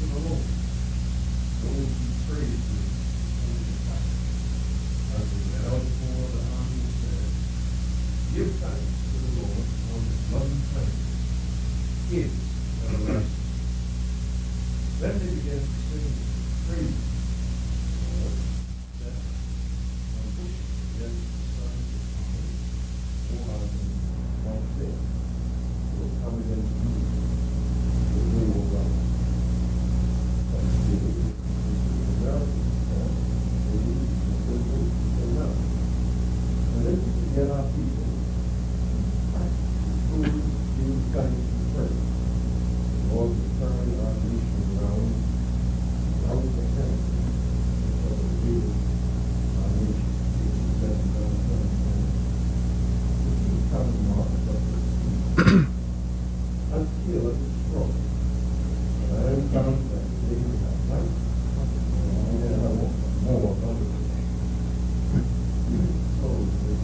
to the Lord. Those who praise His holy title. As we read out before the harmony said, give thanks to the Lord for His loving kindness. His everlasting. Then they began to sing praise the Lord, that ambush against the sons of Haman, who are all dead, will come against you, the way will run. But the Americans, they know. And then we get our people who give thanks to praise. Lord, to turn our nation around, out the heaven, for the good of our nation. Coming off until it is strong. And I am found that they have life, and I want more abundantly. So this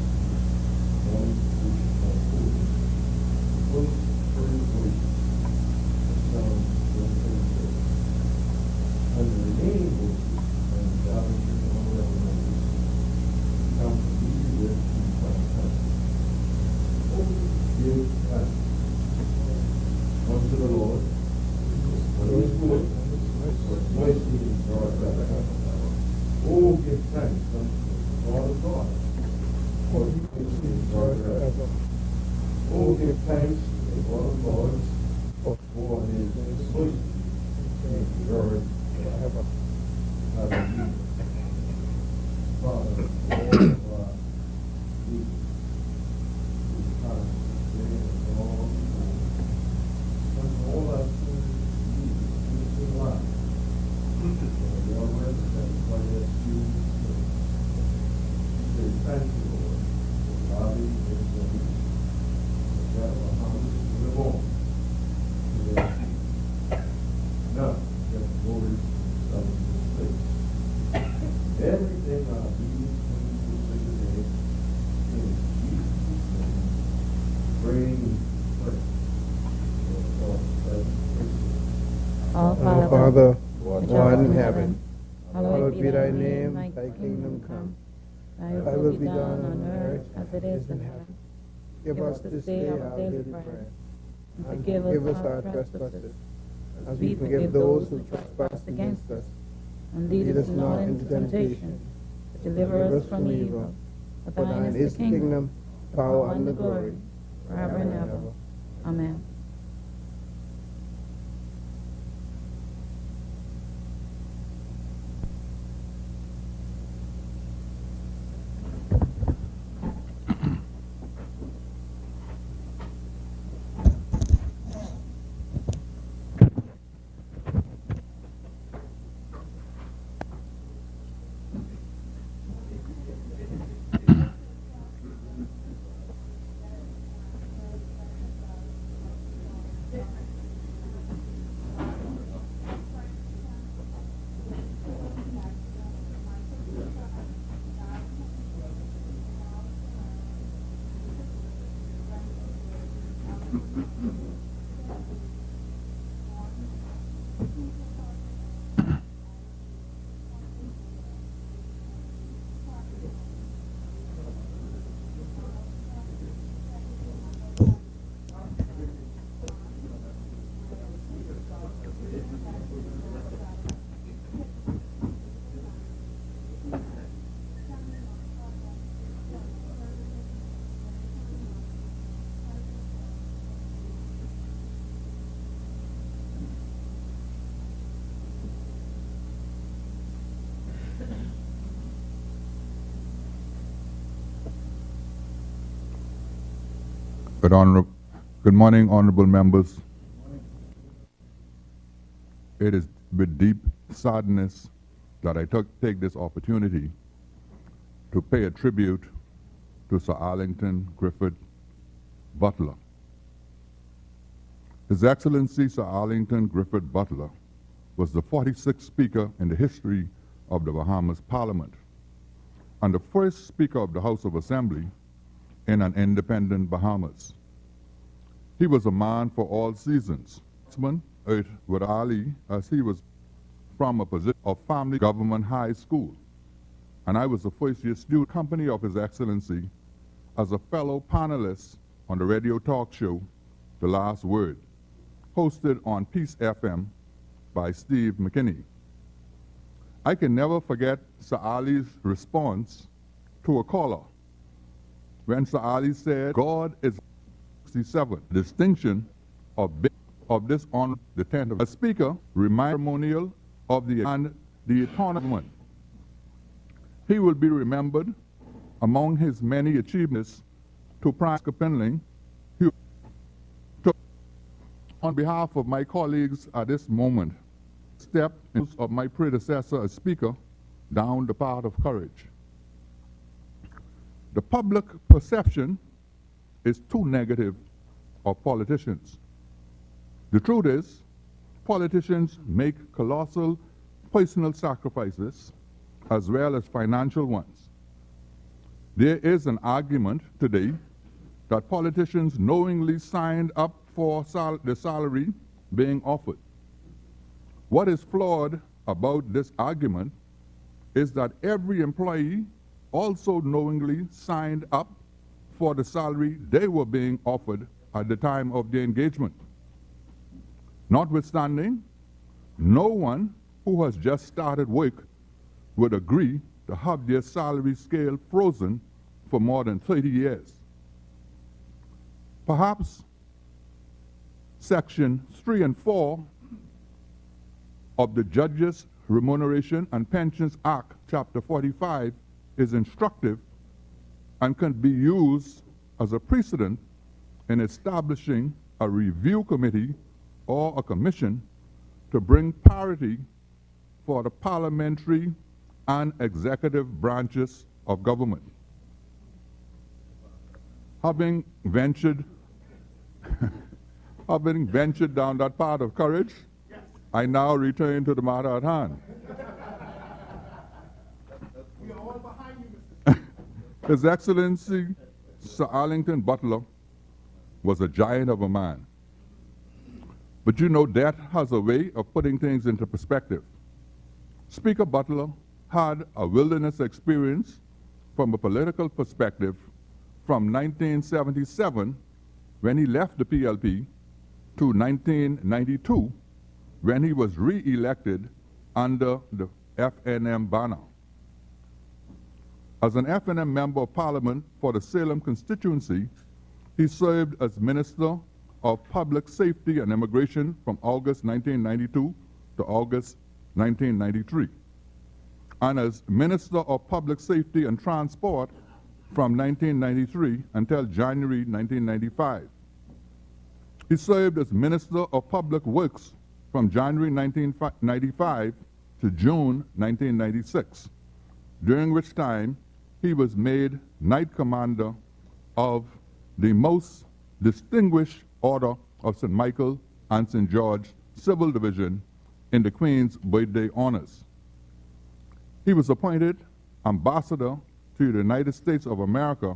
one which is called food, close for his voices, the sound of the good. And the remaining voices, and shouting to the other elements, come to be with you by time. Give thanks unto the Lord, for He is good, for His mercy endureth forever. Oh, give thanks unto the Lord of God, for His mercy endureth forever. Oh, give thanks to the Lord of Lords, for His mercy endureth forever. Hallelujah. Father, all of our needs, all our sins in this life. We are represented by that human spirit. We say, thank you, Lord, for allowing this place, that Bahamas to live on. Now, get the glory of this place. Everything our beings can do today in Jesus' name, bring praise. Our Father, which art in heaven, hallowed be thy name, thy kingdom come. Thy will be done on earth as it is in heaven. Give us this day our daily bread, and forgive us our trespasses, as we forgive those who trespass against us. And lead us not into temptation, but deliver us from evil. For thine is the kingdom, power, and the glory, forever and ever. Amen. Good morning, honorable members. It is with deep sadness that I take this opportunity to pay a tribute to Sir Arlington Griffith Butler. His Excellency Sir Arlington Griffith Butler was the 46th Speaker in the history of the Bahamas Parliament and the first Speaker of the House of Assembly in an independent Bahamas. He was a man for all seasons, earth with Ali, as he was from a position of family government high school, and I was a first-year student company of His Excellency as a fellow panelist on the radio talk show, The Last Word, hosted on Peace FM by Steve McKinney. I can never forget Sir Ali's response to a caller when Sir Ali said, "God is 67, distinction of this on the 10th of a speaker, ceremonial of the tournament. He will be remembered among his many achievements to Prime Minister on behalf of my colleagues at this moment, step of my predecessor as Speaker down the path of courage. The public perception is too negative of politicians. The truth is, politicians make colossal personal sacrifices as well as financial ones. There is an argument today that politicians knowingly signed up for the salary being offered. What is flawed about this argument is that every employee also knowingly signed up for the salary they were being offered at the time of the engagement. Notwithstanding, no one who has just started work would agree to have their salary scale frozen for more than 30 years. Perhaps Section 3 and 4 of the Judges Remuneration and Pensions Act, Chapter 45, is instructive and can be used as a precedent in establishing a review committee or a commission to bring parity for the parliamentary and executive branches of government. Having ventured down that path of courage, I now return to the matter at hand. We are all behind you, Mr. His Excellency Sir Arlington Butler was a giant of a man. But you know, that has a way of putting things into perspective. Speaker Butler had a wilderness experience from a political perspective from 1977, when he left the PLP, to 1992, when he was re-elected under the FNM banner. As an FNM Member of Parliament for the Salem constituency, he served as Minister of Public Safety and Immigration from August 1992 to August 1993, and as Minister of Public Safety and Transport from 1993 until January 1995. He served as Minister of Public Works from January 1995 to June 1996, during which time he was made Knight Commander of the most distinguished Order of St. Michael and St. George Civil Division in the Queen's Birthday Honors. He was appointed Ambassador to the United States of America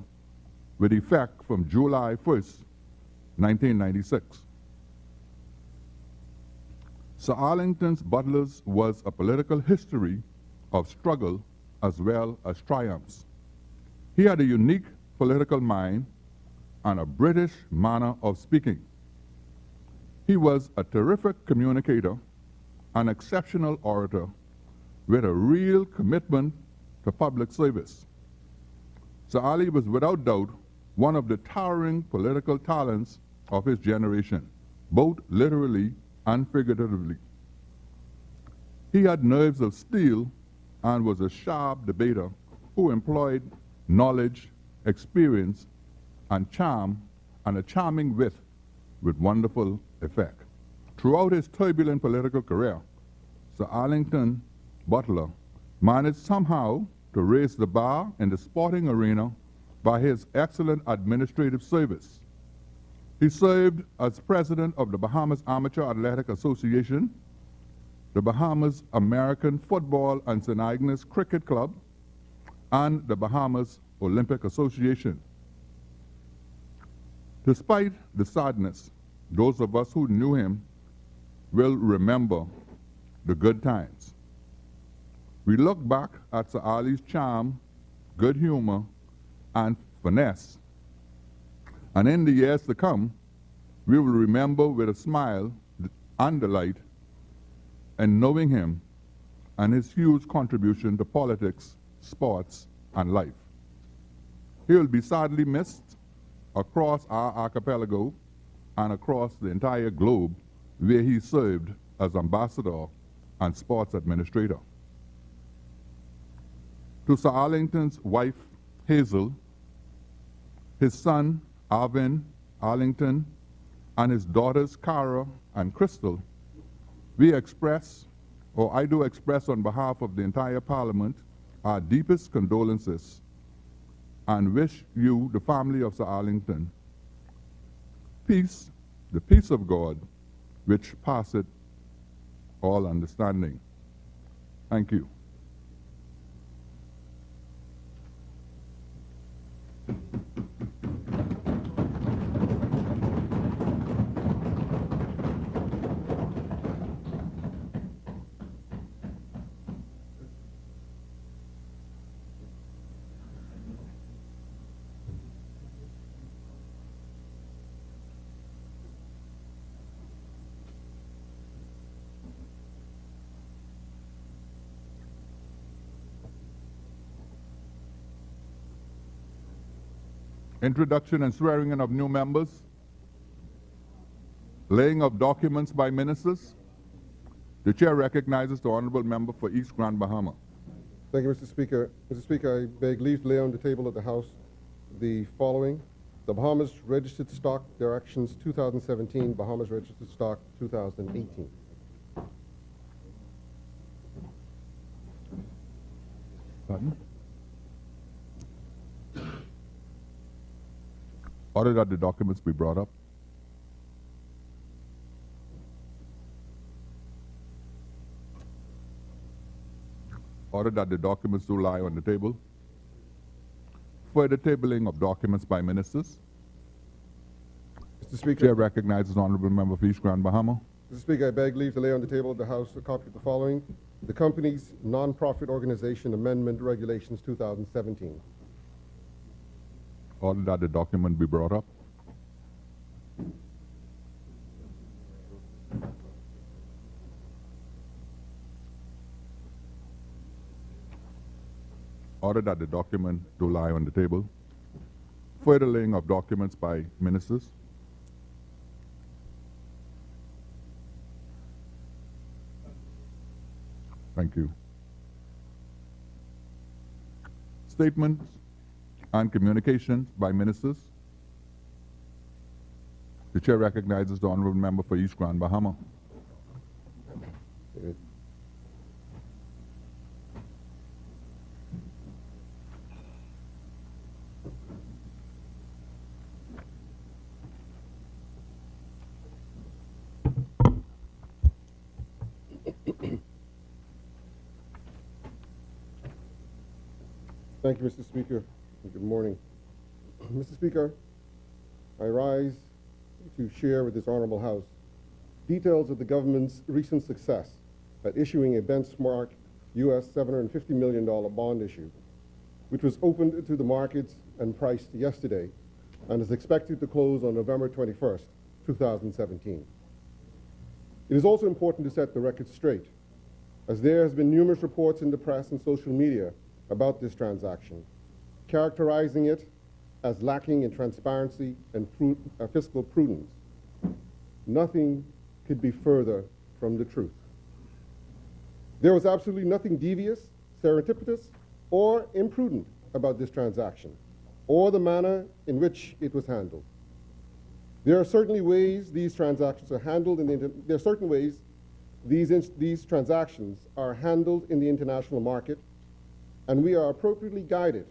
with effect from July 1st, 1996. Sir Arlington Butler's was a political history of struggle as well as triumphs. He had a unique political mind and a British manner of speaking. He was a terrific communicator, an exceptional orator, with a real commitment to public service. Sir Ali was without doubt one of the towering political talents of his generation, both literally and figuratively. He had nerves of steel and was a sharp debater who employed knowledge, experience, and charm, and a charming wit with wonderful effect. Throughout his turbulent political career, Sir Arlington Butler managed somehow to raise the bar in the sporting arena by his excellent administrative service. He served as president of the Bahamas Amateur Athletic Association, the Bahamas American Football and St. Agnes Cricket Club, and the Bahamas Olympic Association. Despite the sadness, those of us who knew him will remember the good times. We look back at Sir Ali's charm, good humor, and finesse. And in the years to come, we will remember with a smile and delight in knowing him and his huge contribution to politics, sports, and life. He will be sadly missed across our archipelago and across the entire globe where he served as ambassador and sports administrator. To Sir Arlington's wife, Hazel, his son, Arvin Arlington, and his daughters, Cara and Crystal, we express, or I do express on behalf of the entire Parliament, our deepest condolences and wish you, the family of Sir Arlington, peace, the peace of God, which passeth all understanding. Thank you. Introduction and swearing in of new members. Laying of documents by ministers. The chair recognizes the honorable member for East Grand Bahama. Thank you, Mr. Speaker. Mr. Speaker, I beg leave to lay on the table of the House the following. The Bahamas Registered Stock Directions 2017, Bahamas Registered Stock 2018. Pardon? Order that the documents be brought up. Order that the documents do lie on the table. Further tabling of documents by ministers. Mr. Speaker. Chair recognizes honorable member for East Grand Bahama. Mr. Speaker, I beg leave to lay on the table of the House a copy of the following. The company's non-profit organization amendment regulations 2017. Order that the document be brought up. Order that the document do lie on the table. Further laying of documents by ministers. Thank you. Statements and communications by ministers. The chair recognizes the honorable member for East Grand Bahama. Thank you, Mr. Speaker. Good morning. Mr. Speaker, I rise to share with this honorable House details of the government's recent success at issuing a benchmark U.S. $750 million bond issue, which was opened to the markets and priced yesterday and is expected to close on November 21st, 2017. It is also important to set the record straight, as there has been numerous reports in the press and social media about this transaction, characterizing it as lacking in transparency and fiscal prudence. Nothing could be further from the truth. There was absolutely nothing devious, serendipitous, or imprudent about this transaction, or the manner in which it was handled. There are certainly ways these transactions are handled there are certain ways these transactions are handled in the international market, and we are appropriately guided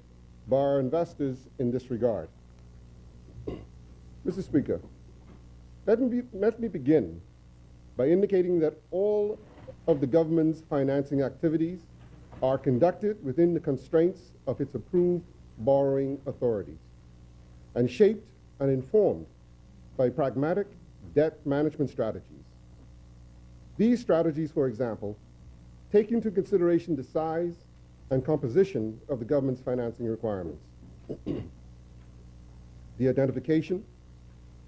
by our investors in this regard. Mr. Speaker, let me begin by indicating that all of the government's financing activities are conducted within the constraints of its approved borrowing authorities and shaped and informed by pragmatic debt management strategies. These strategies, for example, take into consideration the size and composition of the government's financing requirements, the identification,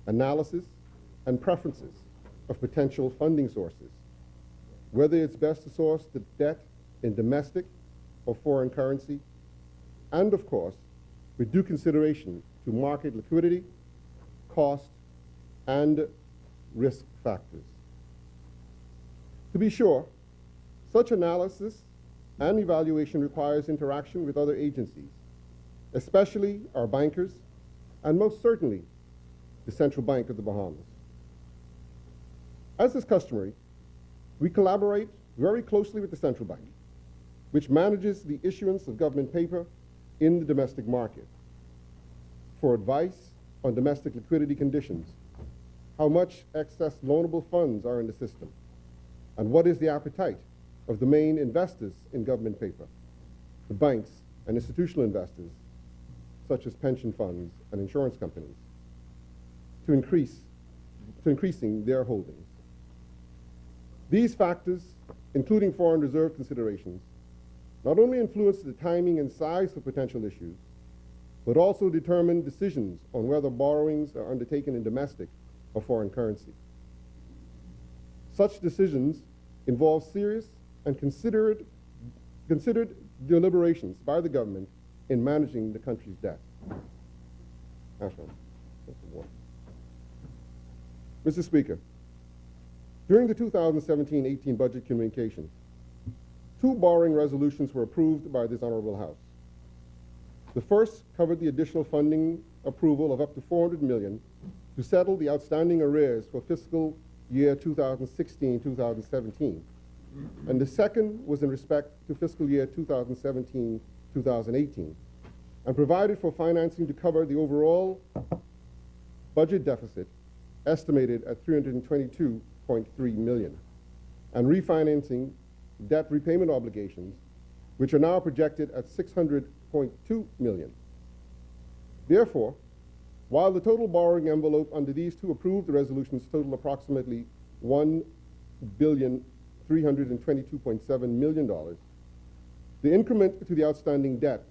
analysis, and preferences of potential funding sources, whether it's best to source the debt in domestic or foreign currency, and of course, with due consideration to market liquidity, cost, and risk factors. To be sure, such analysis and evaluation requires interaction with other agencies, especially our bankers, and most certainly the Central Bank of the Bahamas. As is customary, we collaborate very closely with the Central Bank, which manages the issuance of government paper in the domestic market, for advice on domestic liquidity conditions, how much excess loanable funds are in the system, and what is the appetite of the main investors in government paper, the banks and institutional investors, such as pension funds and insurance companies, to increasing their holdings. These factors, including foreign reserve considerations, not only influence the timing and size of potential issues, but also determine decisions on whether borrowings are undertaken in domestic or foreign currency. Such decisions involve serious and considered deliberations by the government in managing the country's debt. Mr. Speaker, during the 2017-18 budget communication, 2 borrowing resolutions were approved by this Honorable House. The first covered the additional funding approval of up to $400 million to settle the outstanding arrears for fiscal year 2016-2017. And the second was in respect to fiscal year 2017-2018 and provided for financing to cover the overall budget deficit estimated at $322.3 million and refinancing debt repayment obligations, which are now projected at $600.2 million. Therefore, while the total borrowing envelope under these 2 approved resolutions total approximately $1,322.7 million, the increment to the outstanding debt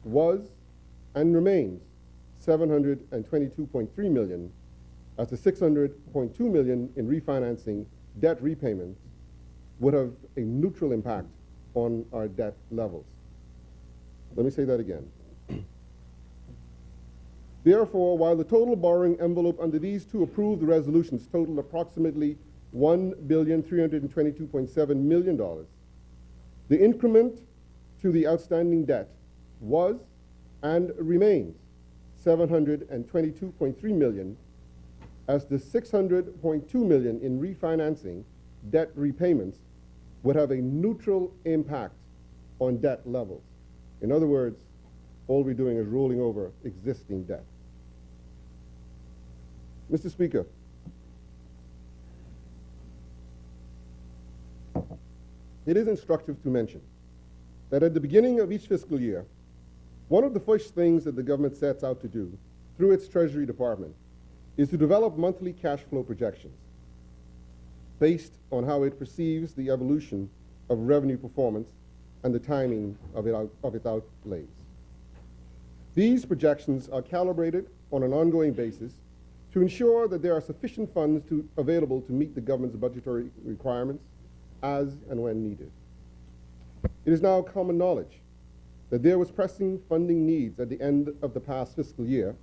was and remains $722.3 million, as the $600.2 million in refinancing debt repayments would have a neutral impact on our debt levels. Let me say that again. Therefore, while the total borrowing envelope under these 2 approved resolutions totaled approximately $1,322.7 million, the increment to the outstanding debt was and remains $722.3 million, as the $600.2 million in refinancing debt repayments would have a neutral impact on debt levels. In other words, all we're doing is rolling over existing debt. Mr. Speaker, it is instructive to mention that at the beginning of each fiscal year, one of the first things that the government sets out to do through its Treasury Department is to develop monthly cash flow projections based on how it perceives the evolution of revenue performance and the timing of its outlays. These projections are calibrated on an ongoing basis to ensure that there are sufficient funds available to meet the government's budgetary requirements as and when needed. It is now common knowledge that there was pressing funding needs at the end of the past fiscal year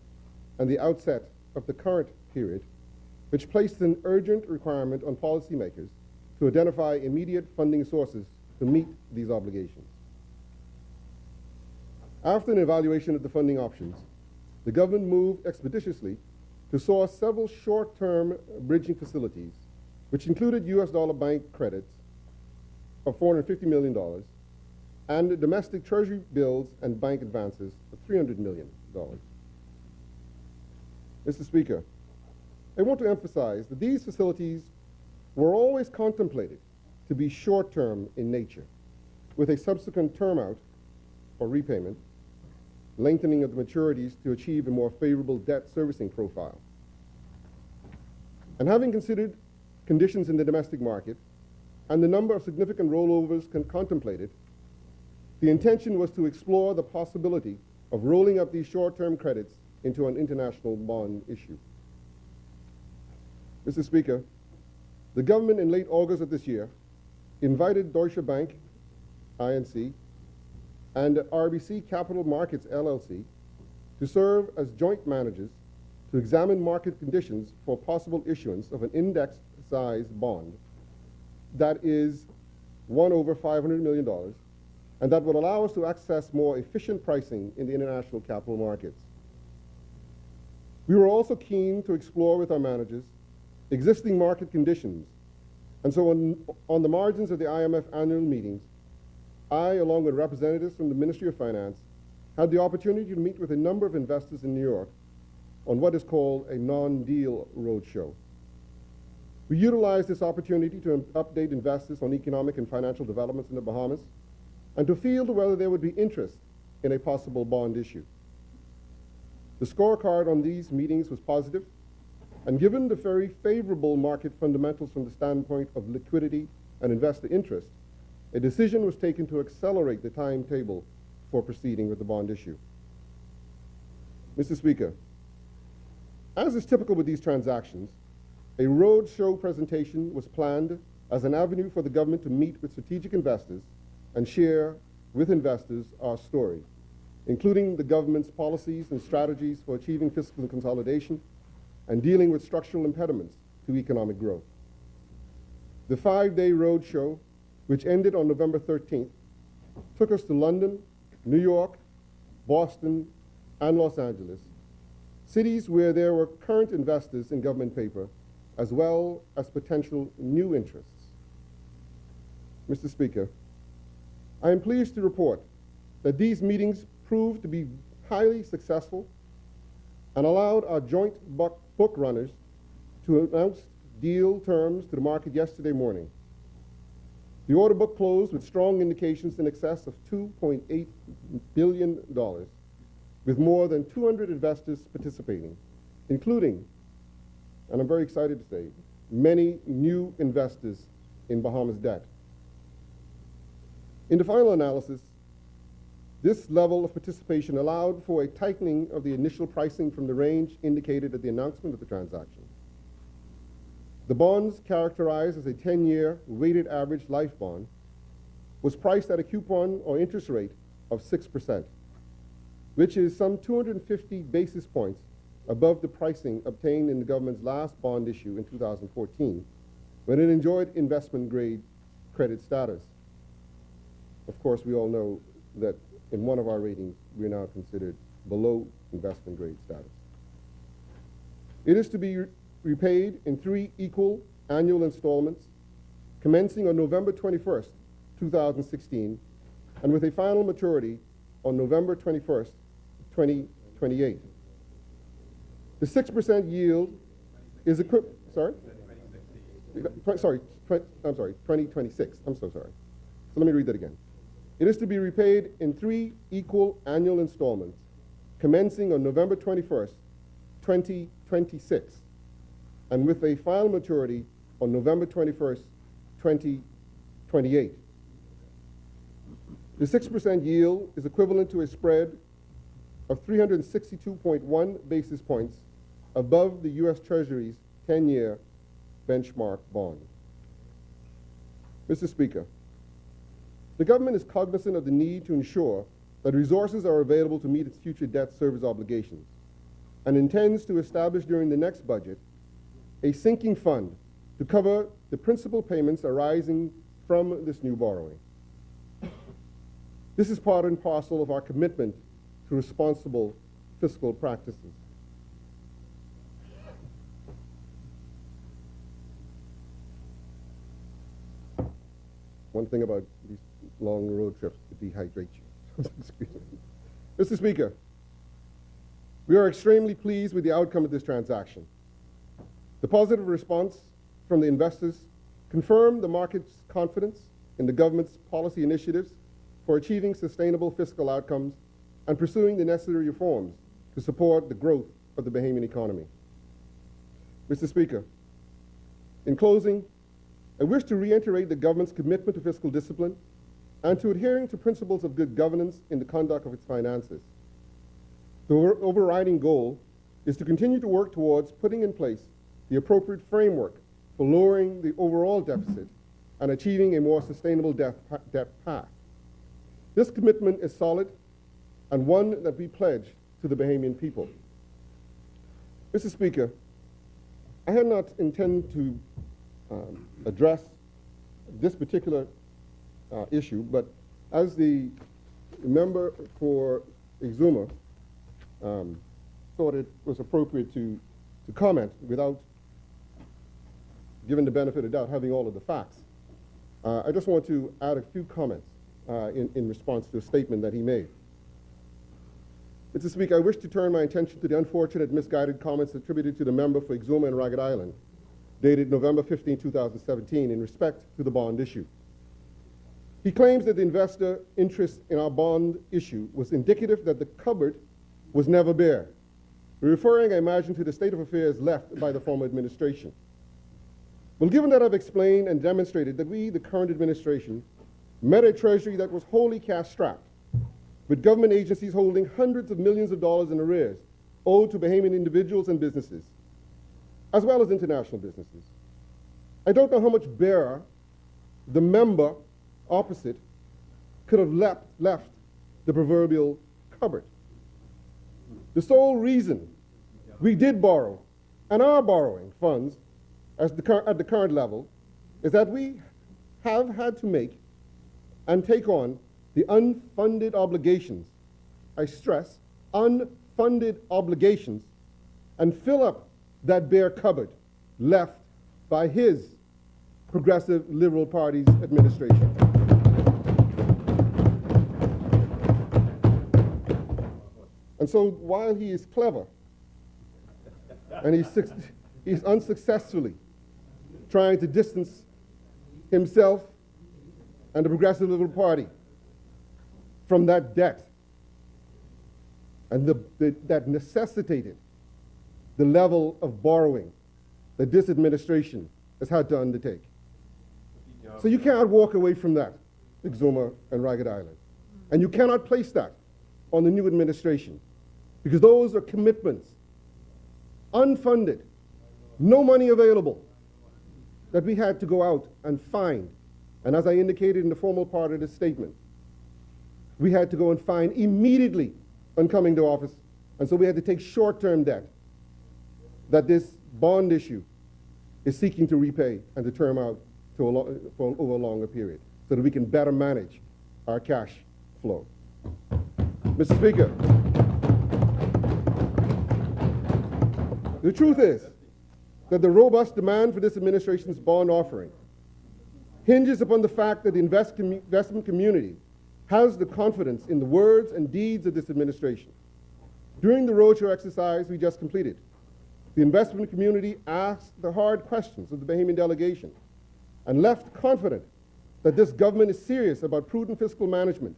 and the outset of the current period, which placed an urgent requirement on policymakers to identify immediate funding sources to meet these obligations. After an evaluation of the funding options, the government moved expeditiously to source several short-term bridging facilities, which included US dollar bank credits of $450 million and domestic treasury bills and bank advances of $300 million. Mr. Speaker, I want to emphasize that these facilities were always contemplated to be short-term in nature, with a subsequent term out or repayment, lengthening of the maturities to achieve a more favorable debt servicing profile. And having considered conditions in the domestic market, and the number of significant rollovers contemplated, the intention was to explore the possibility of rolling up these short-term credits into an international bond issue. Mr. Speaker, the government in late August of this year invited Deutsche Bank, INC, and RBC Capital Markets, LLC, to serve as joint managers to examine market conditions for possible issuance of an index-sized bond that is 1/500 million dollars, and that will allow us to access more efficient pricing in the international capital markets. We were also keen to explore with our managers existing market conditions, and so on the margins of the IMF annual meetings, I, along with representatives from the Ministry of Finance, had the opportunity to meet with a number of investors in New York on what is called a non-deal roadshow. We utilized this opportunity to update investors on economic and financial developments in the Bahamas and to field whether there would be interest in a possible bond issue. The scorecard on these meetings was positive, and given the very favorable market fundamentals from the standpoint of liquidity and investor interest, a decision was taken to accelerate the timetable for proceeding with the bond issue. Mr. Speaker, as is typical with these transactions, a roadshow presentation was planned as an avenue for the government to meet with strategic investors and share with investors our story, including the government's policies and strategies for achieving fiscal consolidation and dealing with structural impediments to economic growth. The 5-day roadshow, which ended on November 13th, took us to London, New York, Boston, and Los Angeles, cities where there were current investors in government paper, as well as potential new interests. Mr. Speaker, I am pleased to report that these meetings proved to be highly successful and allowed our joint book runners to announce deal terms to the market yesterday morning. The order book closed with strong indications in excess of $2.8 billion, with more than 200 investors participating, including, and I'm very excited to say, many new investors in Bahamas debt. In the final analysis, this level of participation allowed for a tightening of the initial pricing from the range indicated at the announcement of the transaction. The bonds, characterized as a 10-year weighted average life bond, was priced at a coupon or interest rate of 6%, which is some 250 basis points above the pricing obtained in the government's last bond issue in 2014, when it enjoyed investment-grade credit status. Of course, we all know that in one of our ratings, we are now considered below investment-grade status. It is to be repaid in 3 equal annual installments, commencing on November 21st, 2016, and with a final maturity on November 21st, 2028. The 6% yield is sorry? I'm sorry, 2026. I'm so sorry. So let me read that again. It is to be repaid in 3 equal annual installments, commencing on November 21st, 2026, and with a final maturity on November 21st, 2028. The 6% yield is equivalent to a spread of 362.1 basis points above the U.S. Treasury's 10-year benchmark bond. Mr. Speaker, the government is cognizant of the need to ensure that resources are available to meet its future debt service obligations and intends to establish during the next budget a sinking fund to cover the principal payments arising from this new borrowing. This is part and parcel of our commitment to responsible fiscal practices. One thing about these long road trips, to dehydrate you. Mr. Speaker, we are extremely pleased with the outcome of this transaction. The positive response from the investors confirmed the market's confidence in the government's policy initiatives for achieving sustainable fiscal outcomes and pursuing the necessary reforms to support the growth of the Bahamian economy. Mr. Speaker, in closing, I wish to reiterate the government's commitment to fiscal discipline and to adhering to principles of good governance in the conduct of its finances. The overriding goal is to continue to work towards putting in place the appropriate framework for lowering the overall deficit and achieving a more sustainable debt path. This commitment is solid and one that we pledge to the Bahamian people. Mr. Speaker, I had not intended to address this particular issue, but as the member for Exuma thought it was appropriate to comment without giving the benefit of doubt, having all of the facts, I just want to add a few comments in response to a statement that he made. Mr. Speaker, I wish to turn my attention to the unfortunate misguided comments attributed to the member for Exuma and Ragged Island, dated November 15, 2017, in respect to the bond issue. He claims that the investor interest in our bond issue was indicative that the cupboard was never bare, referring, I imagine, to the state of affairs left by the former administration. Well, given that I've explained and demonstrated that we, the current administration, met a treasury that was wholly cash-strapped, with government agencies holding hundreds of millions of dollars in arrears owed to Bahamian individuals and businesses, as well as international businesses, I don't know how much barer the member opposite could have left the proverbial cupboard. The sole reason we did borrow and are borrowing funds at the current level is that we have had to make and take on the unfunded obligations, I stress, unfunded obligations, and fill up that bare cupboard left by his Progressive Liberal Party's administration. And so while he is clever, and he's unsuccessfully trying to distance himself and the Progressive Liberal Party from that debt, and that necessitated the level of borrowing that this administration has had to undertake. So you cannot walk away from that, Exuma and Ragged Island. And you cannot place that on the new administration, because those are commitments, unfunded, no money available, that we had to go out and find. And as I indicated in the formal part of this statement, we had to go and find immediately on coming to office. And so we had to take short-term debt that this bond issue is seeking to repay and to term out to over a longer period, so that we can better manage our cash flow. Mr. Speaker, the truth is that the robust demand for this administration's bond offering hinges upon the fact that the investment community has the confidence in the words and deeds of this administration. During the roadshow exercise we just completed, the investment community asked the hard questions of the Bahamian delegation and left confident that this government is serious about prudent fiscal management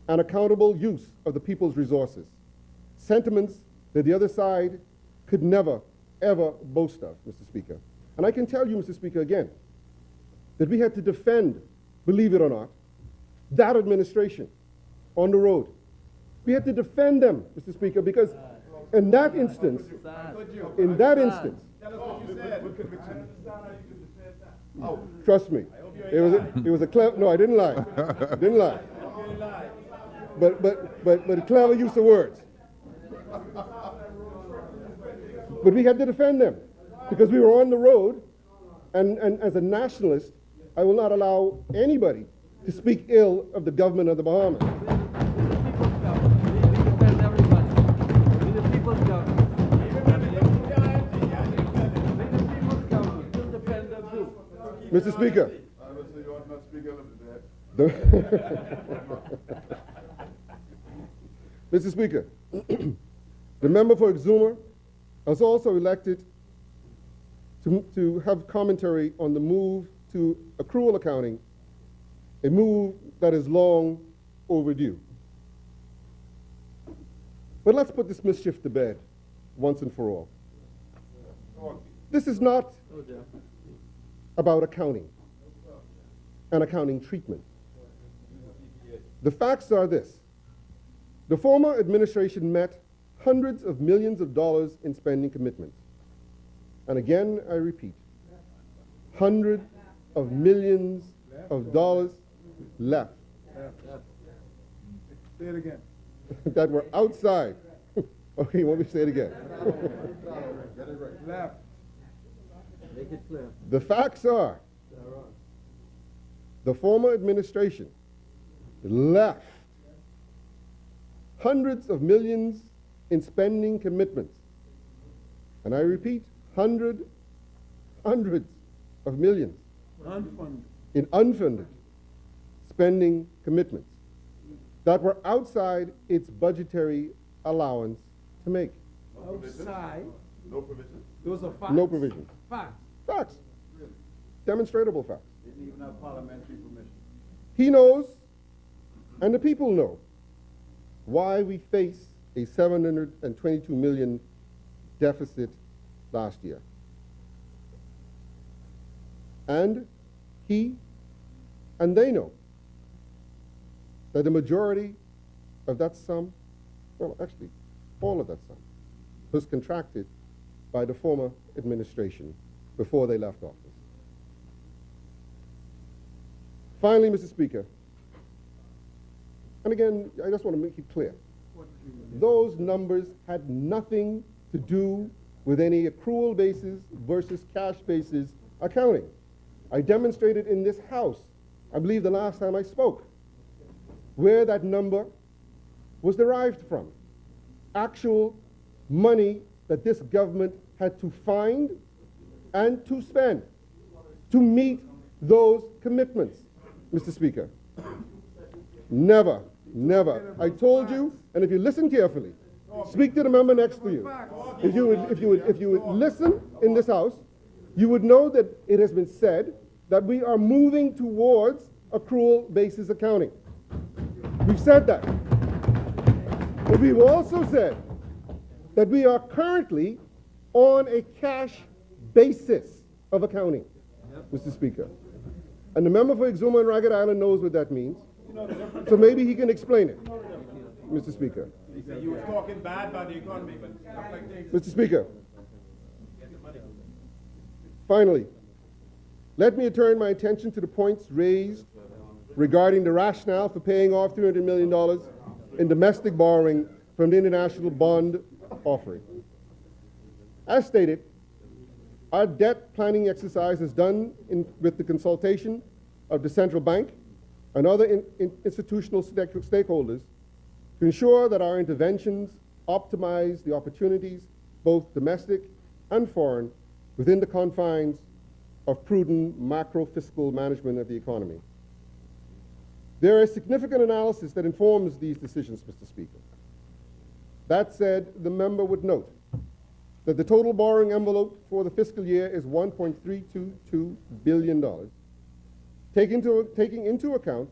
and accountable use of the people's resources, sentiments that the other side could never, ever boast of, Mr. Speaker. And I can tell you, Mr. Speaker, again, that we had to defend, believe it or not, that administration on the road. We had to defend them, Mr. Speaker, because in that instance, trust me, it was a clever, no, I didn't lie. Didn't lie. But a clever use of words. But we had to defend them because we were on the road, and as a nationalist, I will not allow anybody to speak ill of the government of the Bahamas. Mr. Speaker. Mr. Speaker, the member for Exuma was also elected to have commentary on the move to accrual accounting, a move that is long overdue. But let's put this mischief to bed once and for all. This is not about accounting. and accounting treatment. The facts are this. The former administration met hundreds of millions of dollars in spending commitments. And again, I repeat, hundreds of millions of dollars left. Say it again. That were outside. Okay, you want me to say it again? Left. Make it clear. The facts are, the former administration left hundreds of millions in spending commitments. And I repeat, hundreds of millions Unfunded. in unfunded spending commitments that were outside its budgetary allowance to make. Outside. No provision? Those are facts. No provision. Facts. Facts. Demonstrratable facts. Didn't even have parliamentary permission. He knows, and the people know, why we face a $722 million deficit last year. And he and they know that the majority of that sum, well, actually, all of that sum, was contracted by the former administration before they left office. Finally, Mr. Speaker, and again, I just want to make it clear, those numbers had nothing to do with any accrual basis versus cash basis accounting. I demonstrated in this House, I believe the last time I spoke, where that number was derived from. Actual money that this government had to find and to spend to meet those commitments, Mr. Speaker. Never, never. I told you, and if you listen carefully, speak to the member next to you. If you would listen in this House, you would know that it has been said that we are moving towards accrual basis accounting. We've said that. But we've also said that we are currently on a cash basis of accounting, Mr. Speaker. And the member for Exuma and Ragged Island knows what that means. So maybe he can explain it, Mr. Speaker. He said you were talking bad about the economy, but stuff like things. Mr. Speaker, finally, let me turn my attention to the points raised regarding the rationale for paying off $300 million in domestic borrowing from the international bond offering. As stated, our debt planning exercise is done with the consultation of the central bank and other institutional stakeholders to ensure that our interventions optimize the opportunities, both domestic and foreign, within the confines of prudent macro-fiscal management of the economy. There is significant analysis that informs these decisions, Mr. Speaker. That said, the member would note that the total borrowing envelope for the fiscal year is $1.322 billion, taking into account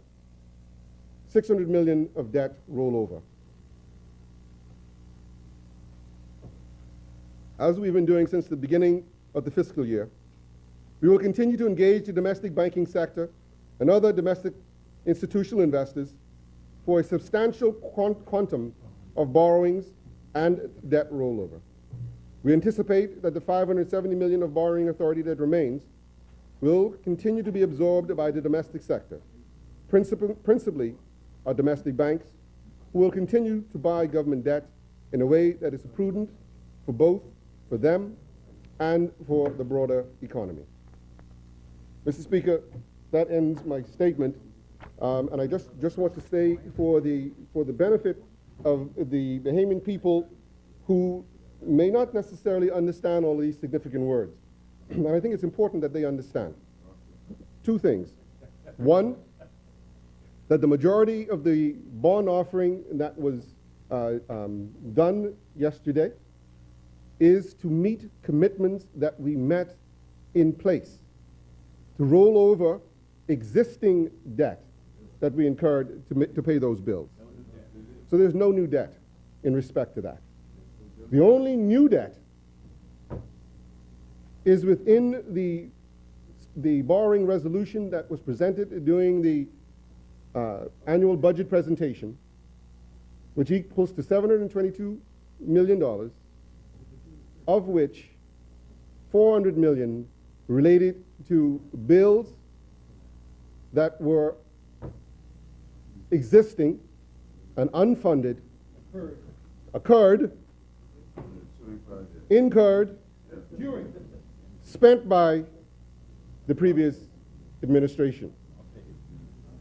$600 million of debt rollover. As we've been doing since the beginning of the fiscal year, we will continue to engage the domestic banking sector and other domestic institutional investors for a substantial quantum of borrowings and debt rollover. We anticipate that the $570 million of borrowing authority that remains will continue to be absorbed by the domestic sector, principally our domestic banks, who will continue to buy government debt in a way that is prudent for them and for the broader economy. Mr. Speaker, that ends my statement, and I just want to say for the benefit of the Bahamian people who may not necessarily understand all these significant words, and I think it's important that they understand two things. One, that the majority of the bond offering that was done yesterday is to meet commitments that we met in place, to roll over existing debt that we incurred to pay those bills. So there's no new debt in respect to that. The only new debt is within the the borrowing resolution that was presented during the annual budget presentation, which equals to $722 million, of which $400 million related to bills that were existing and unfunded, incurred, spent by the previous administration.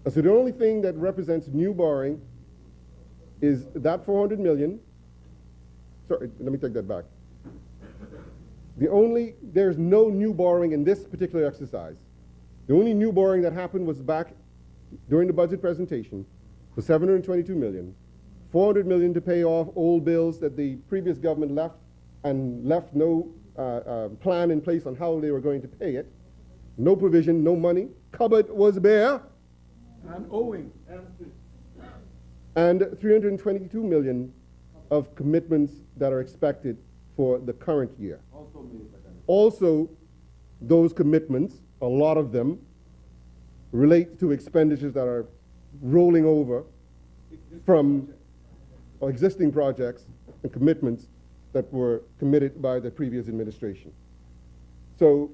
And so the only thing that represents new borrowing is that $400 million. Sorry, let me take that back. There's no new borrowing in this particular exercise. The only new borrowing that happened was back during the budget presentation for $722 million, $400 million to pay off old bills that the previous government left and left no plan in place on how they were going to pay it. No provision, no money. Cupboard was bare. And owing. And $322 million of commitments that are expected for the current year. Also, those commitments, a lot of them, relate to expenditures that are rolling over from existing projects and commitments that were committed by the previous administration. So,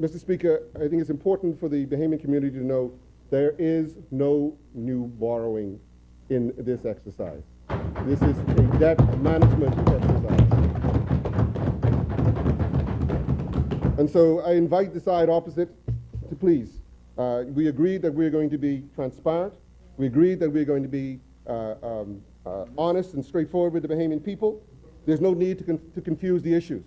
Mr. Speaker, I think it's important for the Bahamian community to know there is no new borrowing in this exercise. This is a debt management exercise. And so I invite the side opposite to please. We agreed that we're going to be transparent. We agreed that we're going to be honest and straightforward with the Bahamian people. There's no need to confuse the issues.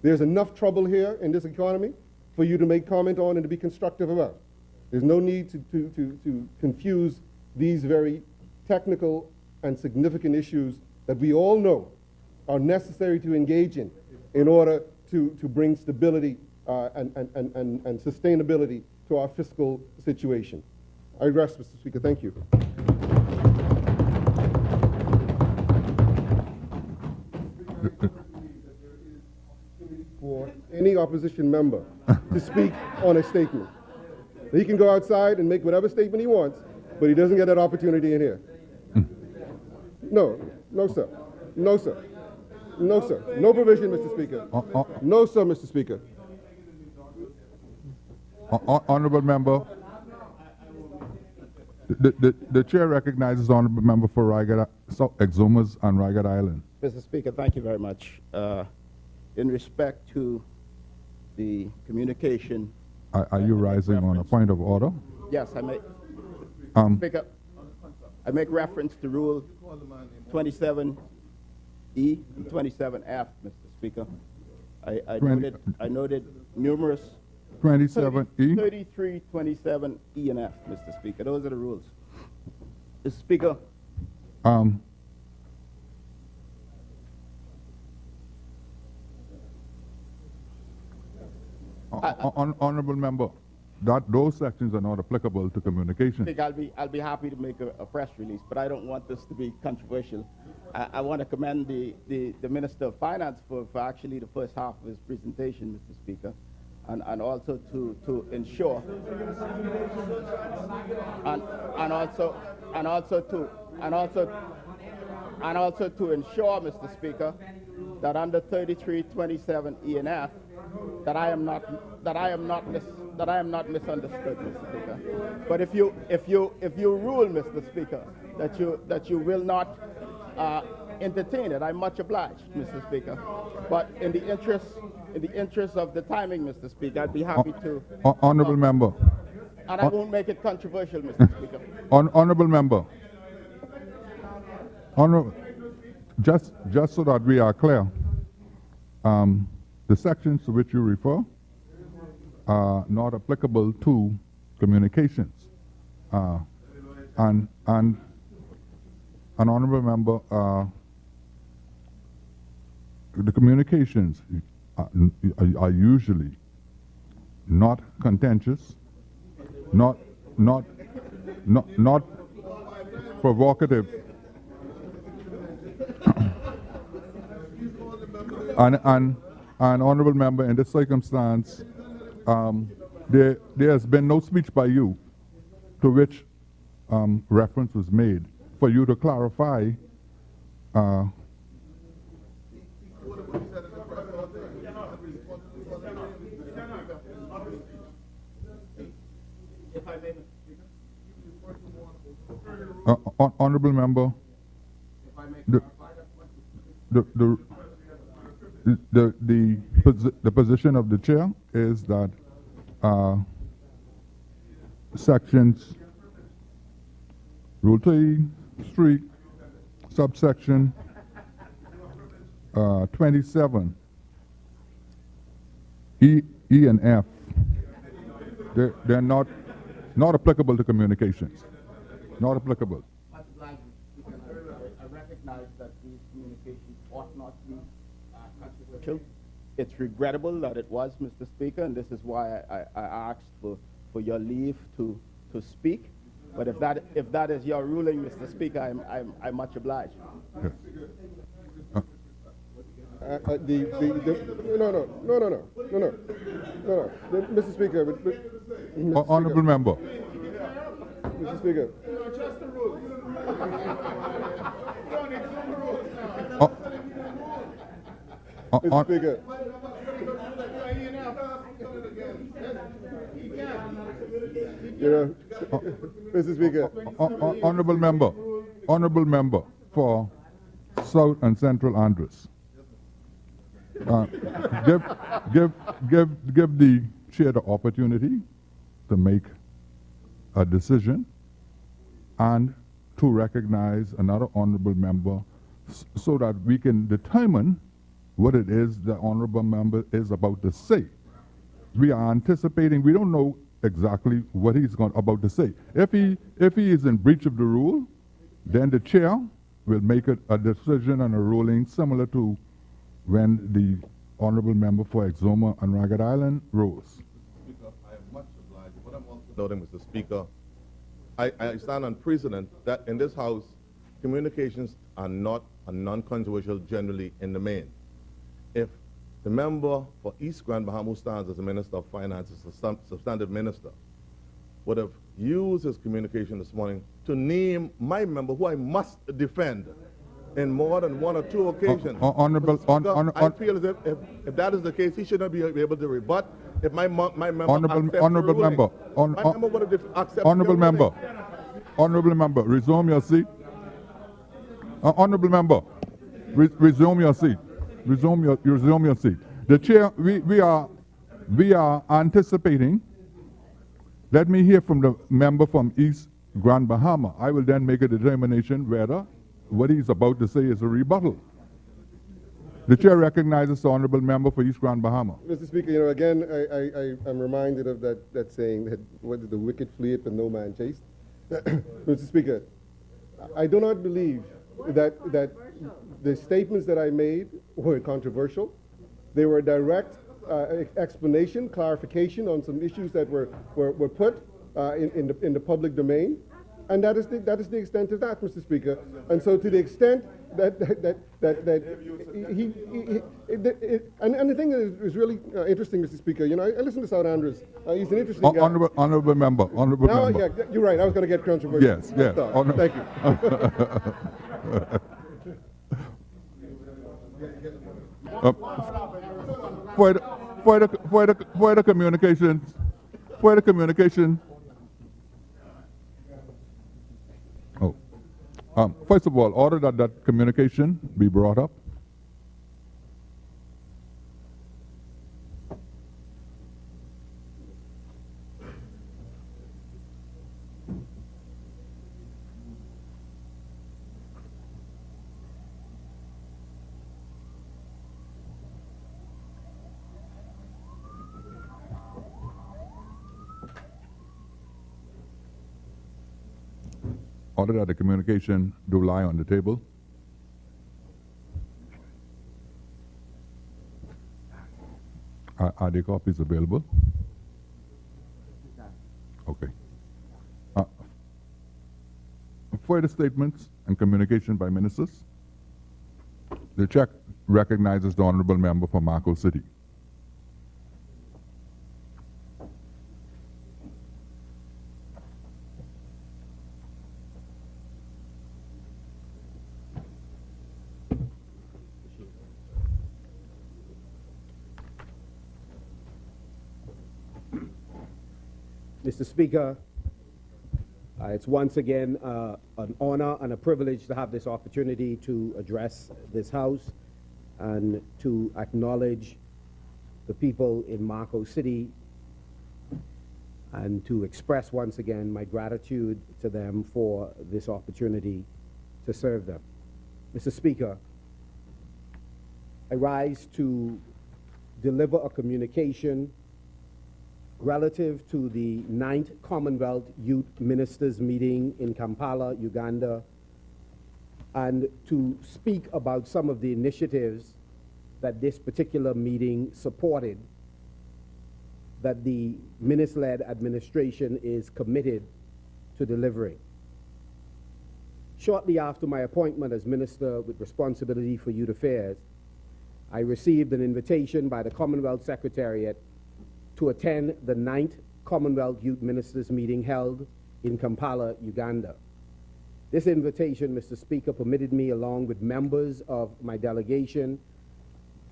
There's enough trouble here in this economy for you to make comment on and to be constructive about. There's no need to confuse these very technical and significant issues that we all know are necessary to engage in order to bring stability and sustainability to our fiscal situation. I rest, Mr. Speaker. Thank you. For any opposition member to speak on a statement. He can go outside and make whatever statement he wants, but he doesn't get that opportunity in here. No, no, sir. No, sir. No, sir. No provision, Mr. Speaker. No, sir, Mr. Speaker. Honorable member, the chair recognizes honorable member for Exumas and Ragged Island. Mr. Speaker, thank you very much. In respect to the communication. Are you rising on a point of order? Yes, I make. Speaker, I make reference to Rule 27E and 27F, Mr. Speaker. I noted numerous 27E? 33, 27E and F, Mr. Speaker. Those are the rules. Mr. Speaker. Honorable member, those sections are not applicable to communication. I'll be happy to make a press release, but I don't want this to be controversial. I want to commend the Minister of Finance for actually the first half of his presentation, Mr. Speaker, and also to ensure and also to ensure, Mr. Speaker, that under 3327 E and F, that I am not misunderstood, Mr. Speaker. But if you rule, Mr. Speaker, that you will not entertain it, I'm much obliged, Mr. Speaker. But in the interest of the timing, Mr. Speaker, I'd be happy to. Honorable member. And I won't make it controversial, Mr. Speaker. Honorable member. Just so that we are clear, the sections to which you refer are not applicable to communications. And honorable member, the communications are usually not contentious, not provocative, and honorable member, in this circumstance, there has been no speech by you to which reference was made for you to clarify If I may, Honorable Member, if I may the, clarify that question. the position of the chair is that sections Rule 3, subsection 27, E and F, they're not applicable to communications. Not applicable. Much obliged, I recognize that these communications ought not be controversial. It's regrettable that it was, Mr. Speaker, and this is why I asked for your leave to speak. But if that is your ruling, Mr. Speaker, I'm much obliged. Yes. No. Mr. Speaker, Mr. Honorable Speaker. Member. Mr. Speaker. Mr. Speaker. Mr. Speaker. Honorable Member for South and Central Andres. Give the chair the opportunity to make a decision and to recognize another honorable member so that we can determine what it is the honorable member is about to say. We are anticipating, we don't know exactly what he's about to say. If he is in breach of the rule, then the chair will make a decision and a ruling similar to when the honorable member for Exuma and Ragged Island rose. Speaker, I am much obliged. What I'm also noting, Mr. Speaker, I stand on precedent that in this House, communications are not a non-controversial generally in the main. If the member for East Grand Bahama, who stands as the Minister of Finance, is a substantive minister, would have used his communication this morning to name my member, who I must defend, in more than one or two occasions. I feel as if that is the case, he should not be able to rebut. If my member Honorable member, resume your seat. Honorable member, resume your seat. Resume your seat. The chair, we are anticipating. Let me hear from the member from East Grand Bahama. I will then make a determination whether what he's about to say is a rebuttal. The chair recognizes the honorable member for East Grand Bahama. Mr. Speaker, again, I'm reminded of that saying that whether the wicked fleeth and no man chased. Mr. Speaker, I do not believe that the statements that I made were controversial. They were a direct explanation, clarification on some issues that were put in the public domain. And that is the extent of that, Mr. Speaker. And so, to the extent that and the thing that is really interesting, Mr. Speaker, I listen to South Andres. He's an interesting guy. Honorable member. Yeah, you're right. I was going to get controversial. Yes. Thank you. For the communication. First of all, order that communication be brought up. Order that the communication do lie on the table. Are the copies available? Okay. Further statements and communication by ministers. The check recognizes the honorable member for Marco City. Mr. Speaker, it's once again an honor and a privilege to have this opportunity to address this House and to acknowledge the people in Marco City and to express once again my gratitude to them for this opportunity to serve them. Mr. Speaker, I rise to deliver a communication relative to the 9th Commonwealth Youth Ministers meeting in Kampala, Uganda, and to speak about some of the initiatives that this particular meeting supported, that the minister-led administration is committed to delivering. Shortly after my appointment as Minister with responsibility for youth affairs, I received an invitation by the Commonwealth Secretariat to attend the 9th Commonwealth Youth Ministers meeting held in Kampala, Uganda. This invitation, Mr. Speaker, permitted me, along with members of my delegation,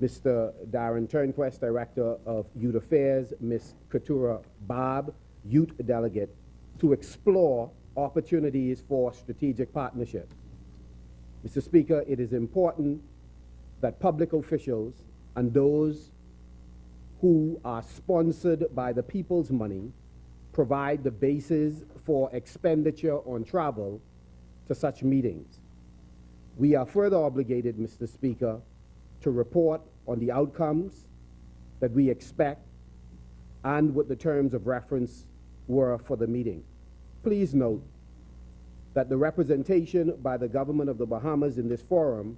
Mr. Darren Turnquest, Director of Youth Affairs, Ms. Katura Bob, Youth Delegate, to explore opportunities for strategic partnership. Mr. Speaker, it is important that public officials and those who are sponsored by the people's money provide the basis for expenditure on travel to such meetings. We are further obligated, Mr. Speaker, to report on the outcomes that we expect and what the terms of reference were for the meeting. Please note that the representation by the government of the Bahamas in this forum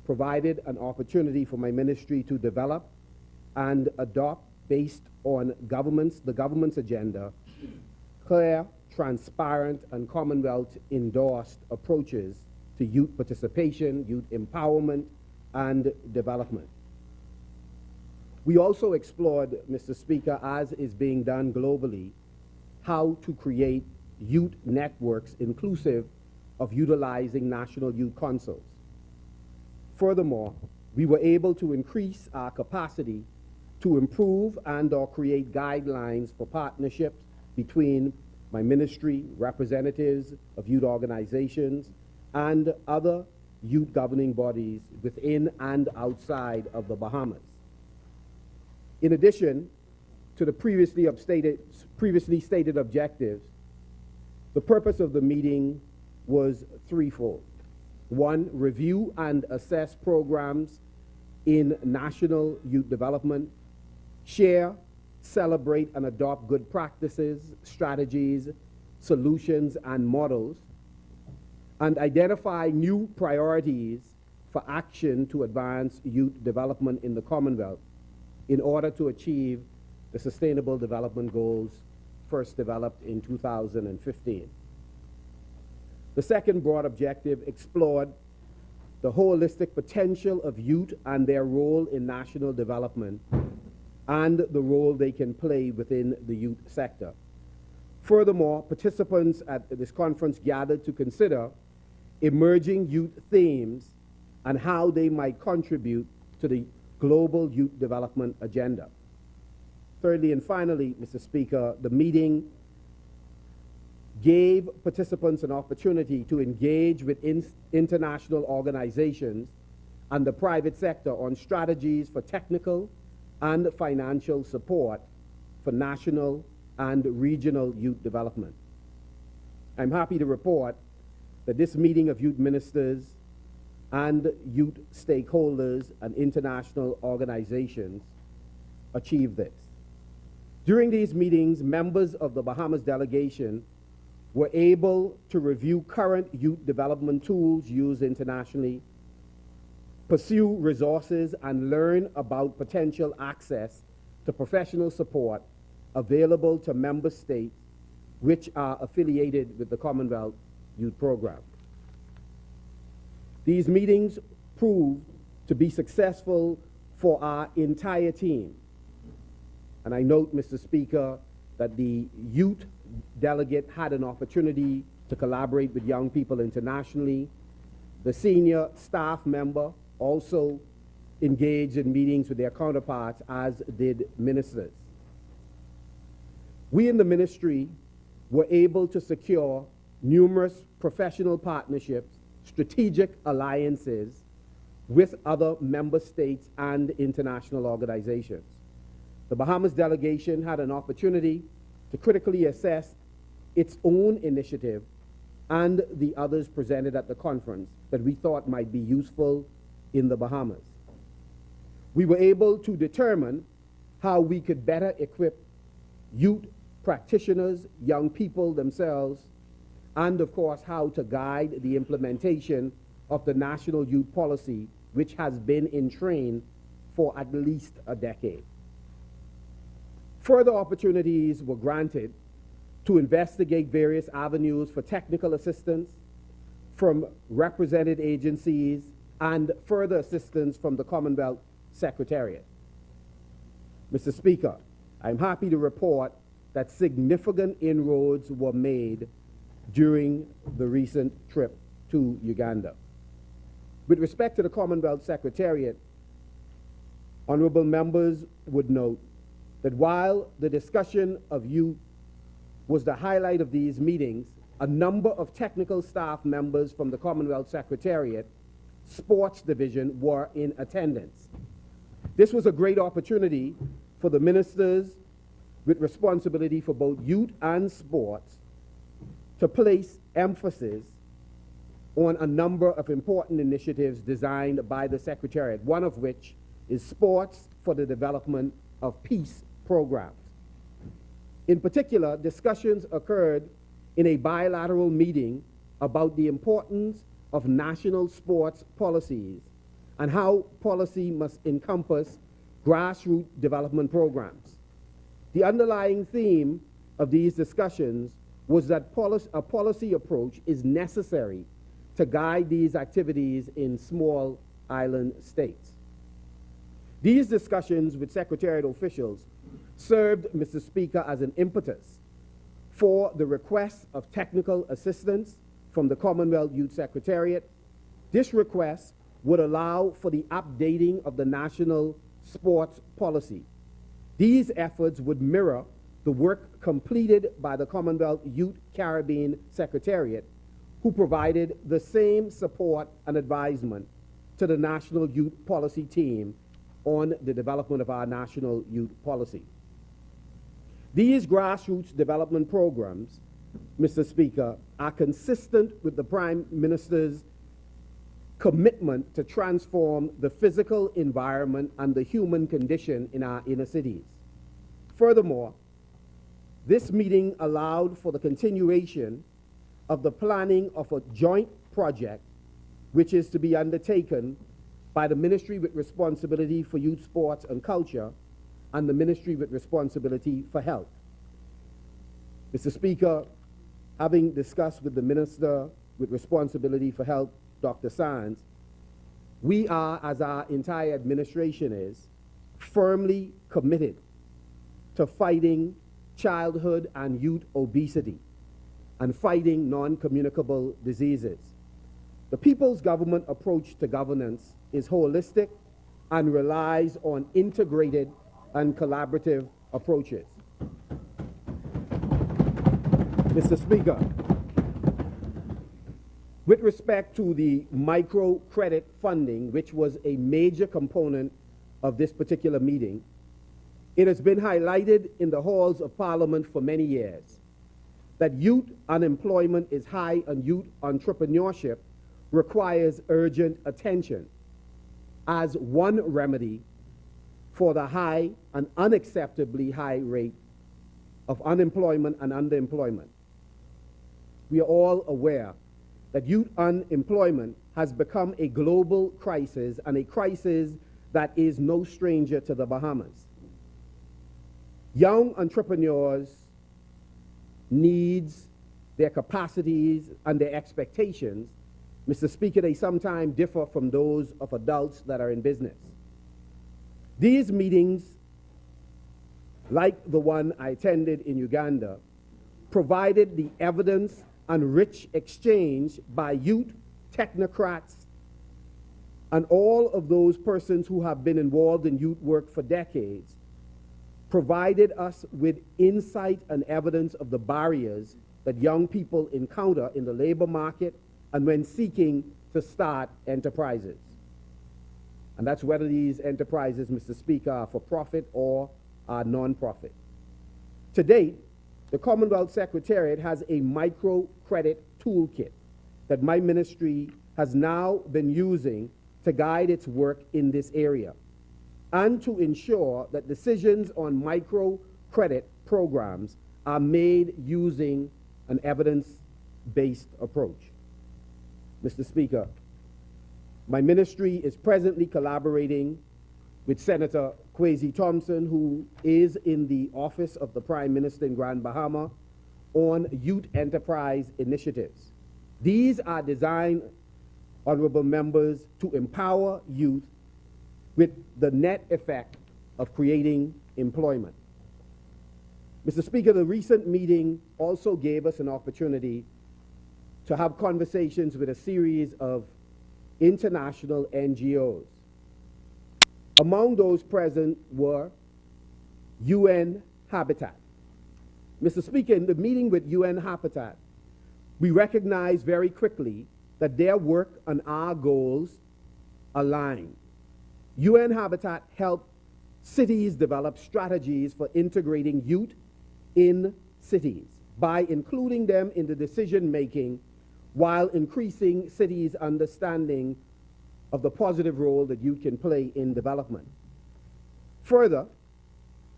provided an opportunity for my ministry to develop and adopt, based on the government's agenda, clear, transparent, and Commonwealth-endorsed approaches to youth participation, youth empowerment, and development. We also explored, Mr. Speaker, as is being done globally, how to create youth networks inclusive of utilizing national youth councils. Furthermore, we were able to increase our capacity to improve and/or create guidelines for partnerships between my ministry, representatives of youth organizations, and other youth governing bodies within and outside of the Bahamas. In addition to the previously stated objectives, the purpose of the meeting was threefold. One, review and assess programs in national youth development, share, celebrate, and adopt good practices, strategies, solutions, and models, and identify new priorities for action to advance youth development in the Commonwealth in order to achieve the Sustainable Development Goals first developed in 2015. The second broad objective explored the holistic potential of youth and their role in national development and the role they can play within the youth sector. Furthermore, participants at this conference gathered to consider emerging youth themes and how they might contribute to the global youth development agenda. Thirdly and finally, Mr. Speaker, the meeting gave participants an opportunity to engage with international organizations and the private sector on strategies for technical and financial support for national and regional youth development. I'm happy to report that this meeting of youth ministers and youth stakeholders and international organizations achieved this. During these meetings, members of the Bahamas delegation were able to review current youth development tools used internationally, pursue resources, and learn about potential access to professional support available to member states which are affiliated with the Commonwealth Youth Program. These meetings proved to be successful for our entire team. And I note, Mr. Speaker, that the youth delegate had an opportunity to collaborate with young people internationally. The senior staff member also engaged in meetings with their counterparts, as did ministers. We in the ministry were able to secure numerous professional partnerships, strategic alliances with other member states and international organizations. The Bahamas delegation had an opportunity to critically assess its own initiative and the others presented at the conference that we thought might be useful in the Bahamas. We were able to determine how we could better equip youth practitioners, young people themselves, and of course how to guide the implementation of the national youth policy, which has been in train for at least a decade. Further opportunities were granted to investigate various avenues for technical assistance from represented agencies and further assistance from the Commonwealth Secretariat. Mr. Speaker, I'm happy to report that significant inroads were made during the recent trip to Uganda. With respect to the Commonwealth Secretariat, honorable members would note that while the discussion of youth was the highlight of these meetings, a number of technical staff members from the Commonwealth Secretariat Sports Division were in attendance. This was a great opportunity for the ministers with responsibility for both youth and sports to place emphasis on a number of important initiatives designed by the Secretariat, one of which is sports for the development of peace programs. In particular, discussions occurred in a bilateral meeting about the importance of national sports policies and how policy must encompass grassroots development programs. The underlying theme of these discussions was that a policy approach is necessary to guide these activities in small island states. These discussions with Secretariat officials served, Mr. Speaker, as an impetus for the request of technical assistance from the Commonwealth Youth Secretariat. This request would allow for the updating of the national sports policy. These efforts would mirror the work completed by the Commonwealth Youth Caribbean Secretariat, who provided the same support and advisement to the National Youth Policy Team on the development of our national youth policy. These grassroots development programs, Mr. Speaker, are consistent with the Prime Minister's commitment to transform the physical environment and the human condition in our inner cities. Furthermore, this meeting allowed for the continuation of the planning of a joint project which is to be undertaken by the Ministry with responsibility for youth, sports, and culture and the Ministry with responsibility for health. Mr. Speaker, having discussed with the Minister with responsibility for health, Dr. Sands, we are, as our entire administration is, firmly committed to fighting childhood and youth obesity and fighting non-communicable diseases. The people's government approach to governance is holistic and relies on integrated and collaborative approaches. Mr. Speaker, with respect to the microcredit funding, which was a major component of this particular meeting, it has been highlighted in the halls of Parliament for many years that youth unemployment is high and youth entrepreneurship requires urgent attention as one remedy for the high and unacceptably high rate of unemployment and underemployment. We are all aware that youth unemployment has become a global crisis and a crisis that is no stranger to the Bahamas. Young entrepreneurs' needs, their capacities, and their expectations, Mr. Speaker, they sometimes differ from those of adults that are in business. These meetings, like the one I attended in Uganda, provided the evidence and rich exchange by youth, technocrats, and all of those persons who have been involved in youth work for decades, provided us with insight and evidence of the barriers that young people encounter in the labor market and when seeking to start enterprises. And that's whether these enterprises, Mr. Speaker, are for profit or are non-profit. To date, the Commonwealth Secretariat has a microcredit toolkit that my ministry has now been using to guide its work in this area and to ensure that decisions on microcredit programs are made using an evidence-based approach. Mr. Speaker, my ministry is presently collaborating with Senator Kwesi Thompson, who is in the office of the Prime Minister in Grand Bahama, on youth enterprise initiatives. These are designed, honorable members, to empower youth with the net effect of creating employment. Mr. Speaker, the recent meeting also gave us an opportunity to have conversations with a series of international NGOs. Among those present were UN Habitat. Mr. Speaker, in the meeting with UN Habitat, we recognized very quickly that their work and our goals align. UN Habitat helped cities develop strategies for integrating youth in cities by including them in the decision-making while increasing cities' understanding of the positive role that youth can play in development. Further,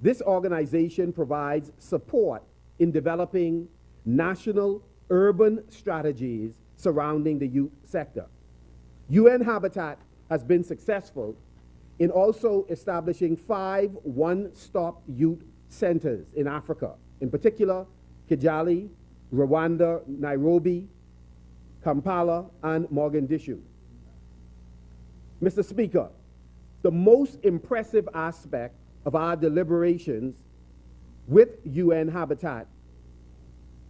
this organization provides support in developing national urban strategies surrounding the youth sector. UN Habitat has been successful in also establishing 5 one-stop youth centers in Africa, in particular Kigali, Rwanda, Nairobi, Kampala, and Mogadishu. Mr. Speaker, the most impressive aspect of our deliberations with UN Habitat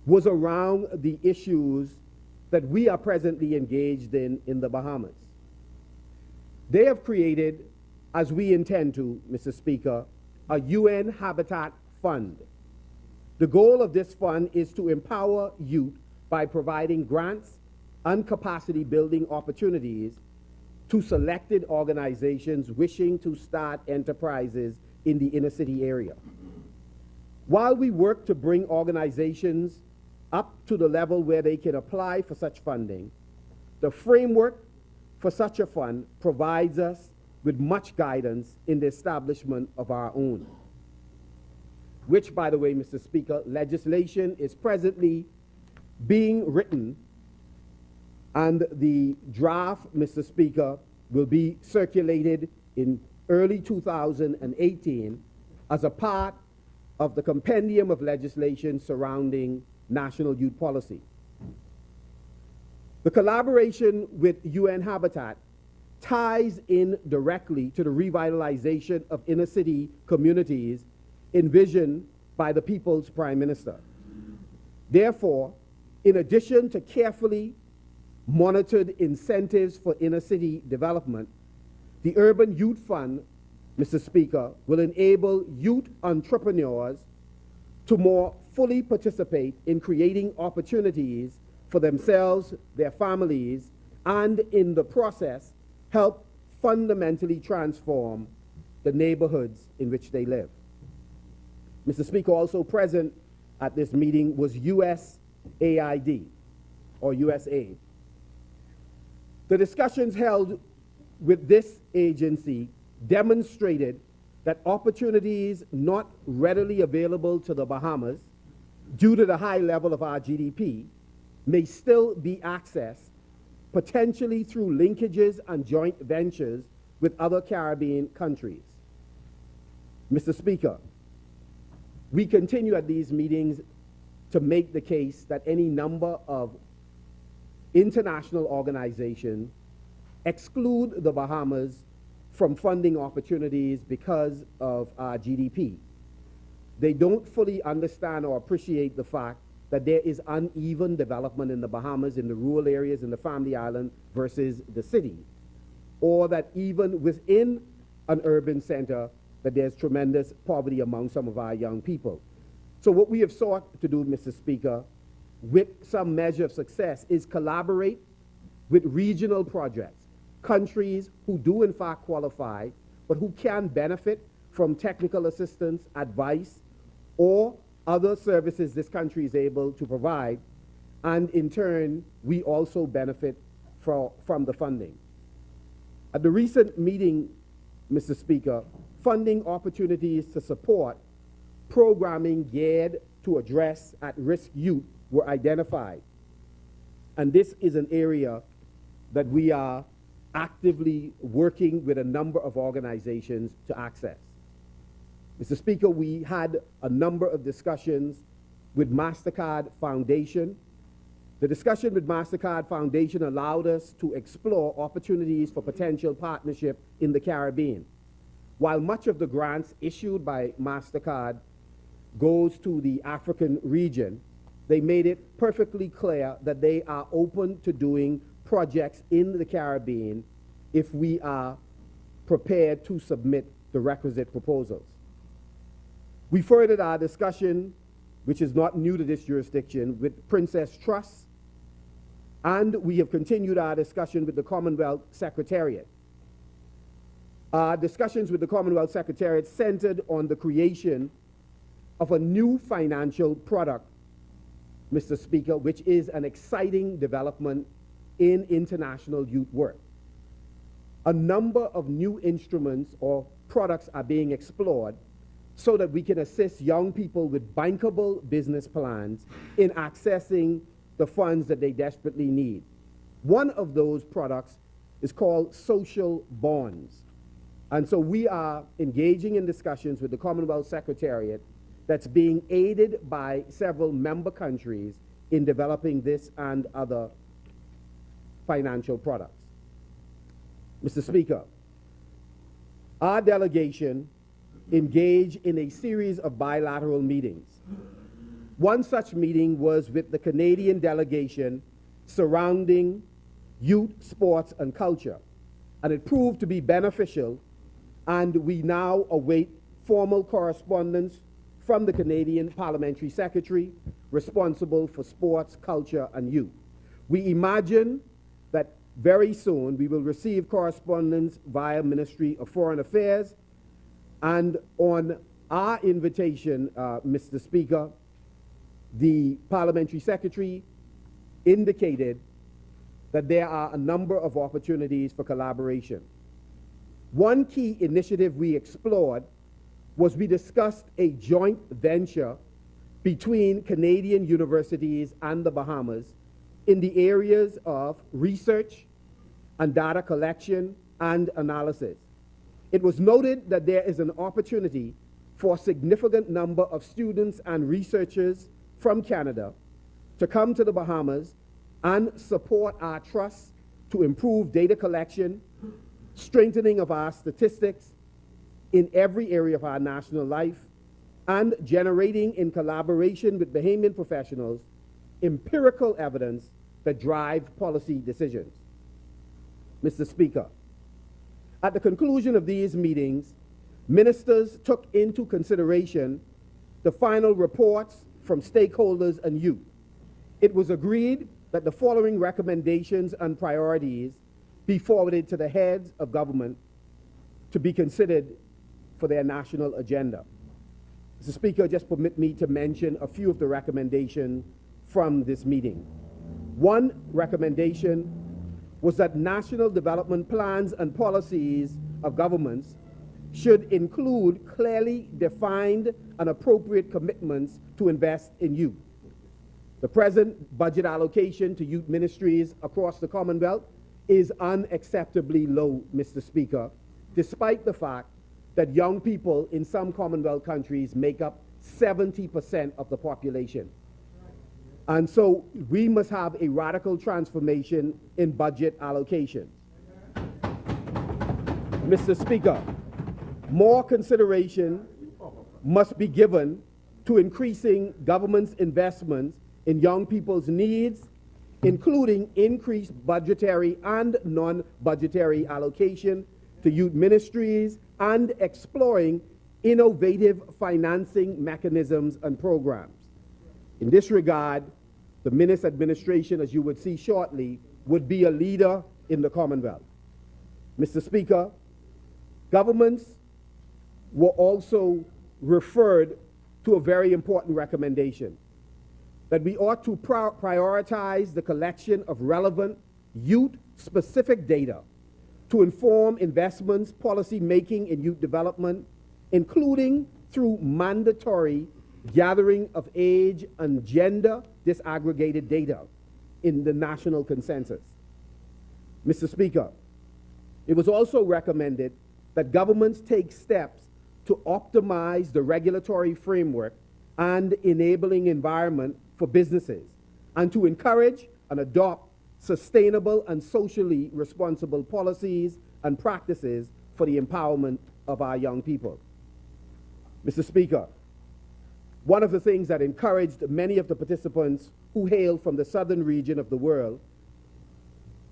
was around the issues that we are presently engaged in the Bahamas. They have created, as we intend to, Mr. Speaker, a UN Habitat Fund. The goal of this fund is to empower youth by providing grants and capacity building opportunities to selected organizations wishing to start enterprises in the inner city area. While we work to bring organizations up to the level where they can apply for such funding, the framework for such a fund provides us with much guidance in the establishment of our own, which, by the way, Mr. Speaker, legislation is presently being written, and the draft, Mr. Speaker, will be circulated in early 2018 as a part of the compendium of legislation surrounding national youth policy. The collaboration with UN Habitat ties in directly to the revitalization of inner city communities envisioned by the People's Prime Minister. Therefore, in addition to carefully monitored incentives for inner city development, the Urban Youth Fund, Mr. Speaker, will enable youth entrepreneurs to more fully participate in creating opportunities for themselves, their families, and in the process, help fundamentally transform the neighborhoods in which they live. Mr. Speaker, also present at this meeting was USAID, or USAID. The discussions held with this agency demonstrated that opportunities not readily available to the Bahamas due to the high level of our GDP may still be accessed, potentially through linkages and joint ventures with other Caribbean countries. Mr. Speaker, we continue at these meetings to make the case that any number of international organizations exclude the Bahamas from funding opportunities because of our GDP. They don't fully understand or appreciate the fact that there is uneven development in the Bahamas, in the rural areas, in the Family Island versus the city, or that even within an urban center, that there's tremendous poverty among some of our young people. So what we have sought to do, Mr. Speaker, with some measure of success, is collaborate with regional projects, countries who do in fact qualify, but who can benefit from technical assistance, advice, or other services this country is able to provide, and in turn, we also benefit from the funding. At the recent meeting, Mr. Speaker, funding opportunities to support programming geared to address at-risk youth were identified. And this is an area that we are actively working with a number of organizations to access. Mr. Speaker, we had a number of discussions with MasterCard Foundation. The discussion with MasterCard Foundation allowed us to explore opportunities for potential partnership in the Caribbean. While much of the grants issued by MasterCard goes to the African region, they made it perfectly clear that they are open to doing projects in the Caribbean if we are prepared to submit the requisite proposals. We furthered our discussion, which is not new to this jurisdiction, with Princess Trust, and we have continued our discussion with the Commonwealth Secretariat. Our discussions with the Commonwealth Secretariat centered on the creation of a new financial product, Mr. Speaker, which is an exciting development in international youth work. A number of new instruments or products are being explored so that we can assist young people with bankable business plans in accessing the funds that they desperately need. One of those products is called social bonds. And so we are engaging in discussions with the Commonwealth Secretariat that's being aided by several member countries in developing this and other financial products. Mr. Speaker, our delegation engaged in a series of bilateral meetings. One such meeting was with the Canadian delegation surrounding youth, sports, and culture, and it proved to be beneficial, and we now await formal correspondence from the Canadian Parliamentary Secretary responsible for sports, culture, and youth. We imagine that very soon we will receive correspondence via Ministry of Foreign Affairs, and on our invitation, Mr. Speaker, the Parliamentary Secretary indicated that there are a number of opportunities for collaboration. One key initiative we explored was we discussed a joint venture between Canadian universities and the Bahamas in the areas of research and data collection and analysis. It was noted that there is an opportunity for a significant number of students and researchers from Canada to come to the Bahamas and support our trust to improve data collection, strengthening of our statistics in every area of our national life, and generating, in collaboration with Bahamian professionals, empirical evidence that drive policy decisions. Mr. Speaker, at the conclusion of these meetings, ministers took into consideration the final reports from stakeholders and youth. It was agreed that the following recommendations and priorities be forwarded to the heads of government to be considered for their national agenda. Mr. Speaker, just permit me to mention a few of the recommendations from this meeting. One recommendation was that national development plans and policies of governments should include clearly defined and appropriate commitments to invest in youth. The present budget allocation to youth ministries across the Commonwealth is unacceptably low, Mr. Speaker, despite the fact that young people in some Commonwealth countries make up 70% of the population. And so we must have a radical transformation in budget allocation. Mr. Speaker, more consideration must be given to increasing government's investments in young people's needs, including increased budgetary and non-budgetary allocation to youth ministries and exploring innovative financing mechanisms and programs. In this regard, the Minnis administration, as you would see shortly, would be a leader in the Commonwealth. Mr. Speaker, governments were also referred to a very important recommendation, that we ought to prioritize the collection of relevant youth-specific data to inform investments, policy making in youth development, including through mandatory gathering of age and gender disaggregated data in the national consensus. Mr. Speaker, it was also recommended that governments take steps to optimize the regulatory framework and enabling environment for businesses, and to encourage and adopt sustainable and socially responsible policies and practices for the empowerment of our young people. Mr. Speaker, one of the things that encouraged many of the participants who hail from the southern region of the world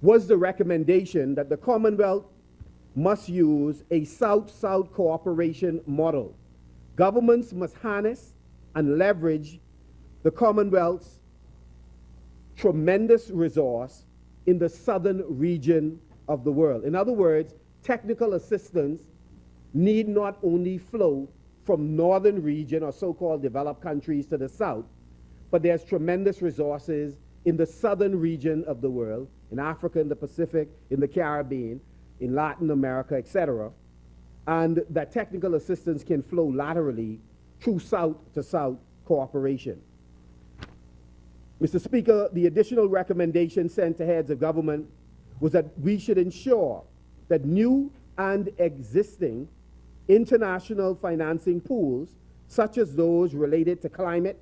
was the recommendation that the Commonwealth must use a South-South cooperation model. Governments must harness and leverage the Commonwealth's tremendous resource in the southern region of the world. In other words, technical assistance need not only flow from northern region or so-called developed countries to the south, but there's tremendous resources in the southern region of the world, in Africa, in the Pacific, in the Caribbean, in Latin America, etc., and that technical assistance can flow laterally through south-to-south cooperation. Mr. Speaker, the additional recommendation sent to heads of government was that we should ensure that new and existing international financing pools, such as those related to climate,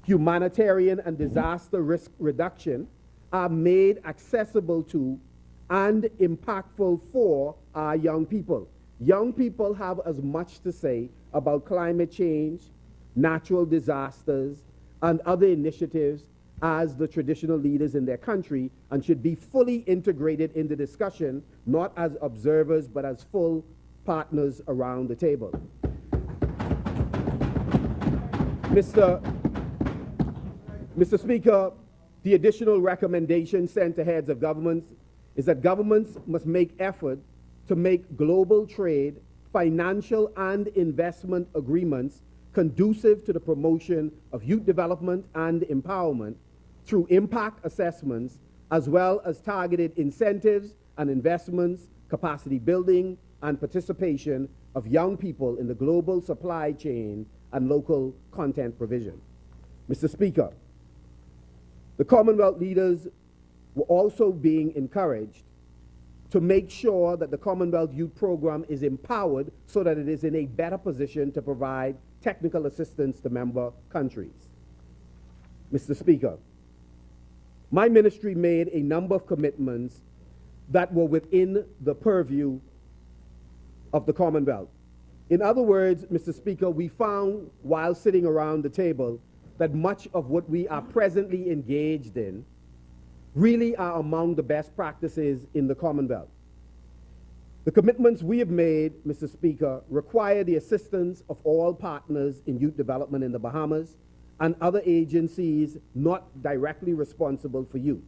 humanitarian and disaster risk reduction, are made accessible to and impactful for our young people. Young people have as much to say about climate change, natural disasters, and other initiatives as the traditional leaders in their country, and should be fully integrated in the discussion, not as observers, but as full partners around the table. Mr. Speaker, the additional recommendation sent to heads of governments is that governments must make effort to make global trade, financial and investment agreements conducive to the promotion of youth development and empowerment through impact assessments, as well as targeted incentives and investments, capacity building, and participation of young people in the global supply chain and local content provision. Mr. Speaker, the Commonwealth leaders were also being encouraged to make sure that the Commonwealth Youth Program is empowered so that it is in a better position to provide technical assistance to member countries. Mr. Speaker, my ministry made a number of commitments that were within the purview of the Commonwealth. In other words, Mr. Speaker, we found while sitting around the table that much of what we are presently engaged in really are among the best practices in the Commonwealth. The commitments we have made, Mr. Speaker, require the assistance of all partners in youth development in the Bahamas and other agencies not directly responsible for youth,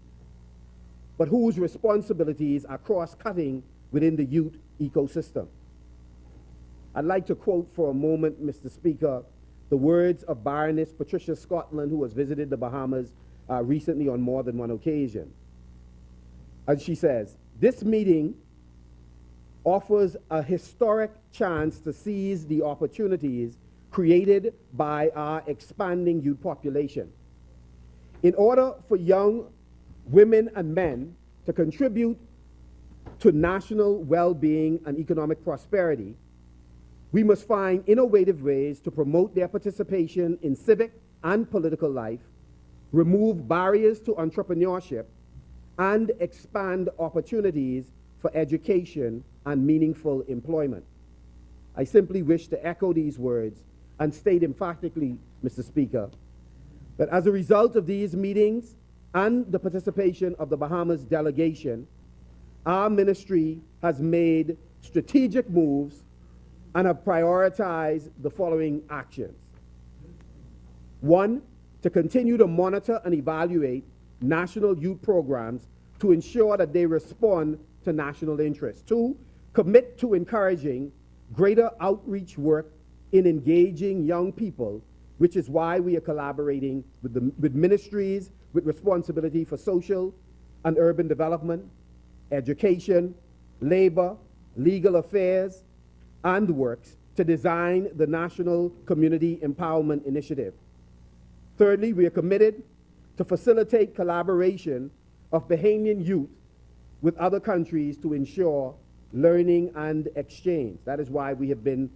but whose responsibilities are cross-cutting within the youth ecosystem. I'd like to quote for a moment, Mr. Speaker, the words of Baroness Patricia Scotland, who has visited the Bahamas recently on more than one occasion. As she says, "This meeting offers a historic chance to seize the opportunities created by our expanding youth population. In order for young women and men to contribute to national well-being and economic prosperity, we must find innovative ways to promote their participation in civic and political life, remove barriers to entrepreneurship, and expand opportunities for education and meaningful employment." I simply wish to echo these words and state emphatically, Mr. Speaker, that as a result of these meetings and the participation of the Bahamas delegation, our ministry has made strategic moves and have prioritized the following actions. 1, to continue to monitor and evaluate national youth programs to ensure that they respond to national interests. 2, commit to encouraging greater outreach work in engaging young people, which is why we are collaborating with ministries with responsibility for social and urban development, education, labor, legal affairs, and works to design the National Community Empowerment Initiative. Thirdly, we are committed to facilitate collaboration of Bahamian youth with other countries to ensure learning and exchange. That is why we have been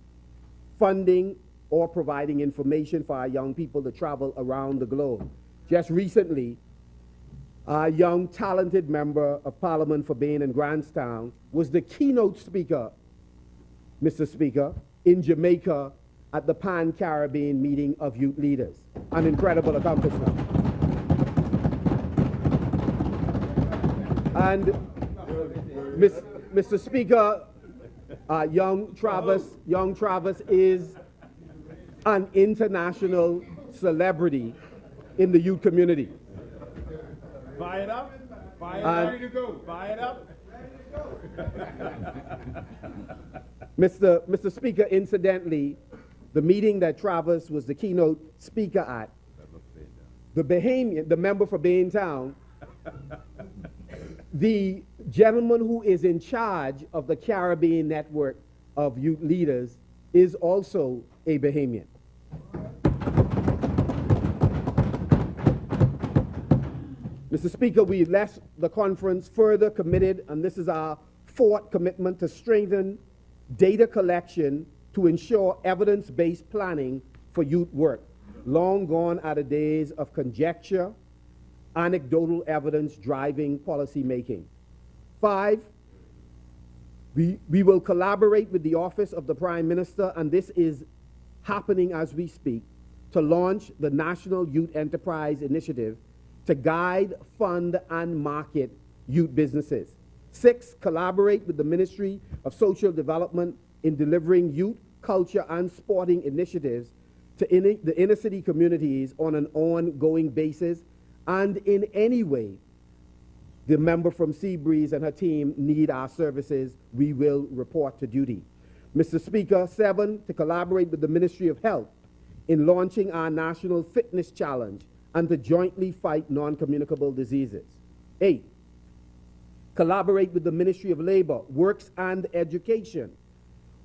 funding or providing information for our young people to travel around the globe. Just recently, our young, talented member of Parliament for Bain and Grantstown was the keynote speaker, Mr. Speaker, in Jamaica at the Pan-Caribbean meeting of youth leaders. An incredible accomplishment. And Mr. Speaker, young Travis is an international celebrity in the youth community. Buy it up. Buy it And- ready to go. Buy it up. Mr. Speaker, incidentally, the meeting that Travis was the keynote speaker at, the member for Baintown, the gentleman who is in charge of the Caribbean network of youth leaders is also a Bahamian. Mr. Speaker, we left the conference further committed, and this is our fourth commitment, to strengthen data collection to ensure evidence-based planning for youth work. Long gone are the days of conjecture, anecdotal evidence driving policy making. 5, we will collaborate with the Office of the Prime Minister, and this is happening as we speak, to launch the National Youth Enterprise Initiative to guide, fund, and market youth businesses. 6, collaborate with the Ministry of Social Development in delivering youth, culture, and sporting initiatives to the inner city communities on an ongoing basis, and in any way the member from Seabreeze and her team need our services, we will report to duty. Mr. Speaker, 7, to collaborate with the Ministry of Health in launching our National Fitness Challenge and to jointly fight non-communicable diseases. 8, collaborate with the Ministry of Labor, Works and Education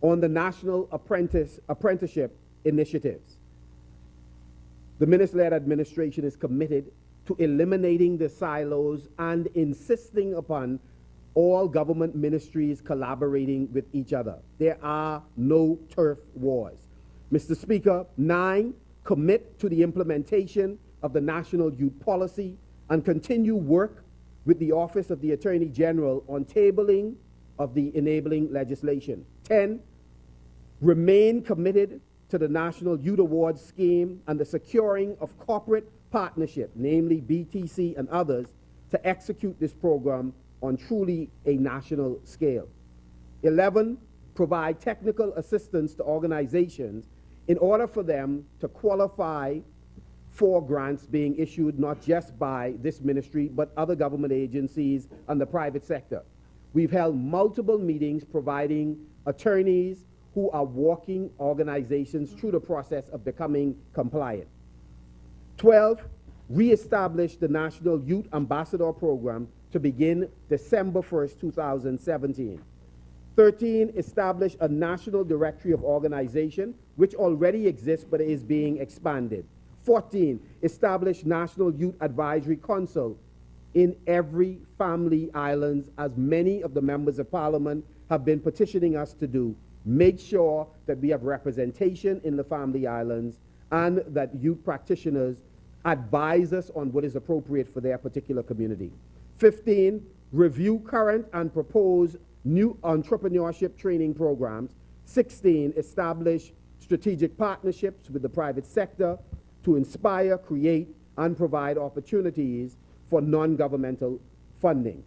on the National Apprenticeship Initiatives. The minister-led administration is committed to eliminating the silos and insisting upon all government ministries collaborating with each other. There are no turf wars. Mr. Speaker, 9, commit to the implementation of the National Youth Policy and continue work with the Office of the Attorney General on tabling of the enabling legislation. 10, remain committed to the National Youth Awards Scheme and the securing of corporate partnership, namely BTC and others, to execute this program on truly a national scale. 11, provide technical assistance to organizations in order for them to qualify for grants being issued not just by this ministry, but other government agencies and the private sector. We've held multiple meetings providing attorneys who are walking organizations through the process of becoming compliant. 12, reestablish the National Youth Ambassador Program to begin December 1st, 2017. 13, establish a National Directory of Organization, which already exists but is being expanded. 14, establish National Youth Advisory Council in every family islands, as many of the members of Parliament have been petitioning us to do. Make sure that we have representation in the family islands and that youth practitioners advise us on what is appropriate for their particular community. 15, review current and propose new entrepreneurship training programs. 16, establish strategic partnerships with the private sector to inspire, create, and provide opportunities for non-governmental funding.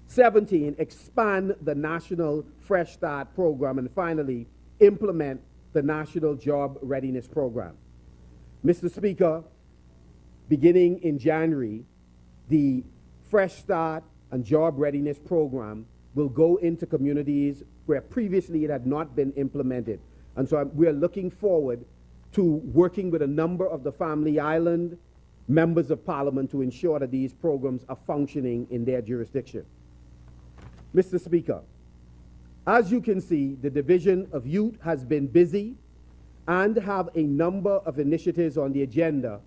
17, expand the National Fresh Start Program. And finally, implement the National Job Readiness Program. Mr. Speaker, beginning in January, the Fresh Start and Job Readiness Program will go into communities where previously it had not been implemented. And so we're looking forward to working with a number of the Family Island members of Parliament to ensure that these programs are functioning in their jurisdiction. Mr. Speaker, as you can see, the Division of Youth has been busy and have a number of initiatives on the agenda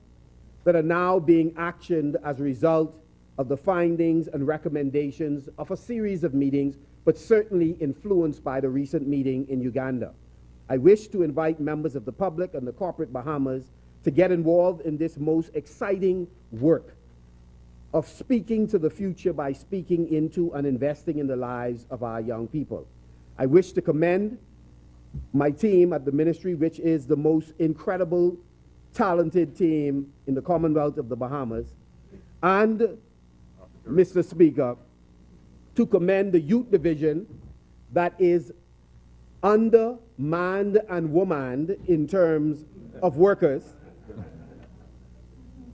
that are now being actioned as a result of the findings and recommendations of a series of meetings, but certainly influenced by the recent meeting in Uganda. I wish to invite members of the public and the corporate Bahamas to get involved in this most exciting work of speaking to the future by speaking into and investing in the lives of our young people. I wish to commend my team at the ministry, which is the most incredible, talented team in the Commonwealth of the Bahamas, and, Mr. Speaker, to commend the youth division that is undermanned and womaned in terms of workers,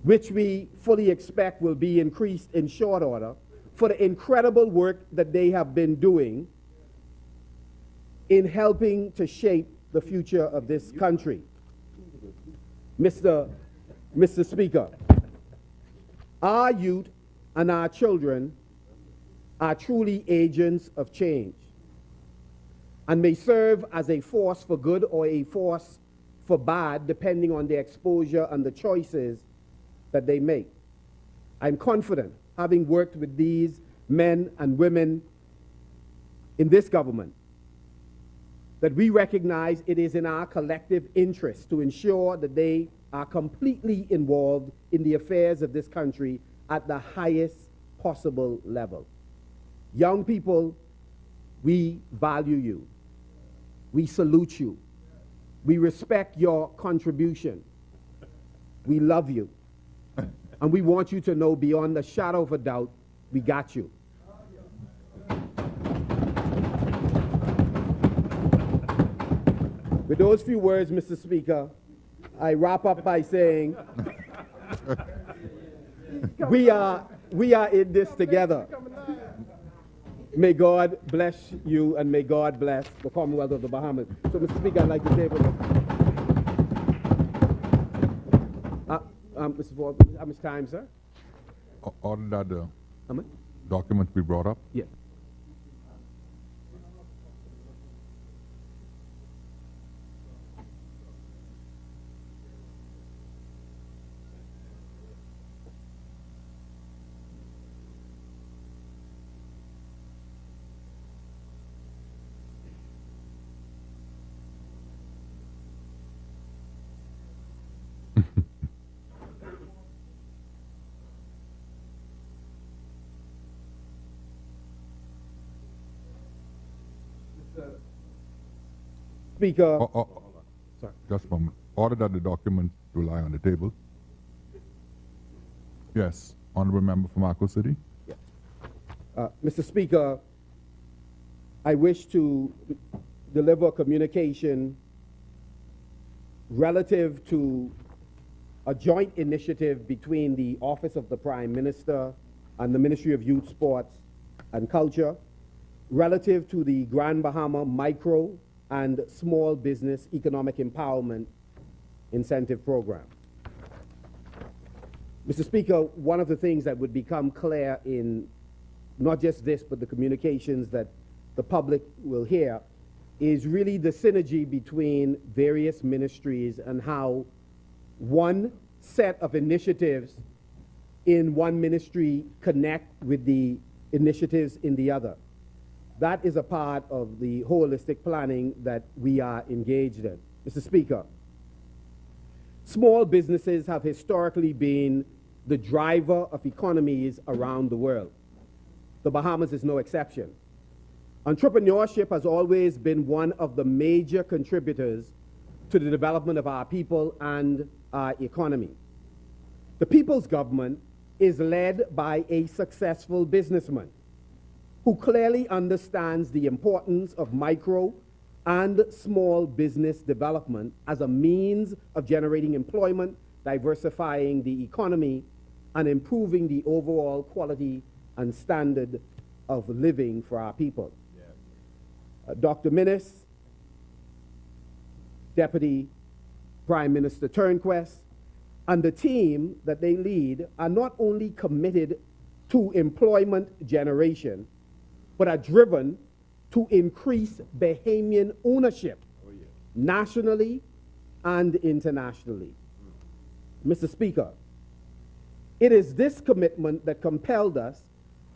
which we fully expect will be increased in short order, for the incredible work that they have been doing in helping to shape the future of this country. Mr. Speaker, our youth and our children are truly agents of change and may serve as a force for good or a force for bad, depending on their exposure and the choices that they make. I'm confident, having worked with these men and women in this government, that we recognize it is in our collective interest to ensure that they are completely involved in the affairs of this country at the highest possible level. Young people, we value you. We salute you. We respect your contribution. We love you. And we want you to know beyond a shadow of a doubt, we got you. With those few words, Mr. Speaker, I wrap up by saying we are in this together. May God bless you and may God bless the Commonwealth of the Bahamas. So, Mr. Speaker, I'd like to table Mr. Ford, how much time, sir? Order that the How much? documents be brought up. Yes. Speaker. Sorry. Just a moment. Order that the documents will lie on the table. Yes, honorable member from Marco City. Yes. Mr. Speaker, I wish to deliver a communication relative to a joint initiative between the Office of the Prime Minister and the Ministry of Youth, Sports and Culture relative to the Grand Bahama Micro and Small Business Economic Empowerment Incentive Program. Mr. Speaker, one of the things that would become clear in not just this, but the communications that the public will hear is really the synergy between various ministries and how one set of initiatives in one ministry connect with the initiatives in the other. That is a part of the holistic planning that we are engaged in. Mr. Speaker, small businesses have historically been the driver of economies around the world. The Bahamas is no exception. Entrepreneurship has always been one of the major contributors to the development of our people and our economy. The people's government is led by a successful businessman who clearly understands the importance of micro and small business development as a means of generating employment, diversifying the economy, and improving the overall quality and standard of living for our people. Dr. Minnis, Deputy Prime Minister Turnquest, and the team that they lead are not only committed to employment generation, but are driven to increase Bahamian ownership nationally and internationally. Mr. Speaker, it is this commitment that compelled us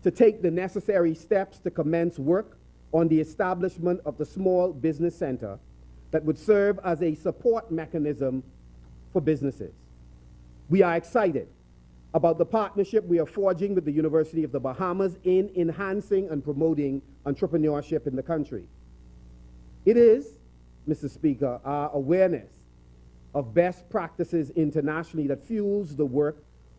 to take the necessary steps to commence work on the establishment of the Small Business Center that would serve as a support mechanism for businesses. We are excited about the partnership we are forging with the University of the Bahamas in enhancing and promoting entrepreneurship in the country. It is, Mr. Speaker, our awareness of best practices internationally that fuels the work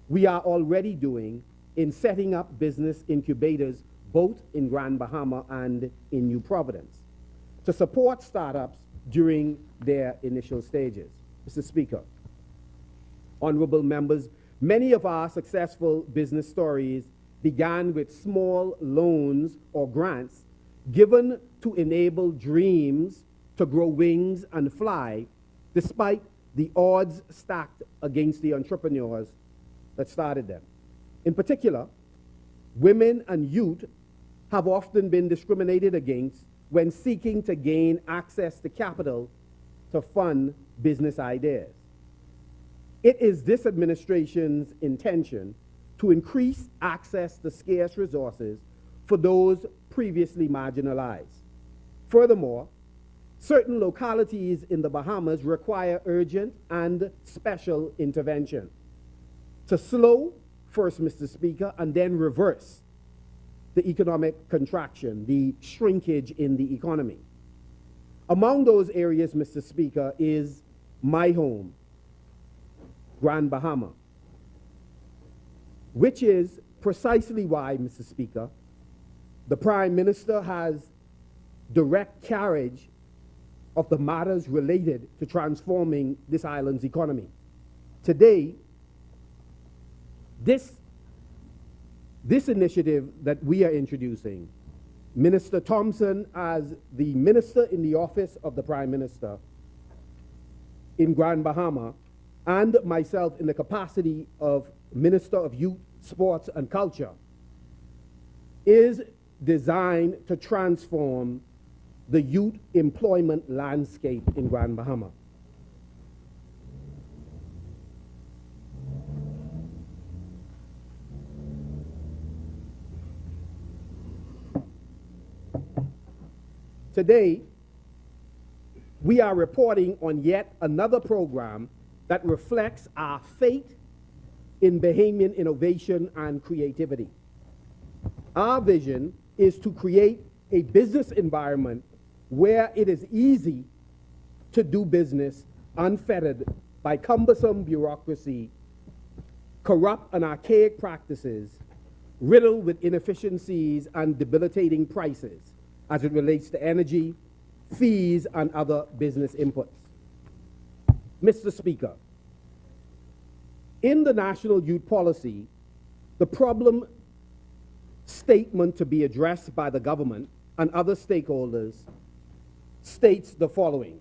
we are already doing in setting up business incubators both in Grand Bahama and in New Providence to support startups during their initial stages. Mr. Speaker, honorable members, many of our successful business stories began with small loans or grants given to enable dreams to grow wings and fly despite the odds stacked against the entrepreneurs that started them. In particular, women and youth have often been discriminated against when seeking to gain access to capital to fund business ideas. It is this administration's intention to increase access to scarce resources for those previously marginalized. Furthermore, certain localities in the Bahamas require urgent and special intervention to slow, first, Mr. Speaker, and then reverse the economic contraction, the shrinkage in the economy. Among those areas, Mr. Speaker, is my home, Grand Bahama, which is precisely why, Mr. Speaker, the Prime Minister has direct carriage of the matters related to transforming this island's economy. Today, this initiative that we are introducing, Minister Thompson as the Minister in the Office of the Prime Minister in Grand Bahama, and myself in the capacity of Minister of Youth, Sports and Culture, is designed to transform the youth employment landscape in Grand Bahama. Today, we are reporting on yet another program that reflects our faith in Bahamian innovation and creativity. Our vision is to create a business environment where it is easy to do business unfettered by cumbersome bureaucracy, corrupt and archaic practices, riddled with inefficiencies and debilitating prices as it relates to energy, fees, and other business inputs. Mr. Speaker, in the National Youth Policy, the problem statement to be addressed by the government and other stakeholders states the following: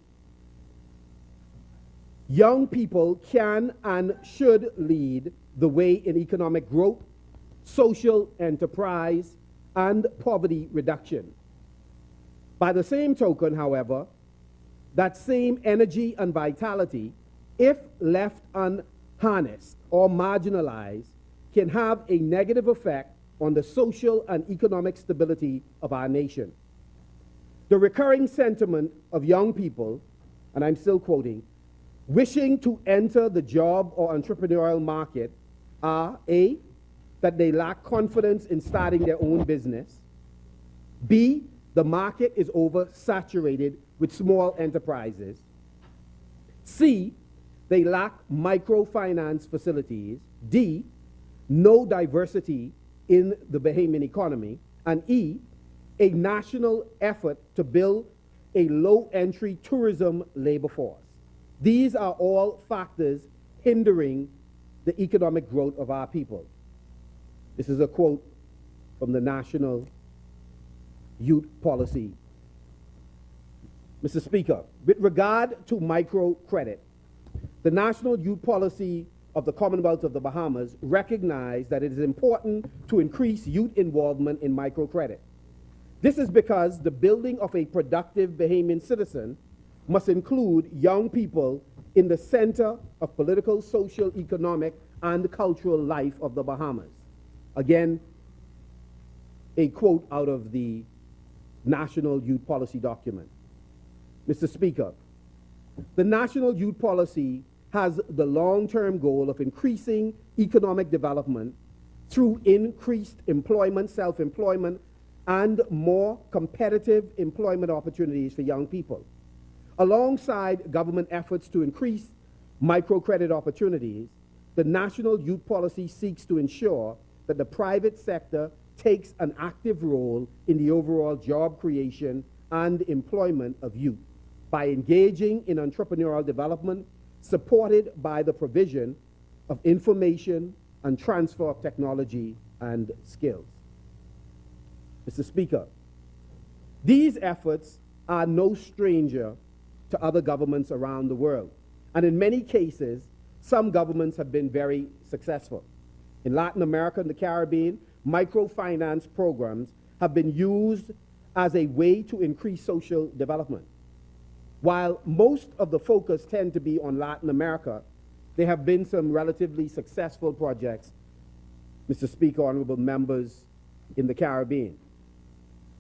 young people can and should lead the way in economic growth, social enterprise, and poverty reduction. By the same token, however, that same energy and vitality, if left unharnessed or marginalized, can have a negative effect on the social and economic stability of our nation. The recurring sentiment of young people, and I'm still quoting, wishing to enter the job or entrepreneurial market are A, that they lack confidence in starting their own business, B, the market is oversaturated with small enterprises, C, they lack microfinance facilities, D, no diversity in the Bahamian economy, and E, a national effort to build a low-entry tourism labor force. These are all factors hindering the economic growth of our people. This is a quote from the National Youth Policy. Mr. Speaker, with regard to microcredit, the National Youth Policy of the Commonwealth of the Bahamas recognized that it is important to increase youth involvement in microcredit. This is because the building of a productive Bahamian citizen must include young people in the center of political, social, economic, and cultural life of the Bahamas. Again, a quote out of the National Youth Policy document. Mr. Speaker, the National Youth Policy has the long-term goal of increasing economic development through increased employment, self-employment, and more competitive employment opportunities for young people. Alongside government efforts to increase microcredit opportunities, the National Youth Policy seeks to ensure that the private sector takes an active role in the overall job creation and employment of youth by engaging in entrepreneurial development supported by the provision of information and transfer of technology and skills. Mr. Speaker, these efforts are no stranger to other governments around the world, and in many cases, some governments have been very successful. In Latin America and the Caribbean, microfinance programs have been used as a way to increase social development. While most of the focus tend to be on Latin America, there have been some relatively successful projects, Mr. Speaker, honorable members, in the Caribbean.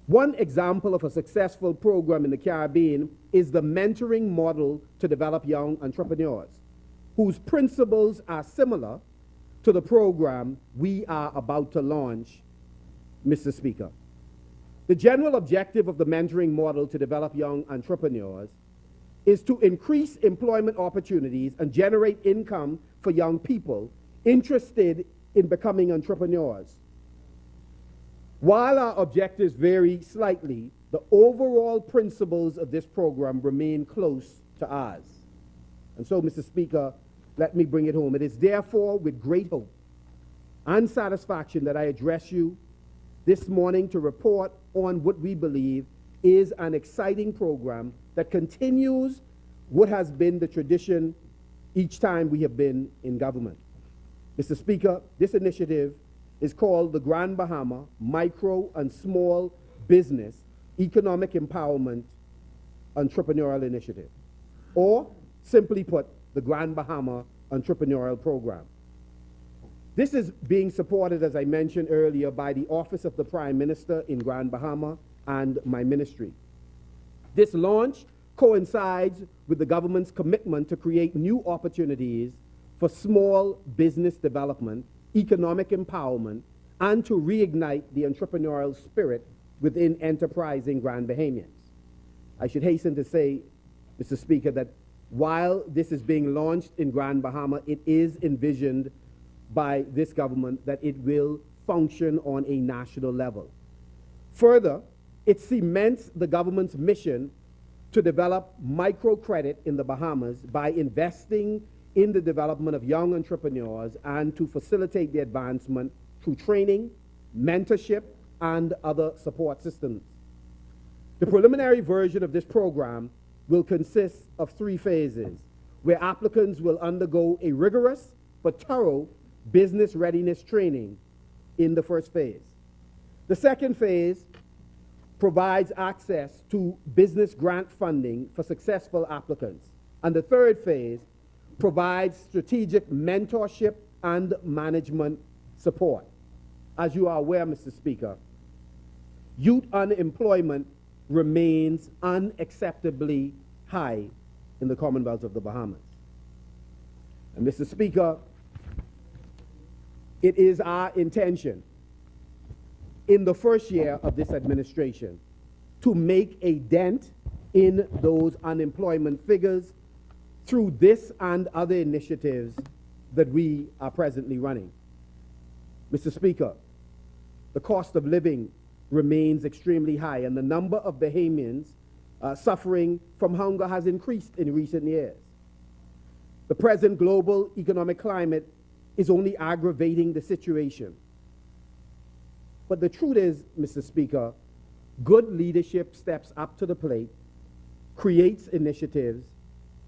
One example of a successful program in the Caribbean is the mentoring model to develop young entrepreneurs, whose principles are similar to the program we are about to launch, Mr. Speaker. The general objective of the mentoring model to develop young entrepreneurs is to increase employment opportunities and generate income for young people interested in becoming entrepreneurs. While our objectives vary slightly, the overall principles of this program remain close to ours. And so, Mr. Speaker, let me bring it home. It is therefore with great hope and satisfaction that I address you this morning to report on what we believe is an exciting program that continues what has been the tradition each time we have been in government. Mr. Speaker, this initiative is called the Grand Bahama Micro and Small Business Economic Empowerment Entrepreneurial Initiative, or simply put, the Grand Bahama Entrepreneurial Program. This is being supported, as I mentioned earlier, by the Office of the Prime Minister in Grand Bahama and my ministry. This launch coincides with the government's commitment to create new opportunities for small business development, economic empowerment, and to reignite the entrepreneurial spirit within enterprising Grand Bahamians. I should hasten to say, Mr. Speaker, that while this is being launched in Grand Bahama, it is envisioned by this government that it will function on a national level. Further, it cements the government's mission to develop microcredit in the Bahamas by investing in the development of young entrepreneurs and to facilitate their advancement through training, mentorship, and other support systems. The preliminary version of this program will consist of 3 phases, where applicants will undergo a rigorous but thorough business readiness training in the first phase. The second phase provides access to business grant funding for successful applicants. And the third phase provides strategic mentorship and management support. As you are aware, Mr. Speaker, youth unemployment remains unacceptably high in the Commonwealth of the Bahamas. And Mr. Speaker, it is our intention in the first year of this administration to make a dent in those unemployment figures through this and other initiatives that we are presently running. Mr. Speaker, the cost of living remains extremely high, and the number of Bahamians suffering from hunger has increased in recent years. The present global economic climate is only aggravating the situation. But the truth is, Mr. Speaker, good leadership steps up to the plate, creates initiatives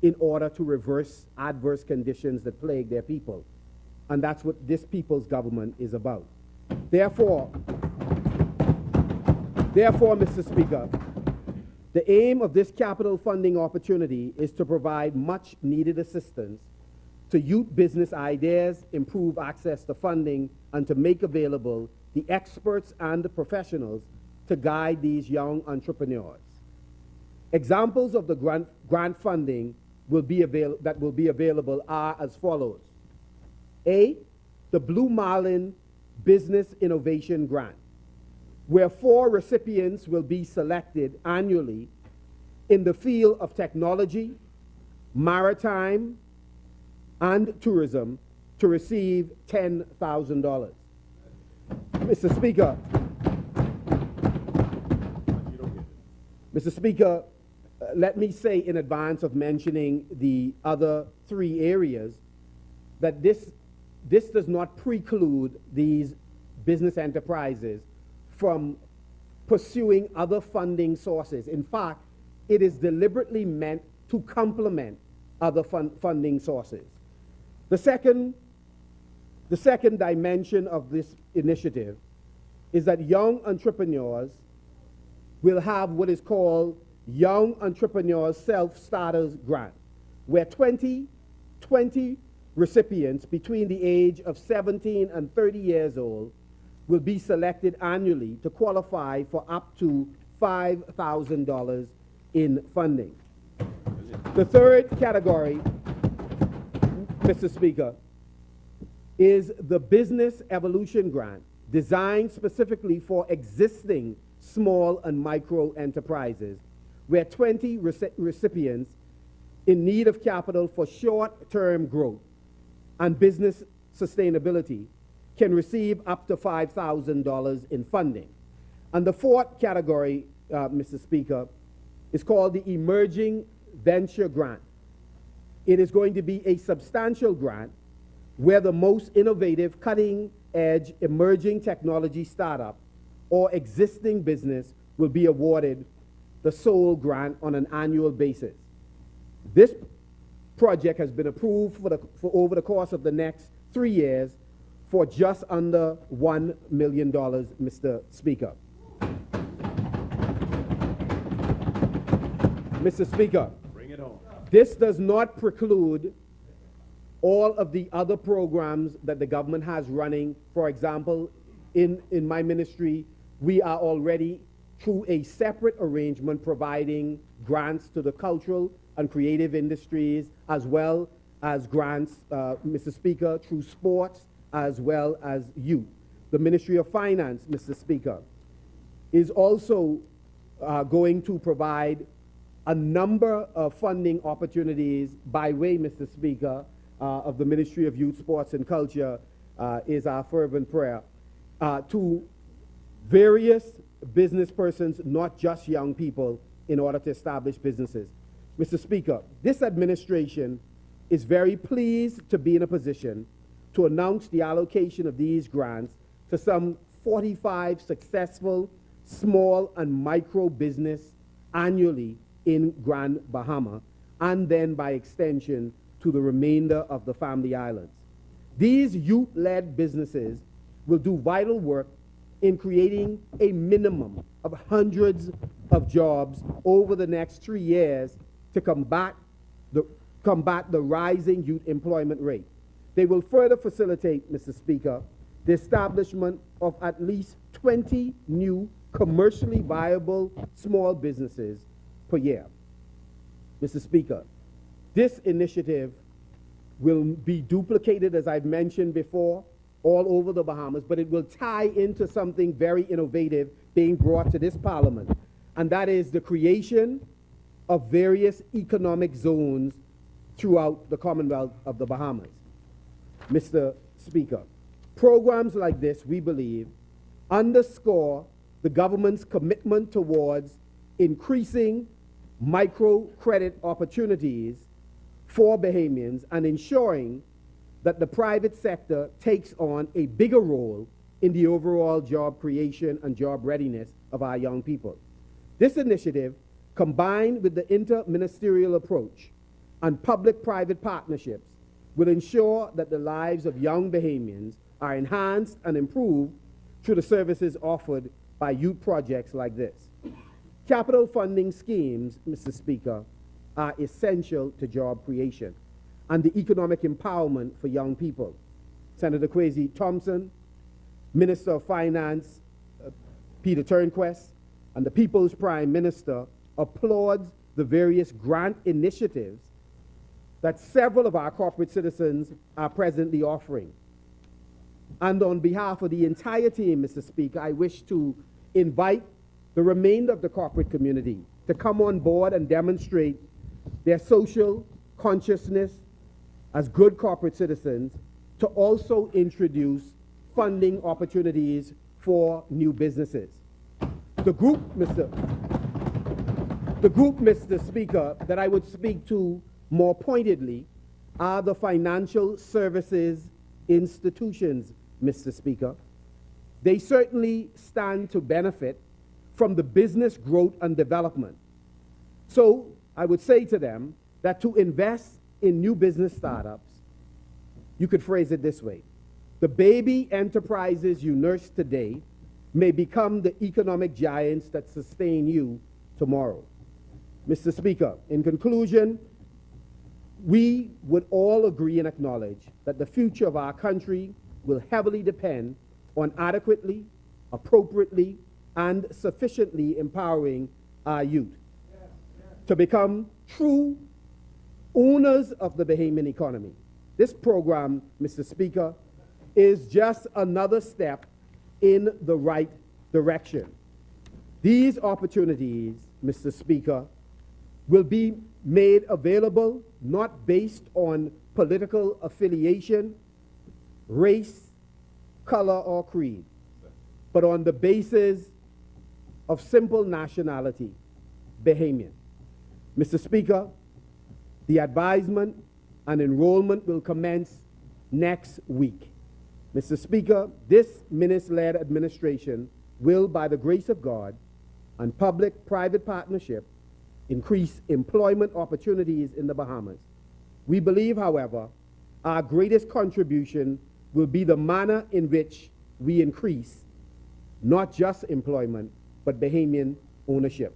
in order to reverse adverse conditions that plague their people. And that's what this people's government is about. Therefore, Mr. Speaker, the aim of this capital funding opportunity is to provide much needed assistance to youth business ideas, improve access to funding, and to make available the experts and the professionals to guide these young entrepreneurs. Examples of the grant funding that will be available are as follows. A, the Blue Marlin Business Innovation Grant, where 4 recipients will be selected annually in the field of technology, maritime, and tourism to receive $10,000. Mr. Speaker, let me say in advance of mentioning the other 3 areas that this does not preclude these business enterprises from pursuing other funding sources. In fact, it is deliberately meant to complement other funding sources. The second dimension of this initiative is that young entrepreneurs will have what is called Young Entrepreneurs Self-Starters Grant, where 20 recipients between the age of 17 and 30 years old will be selected annually to qualify for up to $5,000 in funding. The third category, Mr. Speaker, is the Business Evolution Grant, designed specifically for existing small and micro enterprises, where 20 recipients in need of capital for short-term growth and business sustainability can receive up to $5,000 in funding. And the fourth category, Mr. Speaker, is called the Emerging Venture Grant. It is going to be a substantial grant where the most innovative, cutting-edge, emerging technology startup or existing business will be awarded the sole grant on an annual basis. This project has been approved for over the course of the next 3 years for just under $1 million, Mr. Speaker. Mr. Speaker, Bring it home. this does not preclude all of the other programs that the government has running. For example, in my ministry, we are already, through a separate arrangement, providing grants to the cultural and creative industries, as well as grants, Mr. Speaker, through sports, as well as youth. The Ministry of Finance, Mr. Speaker, is also going to provide a number of funding opportunities by way, Mr. Speaker, of the Ministry of Youth, Sports, and Culture, is our fervent prayer, to various business persons, not just young people, in order to establish businesses. Mr. Speaker, this administration is very pleased to be in a position to announce the allocation of these grants to some 45 successful small and micro business annually in Grand Bahama, and then by extension to the remainder of the Family Islands. These youth-led businesses will do vital work in creating a minimum of hundreds of jobs over the next 3 years to combat the rising youth employment rate. They will further facilitate, Mr. Speaker, the establishment of at least 20 new commercially viable small businesses per year. Mr. Speaker, this initiative will be duplicated, as I've mentioned before, all over the Bahamas, but it will tie into something very innovative being brought to this Parliament, and that is the creation of various economic zones throughout the Commonwealth of the Bahamas. Mr. Speaker, programs like this, we believe, underscore the government's commitment towards increasing microcredit opportunities for Bahamians and ensuring that the private sector takes on a bigger role in the overall job creation and job readiness of our young people. This initiative, combined with the interministerial approach and public-private partnerships, will ensure that the lives of young Bahamians are enhanced and improved through the services offered by youth projects like this. Capital funding schemes, Mr. Speaker, are essential to job creation and the economic empowerment for young people. Senator Kwesi Thompson, Minister of Finance Peter Turnquest, and the People's Prime Minister applauds the various grant initiatives that several of our corporate citizens are presently offering. And on behalf of the entire team, Mr. Speaker, I wish to invite the remainder of the corporate community to come on board and demonstrate their social consciousness as good corporate citizens, to also introduce funding opportunities for new businesses. The group, Mr. Speaker, that I would speak to more pointedly are the financial services institutions, Mr. Speaker. They certainly stand to benefit from the business growth and development. So I would say to them that to invest in new business startups, you could phrase it this way: the baby enterprises you nurse today may become the economic giants that sustain you tomorrow. Mr. Speaker, in conclusion, we would all agree and acknowledge that the future of our country will heavily depend on adequately, appropriately, and sufficiently empowering our youth to become true owners of the Bahamian economy. This program, Mr. Speaker, is just another step in the right direction. These opportunities, Mr. Speaker, will be made available not based on political affiliation, race, color, or creed, but on the basis of simple nationality, Bahamian. Mr. Speaker, the advisement and enrollment will commence next week. Mr. Speaker, this minister-led administration will, by the grace of God and public-private partnership, increase employment opportunities in the Bahamas. We believe, however, our greatest contribution will be the manner in which we increase not just employment, but Bahamian ownership.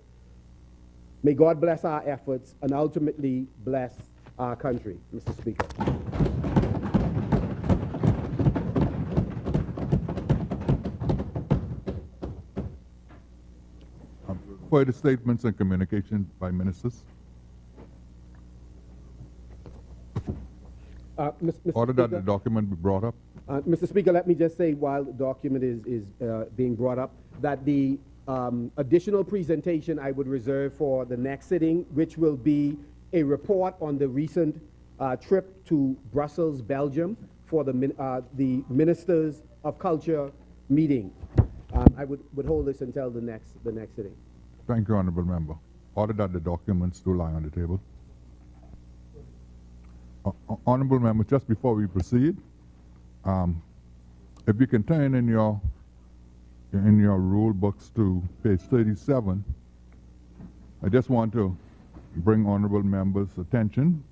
May God bless our efforts and ultimately bless our country, Mr. Speaker. Further statements and communication by ministers. Mr. Order that the Speaker, document be brought up. Mr. Speaker, let me just say, while the document is being brought up, that the additional presentation I would reserve for the next sitting, which will be a report on the recent trip to Brussels, Belgium, for the Ministers of Culture meeting. I would hold this until the next sitting. Thank you, Honorable Member. Order that the documents do lie on the table. Honorable Member, just before we proceed, if you can turn in your rule books to page 37, I just want to bring honorable members' attention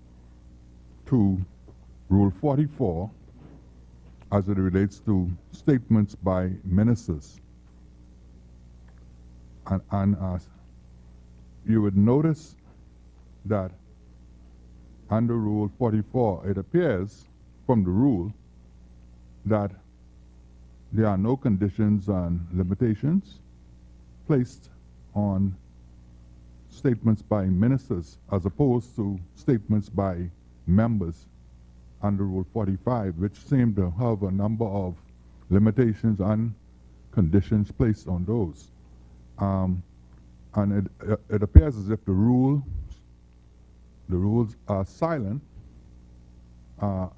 to Rule 44 as it relates to statements by ministers. And you would notice that under Rule 44, it appears from the rule that there are no conditions and limitations placed on statements by ministers as opposed to statements by members under Rule 45, which seem to have a number of limitations and conditions placed on those. And it appears as if the rules are silent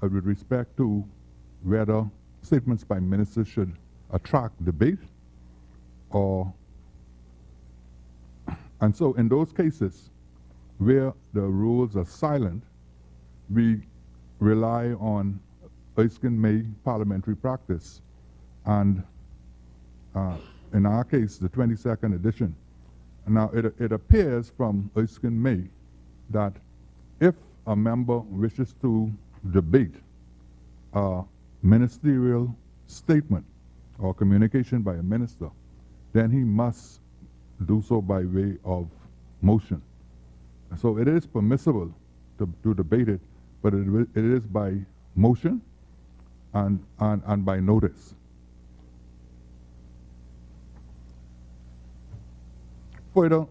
with respect to whether statements by ministers should attract debate and so in those cases, where the rules are silent, we rely on Erskine May parliamentary practice. And in our case, the 22nd edition. Now, it appears from Erskine May that if a member wishes to debate a ministerial statement or communication by a minister, then he must do so by way of motion. So it is permissible to debate it, but it is by motion and by notice. Further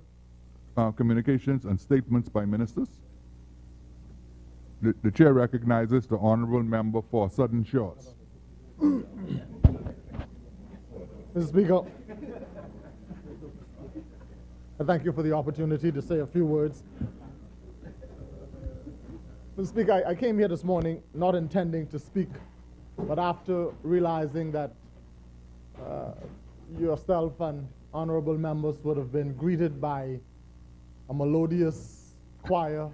communications and statements by ministers. The chair recognizes the honorable member for Southern Shores. Mr. Speaker, I thank you for the opportunity to say a few words. Mr. Speaker, I came here this morning not intending to speak, but after realizing that yourself and honorable members would have been greeted by a melodious choir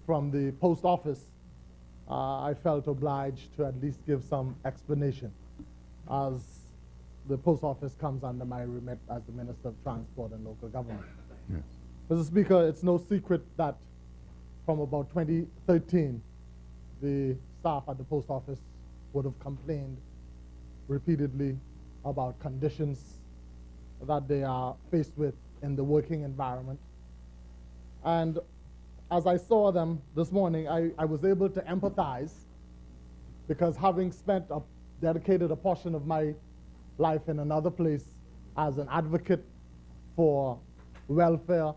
from the post office, I felt obliged to at least give some explanation, as the post office comes under my remit as the Minister of Transport and Local Government. Yes. Mr. Speaker, it's no secret that from about 2013, the staff at the post office would have complained repeatedly about conditions that they are faced with in the working environment. And as I saw them this morning, I was able to empathize, because having dedicated a portion of my life in another place as an advocate for welfare,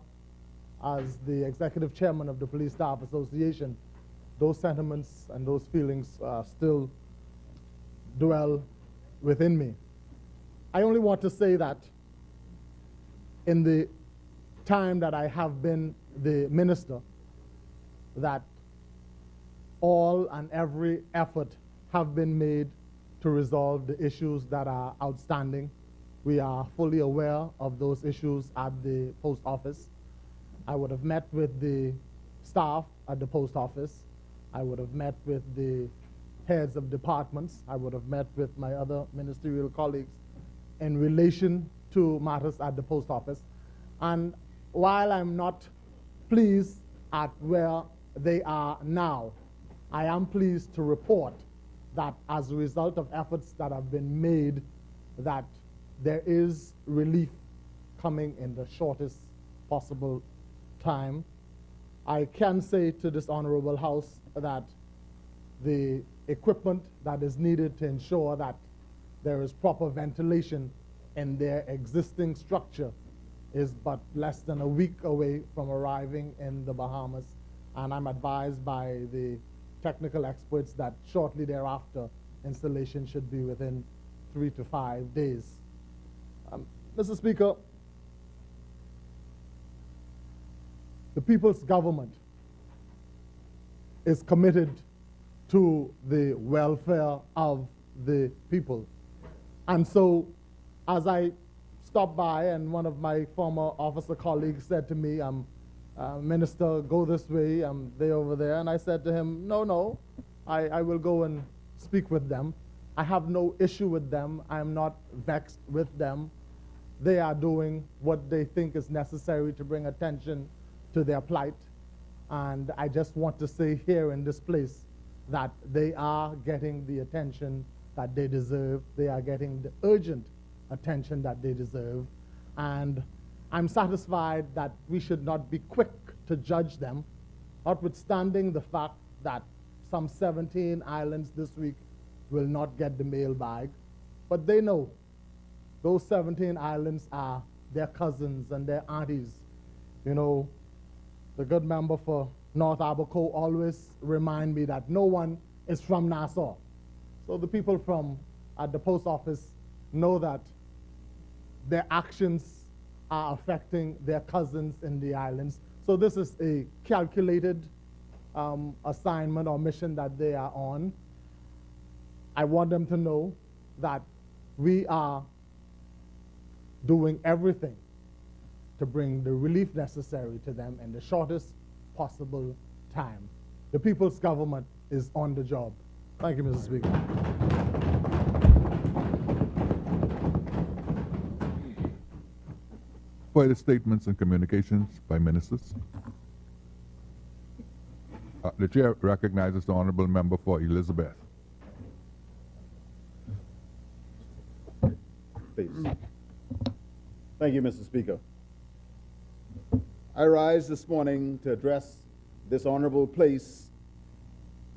as the executive chairman of the Police Staff Association, those sentiments and those feelings still dwell within me. I only want to say that in the time that I have been the minister, that all and every effort have been made to resolve the issues that are outstanding. We are fully aware of those issues at the post office. I would have met with the staff at the post office. I would have met with the heads of departments. I would have met with my other ministerial colleagues in relation to matters at the post office. And while I'm not pleased at where they are now, I am pleased to report that as a result of efforts that have been made, that there is relief coming in the shortest possible time. I can say to this honorable House that the equipment that is needed to ensure that there is proper ventilation in their existing structure is but less than a week away from arriving in the Bahamas, and I'm advised by the technical experts that shortly thereafter installation should be within 3 to 5 days. Mr. Speaker, the people's government is committed to the welfare of the people. And so, as I stopped by and one of my former officer colleagues said to me, Minister, go this way, they over there. And I said to him, no, I will go and speak with them. I have no issue with them. I am not vexed with them. They are doing what they think is necessary to bring attention to their plight. And I just want to say here in this place that they are getting the attention that they deserve. They are getting the urgent attention that they deserve. And I'm satisfied that we should not be quick to judge them, notwithstanding the fact that some 17 islands this week will not get the mail bag. But they know those 17 islands are their cousins and their aunties. You know, the good member for North Abaco always remind me that no one is from Nassau. So the people from at the post office know that their actions are affecting their cousins in the islands. So this is a calculated assignment or mission that they are on. I want them to know that we are doing everything to bring the relief necessary to them in the shortest possible time. The people's government is on the job. Thank you, Mr. Speaker. Further statements and communications by ministers. The chair recognizes the honorable member for Elizabeth. Please. Thank you, Mr. Speaker. I rise this morning to address this honorable place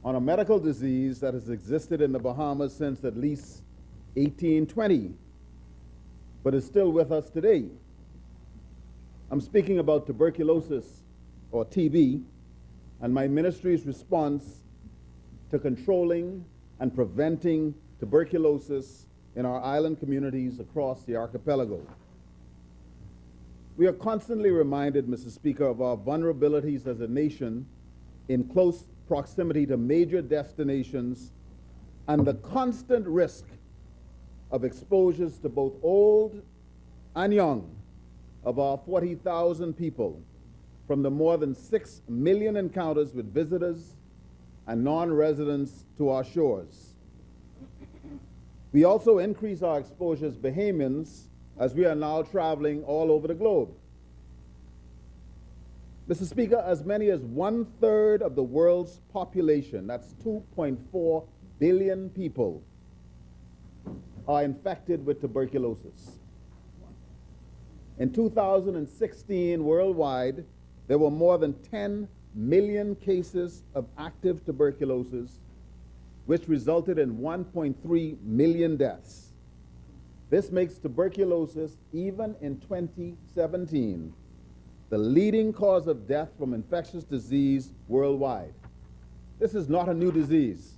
on a medical disease that has existed in the Bahamas since at least 1820, but is still with us today. I'm speaking about tuberculosis, or TB, and my ministry's response to controlling and preventing tuberculosis in our island communities across the archipelago. We are constantly reminded, Mr. Speaker, of our vulnerabilities as a nation in close proximity to major destinations and the constant risk of exposures to both old and young of our 40,000 people from the more than 6 million encounters with visitors and non-residents to our shores. We also increase our exposure as Bahamians as we are now traveling all over the globe. Mr. Speaker, as many as 1/3 of the world's population, that's 2.4 billion people, are infected with tuberculosis. In 2016, worldwide, there were more than 10 million cases of active tuberculosis, which resulted in 1.3 million deaths. This makes tuberculosis, even in 2017, the leading cause of death from infectious disease worldwide. This is not a new disease.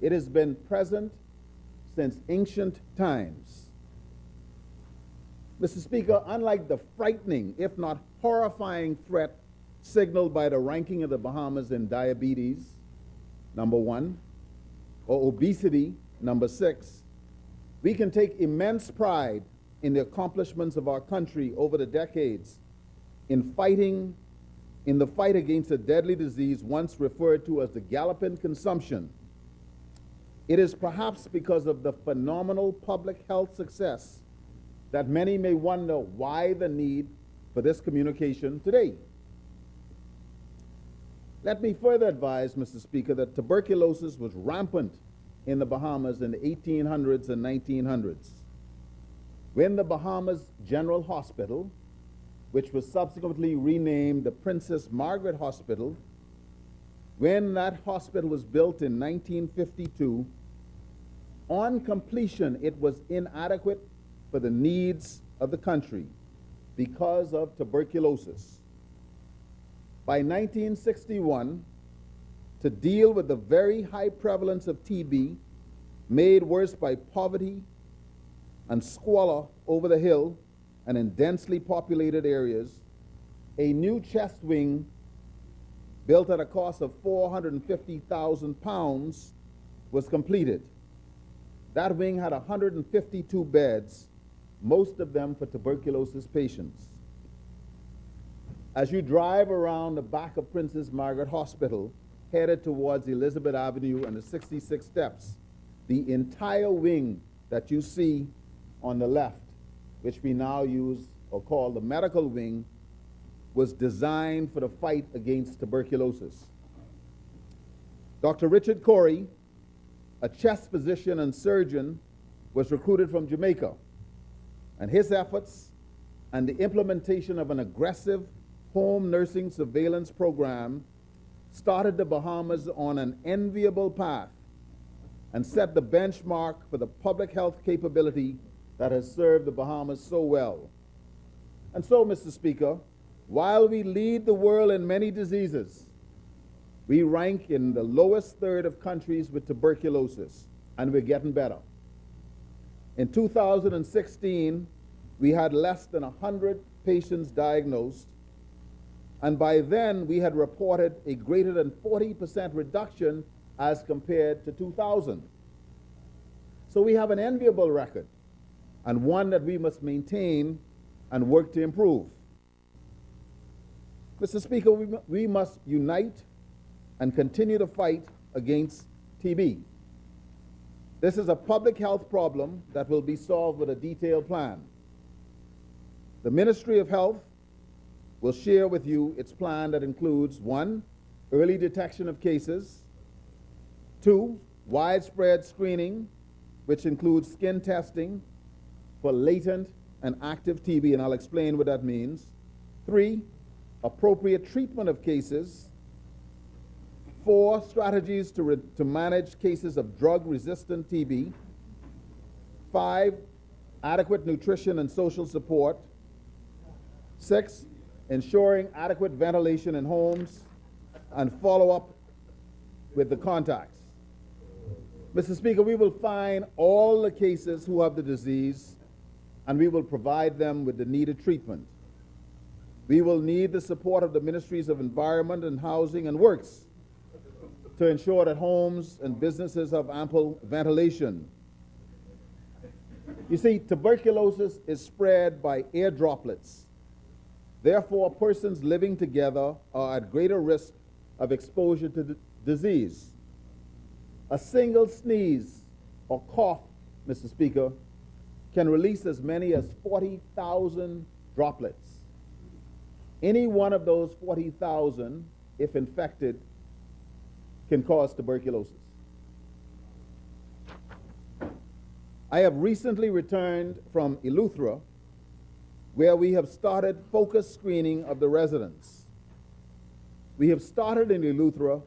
It has been present since ancient times. Mr. Speaker, unlike the frightening, if not horrifying threat signaled by the ranking of the Bahamas in diabetes, number 1, or obesity, number 6, we can take immense pride in the accomplishments of our country over the decades in the fight against a deadly disease once referred to as the galloping consumption. It is perhaps because of the phenomenal public health success that many may wonder why the need for this communication today. Let me further advise, Mr. Speaker, that tuberculosis was rampant in the Bahamas in the 1800s and 1900s. When the Bahamas General Hospital, which was subsequently renamed the Princess Margaret Hospital, when that hospital was built in 1952, on completion it was inadequate for the needs of the country because of tuberculosis. By 1961, to deal with the very high prevalence of TB, made worse by poverty and squalor over the hill and in densely populated areas, a new chest wing built at a cost of £450,000 was completed. That wing had 152 beds, most of them for tuberculosis patients. As you drive around the back of Princess Margaret Hospital, headed towards Elizabeth Avenue and the 66 steps, the entire wing that you see on the left, which we now use or call the medical wing, was designed for the fight against tuberculosis. Dr. Richard Corey, a chest physician and surgeon, was recruited from Jamaica, and his efforts and the implementation of an aggressive home nursing surveillance program started the Bahamas on an enviable path and set the benchmark for the public health capability that has served the Bahamas so well. And so, Mr. Speaker, while we lead the world in many diseases, we rank in the lowest third of countries with tuberculosis, and we're getting better. In 2016, we had less than 100 patients diagnosed, and by then we had reported a greater than 40% reduction as compared to 2000. So we have an enviable record, and one that we must maintain and work to improve. Mr. Speaker, we must unite and continue to fight against TB. This is a public health problem that will be solved with a detailed plan. The Ministry of Health will share with you its plan that includes 1, early detection of cases, 2, widespread screening, which includes skin testing for latent and active TB, and I'll explain what that means, 3, appropriate treatment of cases, 4, strategies to manage cases of drug-resistant TB, 5, adequate nutrition and social support, 6, ensuring adequate ventilation in homes, and follow-up with the contacts. Mr. Speaker, we will find all the cases who have the disease, and we will provide them with the needed treatment. We will need the support of the Ministries of Environment and Housing and Works to ensure that homes and businesses have ample ventilation. You see, tuberculosis is spread by air droplets. Therefore, persons living together are at greater risk of exposure to the disease. A single sneeze or cough, Mr. Speaker, can release as many as 40,000 droplets. Any one of those 40,000, if infected, can cause tuberculosis. I have recently returned from Eleuthera, where we have started focused screening of the residents. We have started in Eleuthera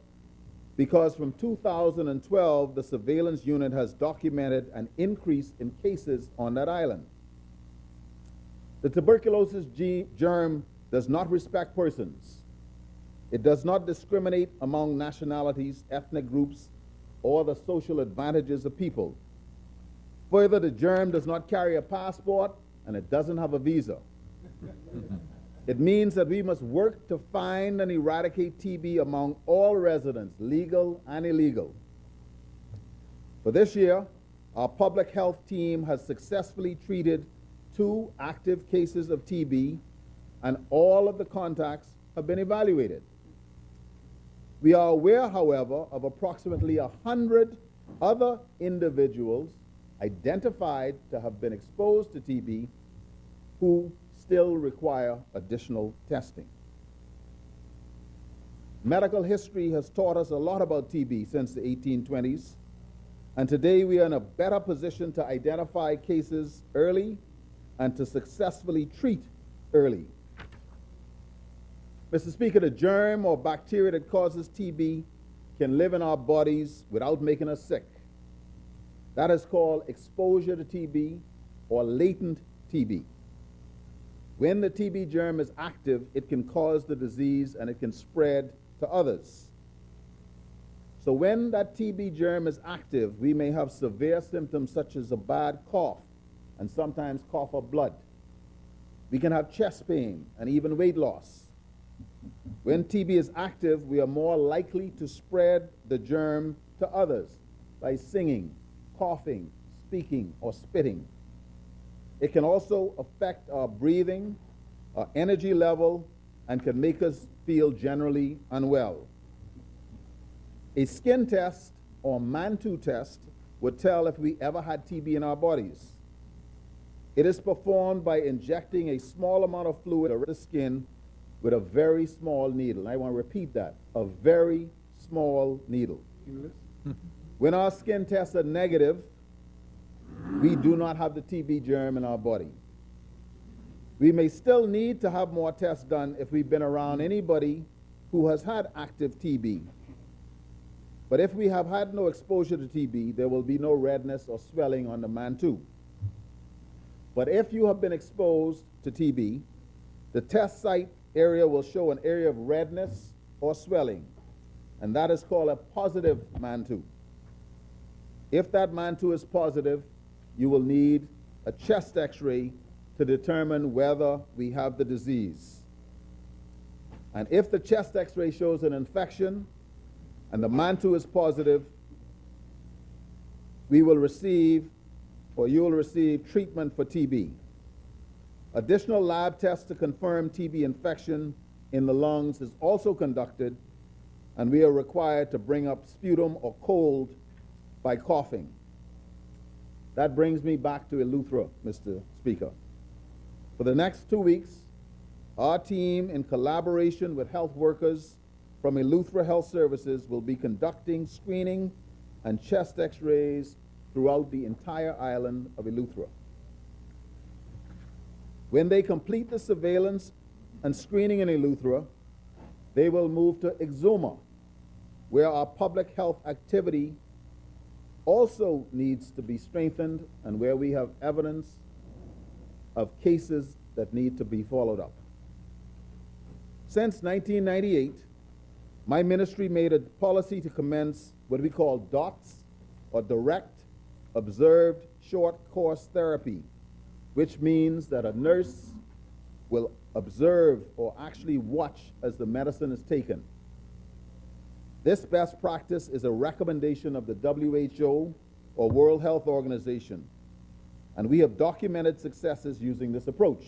because from 2012, the surveillance unit has documented an increase in cases on that island. The tuberculosis germ does not respect persons. It does not discriminate among nationalities, ethnic groups, or the social advantages of people. Further, the germ does not carry a passport, and it doesn't have a visa. It means that we must work to find and eradicate TB among all residents, legal and illegal. For this year, our public health team has successfully treated 2 active cases of TB, and all of the contacts have been evaluated. We are aware, however, of approximately 100 other individuals identified to have been exposed to TB who still require additional testing. Medical history has taught us a lot about TB since the 1820s, and today we are in a better position to identify cases early and to successfully treat early. Mr. Speaker, the germ or bacteria that causes TB can live in our bodies without making us sick. That is called exposure to TB or latent TB. When the TB germ is active, it can cause the disease and it can spread to others. So when that TB germ is active, we may have severe symptoms such as a bad cough and sometimes cough up blood. We can have chest pain and even weight loss. When TB is active, we are more likely to spread the germ to others by singing, coughing, speaking, or spitting. It can also affect our breathing, our energy level, and can make us feel generally unwell. A skin test or Mantoux test would tell if we ever had TB in our bodies. It is performed by injecting a small amount of fluid into the skin with a very small needle. And I want to repeat that, a very small needle. When our skin tests are negative, we do not have the TB germ in our body. We may still need to have more tests done if we've been around anybody who has had active TB. But if we have had no exposure to TB, there will be no redness or swelling on the Mantoux. But if you have been exposed to TB, the test site area will show an area of redness or swelling, and that is called a positive Mantoux. If that Mantoux is positive, you will need a chest x-ray to determine whether we have the disease. And if the chest x-ray shows an infection and the Mantoux is positive, we will receive, or you will receive, treatment for TB. Additional lab tests to confirm TB infection in the lungs is also conducted, and we are required to bring up sputum or cold by coughing. That brings me back to Eleuthera, Mr. Speaker. For the next 2 weeks, our team, in collaboration with health workers from Eleuthera Health Services, will be conducting screening and chest x-rays throughout the entire island of Eleuthera. When they complete the surveillance and screening in Eleuthera, they will move to Exuma, where our public health activity also needs to be strengthened and where we have evidence of cases that need to be followed up. Since 1998, my ministry made a policy to commence what we call DOTS, or Direct Observed Short Course Therapy, which means that a nurse will observe or actually watch as the medicine is taken. This best practice is a recommendation of the WHO, or World Health Organization, and we have documented successes using this approach.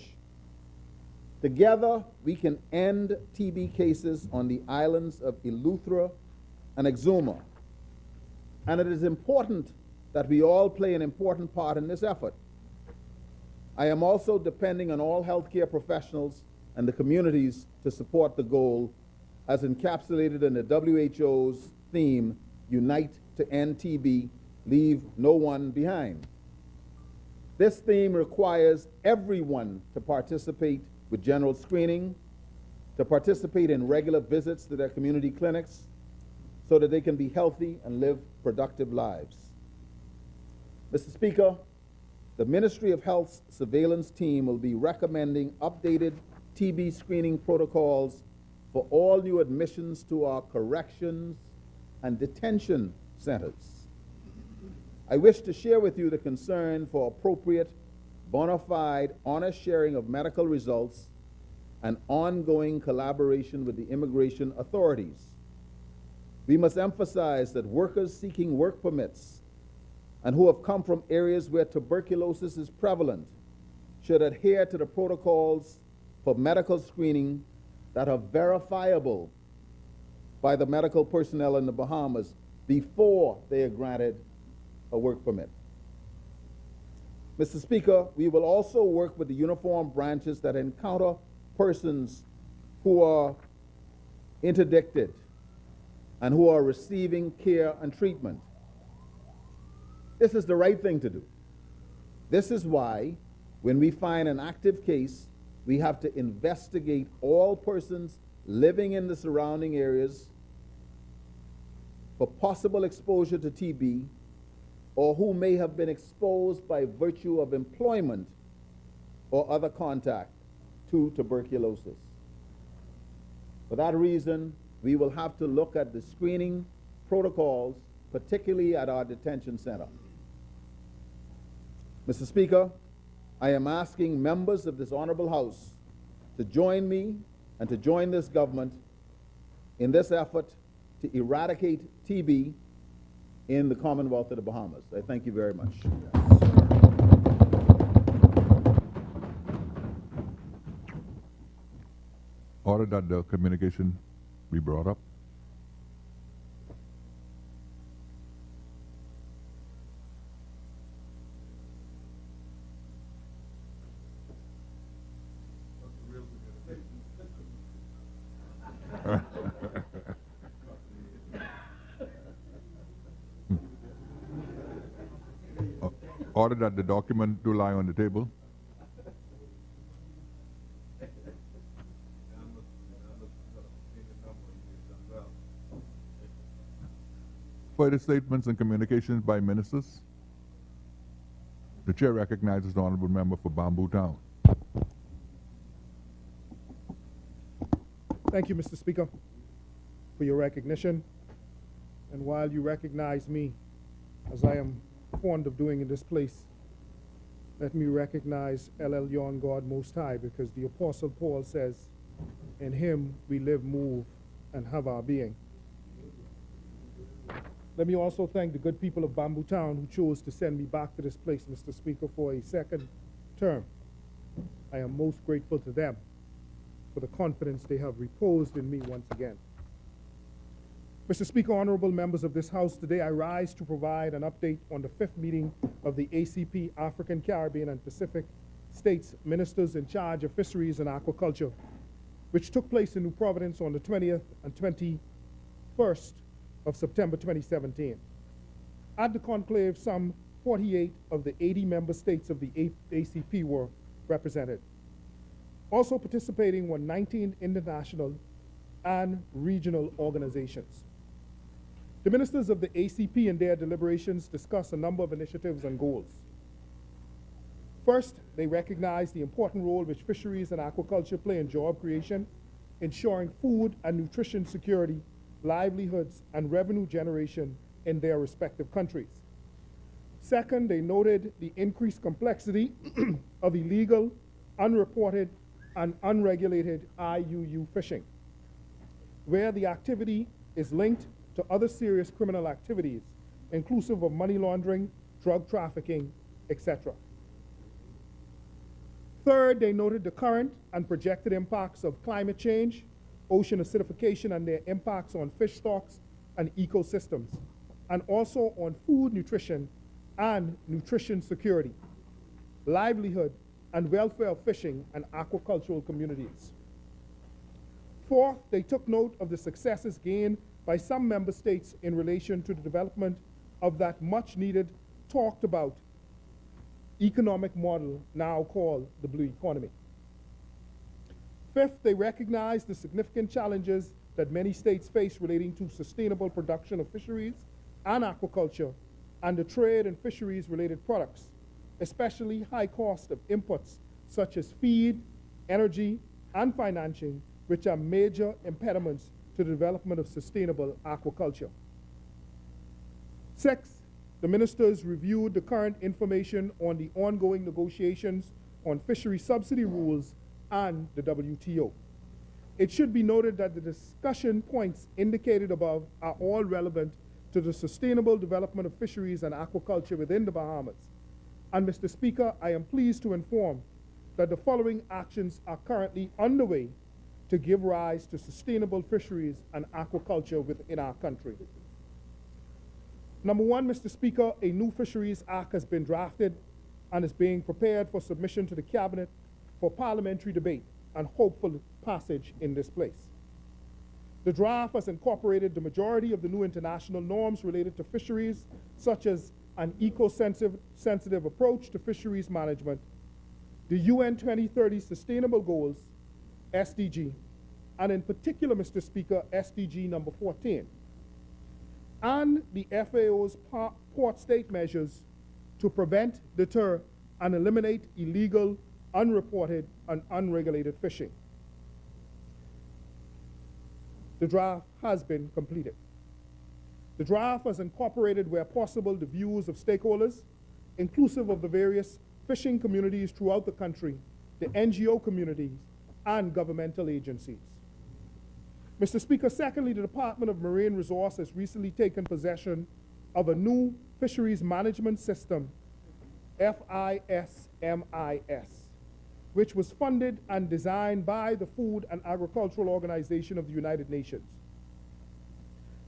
Together, we can end TB cases on the islands of Eleuthera and Exuma, and it is important that we all play an important part in this effort. I am also depending on all healthcare professionals and the communities to support the goal as encapsulated in the WHO's theme, Unite to End TB, Leave No One Behind. This theme requires everyone to participate with general screening, to participate in regular visits to their community clinics so that they can be healthy and live productive lives. Mr. Speaker, the Ministry of Health's surveillance team will be recommending updated TB screening protocols for all new admissions to our corrections and detention centers. I wish to share with you the concern for appropriate, bona fide, honest sharing of medical results and ongoing collaboration with the immigration authorities. We must emphasize that workers seeking work permits and who have come from areas where tuberculosis is prevalent should adhere to the protocols for medical screening that are verifiable by the medical personnel in the Bahamas before they are granted a work permit. Mr. Speaker, we will also work with the uniformed branches that encounter persons who are interdicted and who are receiving care and treatment. This is the right thing to do. This is why, when we find an active case, we have to investigate all persons living in the surrounding areas for possible exposure to TB or who may have been exposed by virtue of employment or other contact to tuberculosis. For that reason, we will have to look at the screening protocols, particularly at our detention center. Mr. Speaker, I am asking members of this honorable House to join me and to join this government in this effort to eradicate TB in the Commonwealth of the Bahamas. I thank you very much. Order that the communication be brought up. Order that the document do lie on the table. Further statements and communications by ministers. The chair recognizes the honorable member for Bamboo Town. Thank you, Mr. Speaker, for your recognition. And while you recognize me, as I am fond of doing in this place, let me recognize El Elyon, God Most High, because the Apostle Paul says, in him we live, move, and have our being. Let me also thank the good people of Bamboo Town who chose to send me back to this place, Mr. Speaker, for a second term. I am most grateful to them. for the confidence they have reposed in me once again. Mr. Speaker, honorable members of this House, today I rise to provide an update on the 5th meeting of the ACP African, Caribbean, and Pacific States Ministers in charge of Fisheries and Aquaculture, which took place in New Providence on the 20th and 21st of September 2017. At the conclave, some 48 of the 80 member states of the ACP were represented. Also participating were 19 international and regional organizations. The ministers of the ACP in their deliberations discussed a number of initiatives and goals. First, they recognized the important role which fisheries and aquaculture play in job creation, ensuring food and nutrition security, livelihoods, and revenue generation in their respective countries. Second, they noted the increased complexity of illegal, unreported, and unregulated IUU fishing, where the activity is linked to other serious criminal activities, inclusive of money laundering, drug trafficking, etc. Third, they noted the current and projected impacts of climate change, ocean acidification, and their impacts on fish stocks and ecosystems, and also on food nutrition and nutrition security, livelihood, and welfare of fishing and aquacultural communities. Fourth, they took note of the successes gained by some member states in relation to the development of that much needed, talked about economic model now called the blue economy. Fifth, they recognized the significant challenges that many states face relating to sustainable production of fisheries and aquaculture and the trade in fisheries related products, especially high cost of inputs such as feed, energy, and financing, which are major impediments to the development of sustainable aquaculture. Sixth, the ministers reviewed the current information on the ongoing negotiations on fishery subsidy rules and the WTO. It should be noted that the discussion points indicated above are all relevant to the sustainable development of fisheries and aquaculture within the Bahamas. And Mr. Speaker, I am pleased to inform that the following actions are currently underway to give rise to sustainable fisheries and aquaculture within our country. Number one, Mr. Speaker, a new Fisheries Act has been drafted and is being prepared for submission to the Cabinet for parliamentary debate and hopeful passage in this place. The draft has incorporated the majority of the new international norms related to fisheries, such as an eco-sensitive approach to fisheries management, the UN 2030 Sustainable Goals, SDG, and in particular, Mr. Speaker, SDG number 14, and the FAO's port state measures to prevent, deter, and eliminate illegal, unreported, and unregulated fishing. The draft has been completed. The draft has incorporated, where possible, the views of stakeholders, inclusive of the various fishing communities throughout the country, the NGO communities, and governmental agencies. Mr. Speaker, secondly, the Department of Marine Resources has recently taken possession of a new fisheries management system, FISMIS, which was funded and designed by the Food and Agricultural Organization of the United Nations.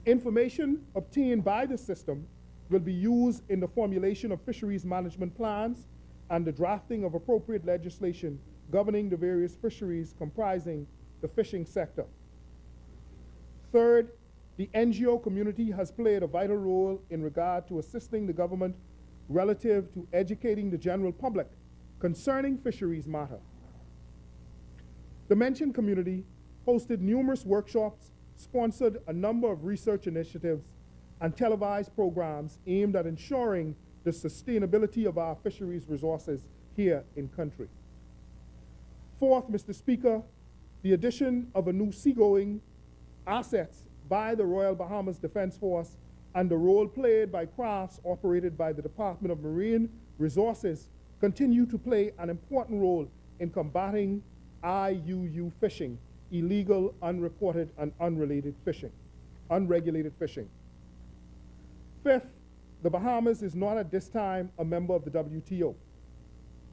Information obtained by the system will be used in the formulation of fisheries management plans and the drafting of appropriate legislation governing the various fisheries comprising the fishing sector. Third, the NGO community has played a vital role in regard to assisting the government relative to educating the general public concerning fisheries matter. The mentioned community hosted numerous workshops, sponsored a number of research initiatives, and televised programs aimed at ensuring the sustainability of our fisheries resources here in country. Fourth, Mr. Speaker, the addition of a new seagoing assets by the Royal Bahamas Defense Force and the role played by crafts operated by the Department of Marine Resources continue to play an important role in combating IUU fishing, illegal, unreported, and unregulated fishing. Fifth, the Bahamas is not at this time a member of the WTO,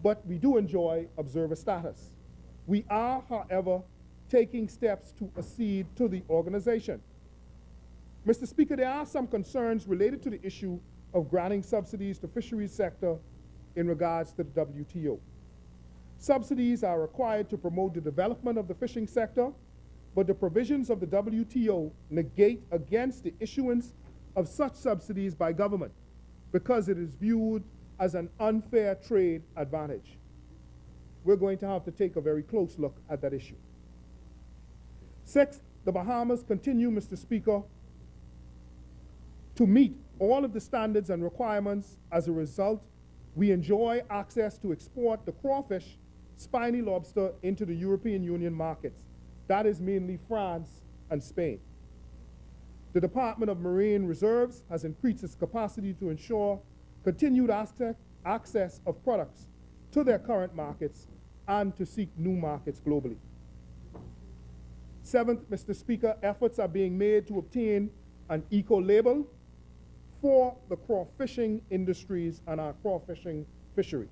but we do enjoy observer status. We are, however, taking steps to accede to the organization. Mr. Speaker, there are some concerns related to the issue of granting subsidies to fisheries sector in regards to the WTO. Subsidies are required to promote the development of the fishing sector, but the provisions of the WTO negate against the issuance of such subsidies by government because it is viewed as an unfair trade advantage. We're going to have to take a very close look at that issue. Sixth, the Bahamas continue, Mr. Speaker, to meet all of the standards and requirements. As a result, we enjoy access to export the crawfish, spiny lobster into the European Union markets. That is mainly France and Spain. The Department of Marine Reserves has increased its capacity to ensure continued access of products to their current markets and to seek new markets globally. Seventh, Mr. Speaker, efforts are being made to obtain an eco-label for the crawfishing industries and our crawfishing fishery.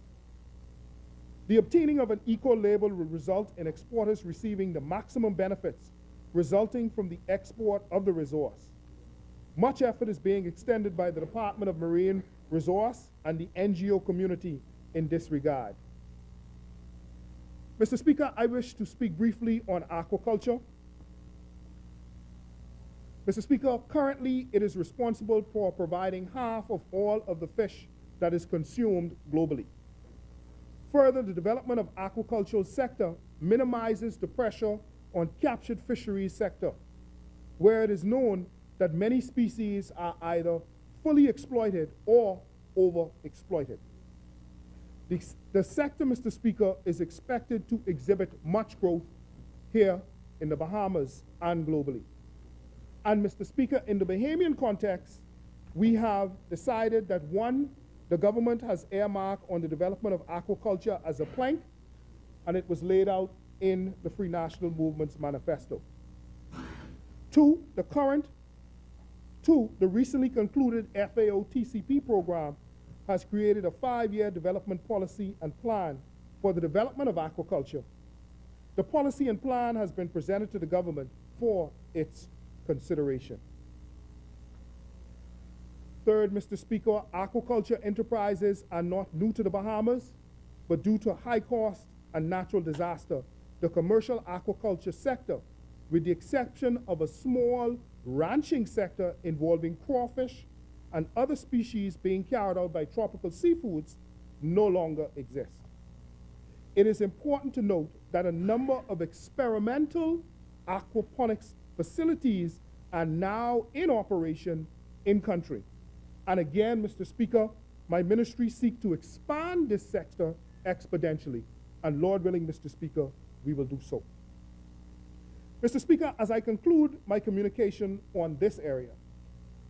The obtaining of an eco-label will result in exporters receiving the maximum benefits resulting from the export of the resource. Much effort is being extended by the Department of Marine Resource and the NGO community in this regard. Mr. Speaker, I wish to speak briefly on aquaculture. Mr. Speaker, currently it is responsible for providing half of all of the fish that is consumed globally. Further, the development of aquaculture sector minimizes the pressure on captured fisheries sector, where it is known that many species are either fully exploited or overexploited. The sector, Mr. Speaker, is expected to exhibit much growth here in the Bahamas and globally. And Mr. Speaker, in the Bahamian context, we have decided that one, the government has earmarked on the development of aquaculture as a plank, and it was laid out in the Free National Movement's manifesto. Two, the recently concluded FAO TCP program has created a 5-year development policy and plan for the development of aquaculture. The policy and plan has been presented to the government for its consideration. Third, Mr. Speaker, aquaculture enterprises are not new to the Bahamas, but due to high cost and natural disaster, the commercial aquaculture sector, with the exception of a small ranching sector involving crawfish and other species being carried out by tropical seafoods, no longer exist. It is important to note that a number of experimental aquaponics facilities are now in operation in country. And again, Mr. Speaker, my ministry seeks to expand this sector exponentially. And Lord willing, Mr. Speaker, we will do so. Mr. Speaker, as I conclude my communication on this area,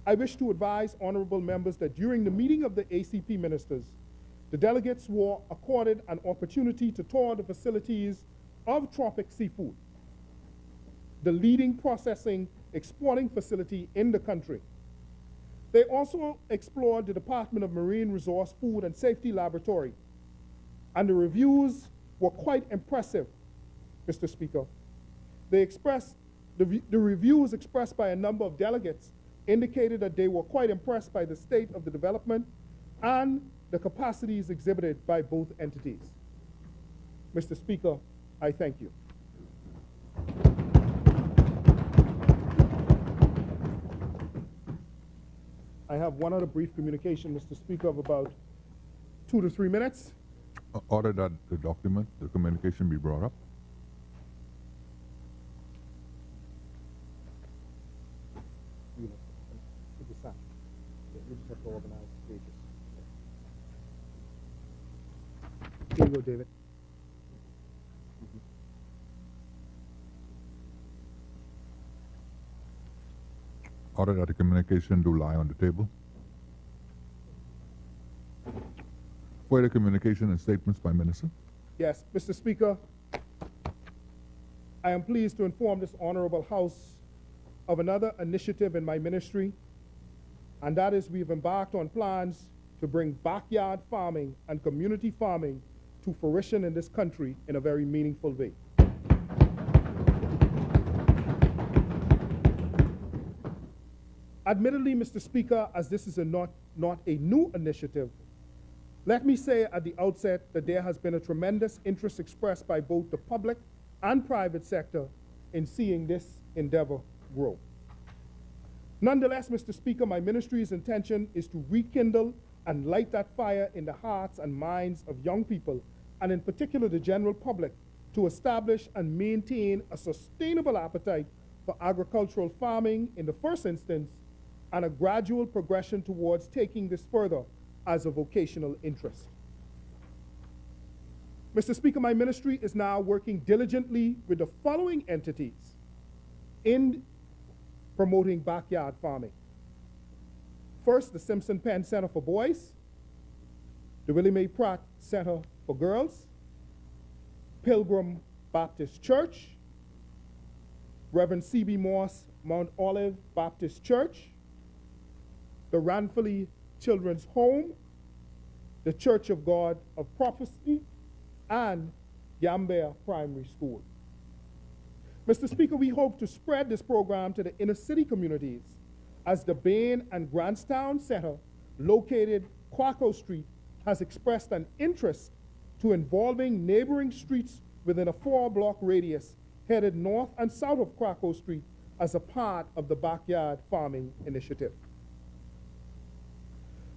I wish to advise honorable members that during the meeting of the ACP ministers, the delegates were accorded an opportunity to tour the facilities of Tropic Seafood, the leading processing exporting facility in the country. They also explored the Department of Marine Resource, Food and Safety Laboratory, and the reviews were quite impressive, Mr. Speaker. The reviews expressed by a number of delegates indicated that they were quite impressed by the state of the development and the capacities exhibited by both entities. Mr. Speaker, I thank you. I have one other brief communication, Mr. Speaker, of about 2 to 3 minutes. Order that the document, the communication be brought up. You just have to organize the pages. Here you go, David. Order that the communication do lie on the table. Further communication and statements by Minister. Yes, Mr. Speaker, I am pleased to inform this honorable House of another initiative in my ministry, and that is we've embarked on plans to bring backyard farming and community farming to fruition in this country in a very meaningful way. Admittedly, Mr. Speaker, as this is not a new initiative, let me say at the outset that there has been a tremendous interest expressed by both the public and private sector in seeing this endeavor grow. Nonetheless, Mr. Speaker, my ministry's intention is to rekindle and light that fire in the hearts and minds of young people, and in particular the general public, to establish and maintain a sustainable appetite for agricultural farming in the first instance, and a gradual progression towards taking this further as a vocational interest. Mr. Speaker, my ministry is now working diligently with the following entities in promoting backyard farming. First, the Simpson Penn Center for Boys, the Willie Mae Pratt Center for Girls, Pilgrim Baptist Church, Reverend C.B. Moss Mount Olive Baptist Church, the Ranfurly Children's Home, the Church of God of Prophecy, and Yambea Primary School. Mr. Speaker, we hope to spread this program to the inner city communities as the Bain and Grantstown Center, located Quaco Street, has expressed an interest to involving neighboring streets within a 4-block radius headed north and south of Quaco Street as a part of the backyard farming initiative.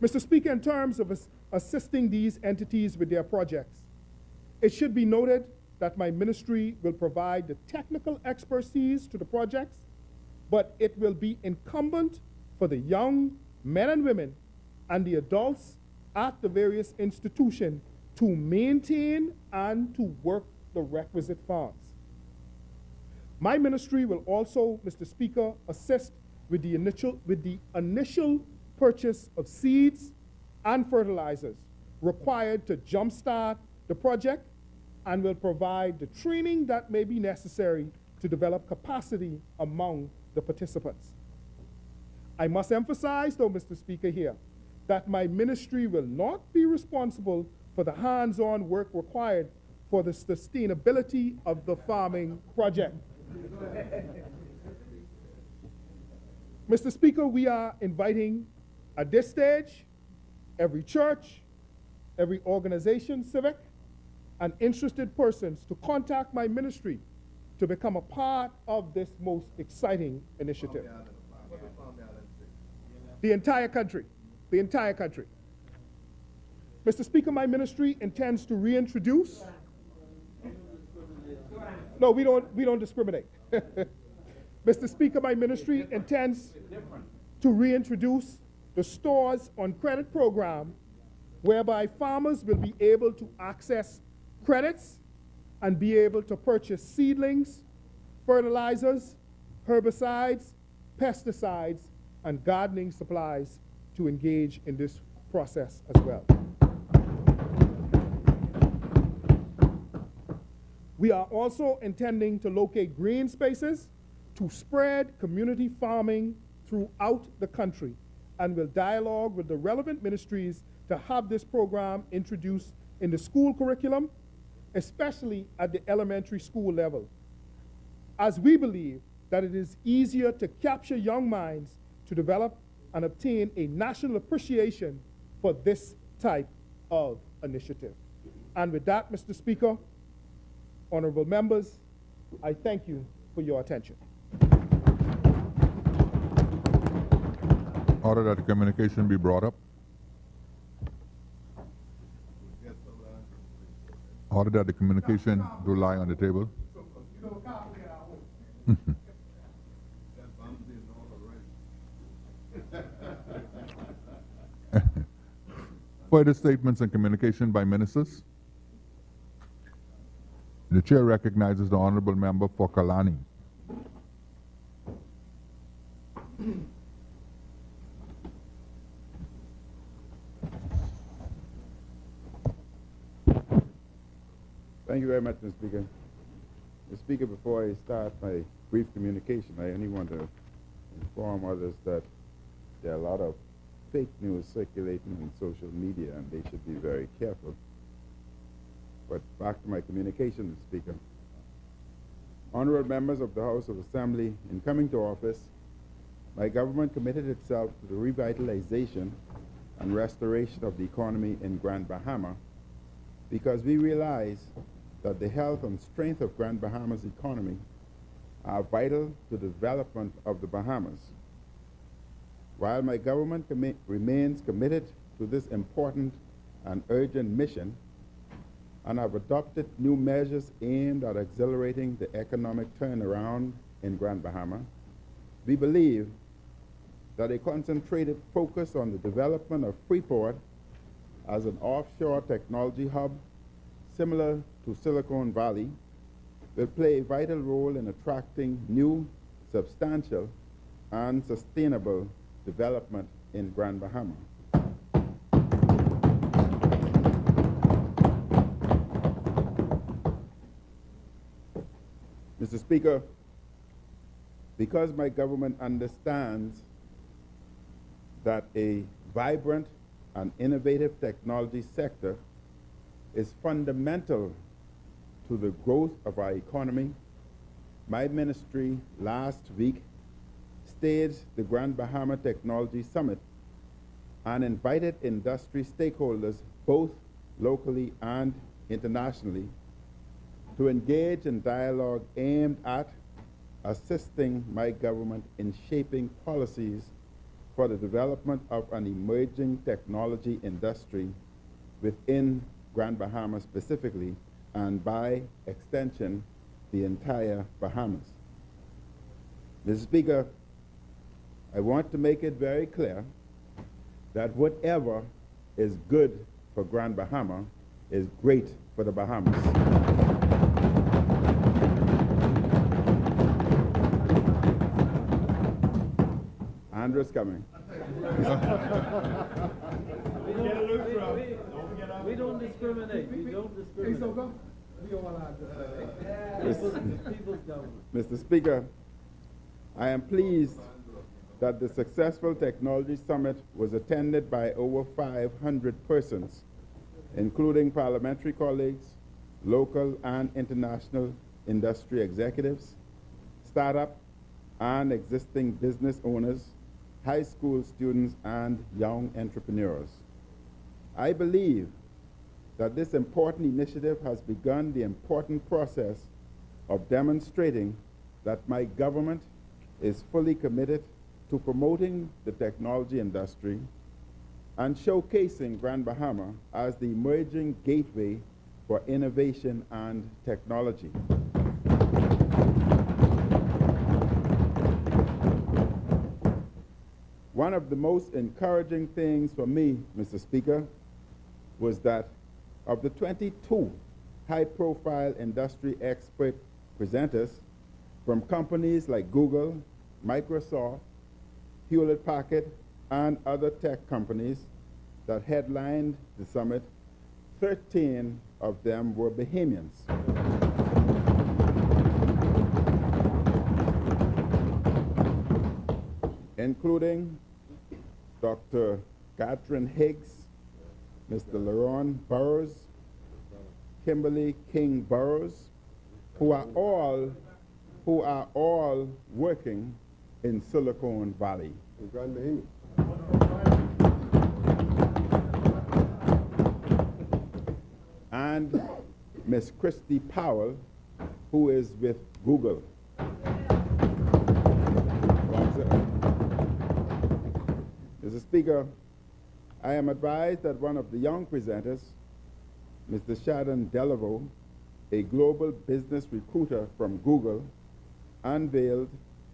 Mr. Speaker, in terms of assisting these entities with their projects, it should be noted that my ministry will provide the technical expertise to the projects, but it will be incumbent for the young men and women and the adults at the various institutions to maintain and to work the requisite farms. My ministry will also, Mr. Speaker, assist with the initial purchase of seeds and fertilizers required to jumpstart the project, and will provide the training that may be necessary to develop capacity among the participants. I must emphasize, though, Mr. Speaker, here, that my ministry will not be responsible for the hands-on work required for the sustainability of the farming project. Mr. Speaker, we are inviting at this stage every church, every organization, civic, and interested persons to contact my ministry to become a part of this most exciting initiative. The entire country, the entire country. Mr. Speaker, my ministry intends to reintroduce. No, we don't discriminate. Mr. Speaker, my ministry intends to reintroduce the Stores on Credit program, whereby farmers will be able to access credits and be able to purchase seedlings, fertilizers, herbicides, pesticides, and gardening supplies to engage in this process as well. We are also intending to locate green spaces to spread community farming throughout the country, and will dialogue with the relevant ministries to have this program introduced in the school curriculum, especially at the elementary school level, as we believe that it is easier to capture young minds to develop and obtain a national appreciation for this type of initiative. And with that, Mr. Speaker, honorable members, I thank you for your attention. Order that the communication be brought up. Order that the communication do lie on the table. Further statements and communication by ministers. The chair recognizes the honorable member for Kalani. Thank you very much, Mr. Speaker. Mr. Speaker, before I start my brief communication, I only want to inform others that there are a lot of fake news circulating in social media, and they should be very careful. But back to my communication, Mr. Speaker. Honorable members of the House of Assembly, in coming to office, my government committed itself to the revitalization and restoration of the economy in Grand Bahama because we realize that the health and strength of Grand Bahama's economy are vital to the development of the Bahamas. While my government remains committed to this important and urgent mission and have adopted new measures aimed at accelerating the economic turnaround in Grand Bahama, we believe that a concentrated focus on the development of Freeport as an offshore technology hub similar to Silicon Valley will play a vital role in attracting new, substantial, and sustainable development in Grand Bahama. Mr. Speaker, because my government understands that a vibrant and innovative technology sector is fundamental to the growth of our economy, my ministry last week staged the Grand Bahama Technology Summit and invited industry stakeholders, both locally and internationally, to engage in dialogue aimed at assisting my government in shaping policies for the development of an emerging technology industry within Grand Bahama specifically, and by extension, the entire Bahamas. Mr. Speaker, I want to make it very clear that whatever is good for Grand Bahama is great for the Bahamas. Andrew's coming. We don't discriminate. We don't discriminate. People's government. Mr. Speaker, I am pleased that the successful Technology Summit was attended by over 500 persons, including parliamentary colleagues, local and international industry executives, startup and existing business owners, high school students, and young entrepreneurs. I believe that this important initiative has begun the important process of demonstrating that my government is fully committed to promoting the technology industry and showcasing Grand Bahama as the emerging gateway for innovation and technology. One of the most encouraging things for me, Mr. Speaker, was that of the 22 high-profile industry expert presenters from companies like Google, Microsoft, Hewlett-Packard, and other tech companies that headlined the summit, 13 of them were Bahamians. Including Dr. Catherine Higgs, Mr. Laron Burrows, Kimberly King Burrows, who are all working in Silicon Valley. In Grand Bahama. And Ms. Christy Powell, who is with Google. Mr. Speaker, I am advised that one of the young presenters, Mr. Shadon Delaveau, a global business recruiter from Google, unveiled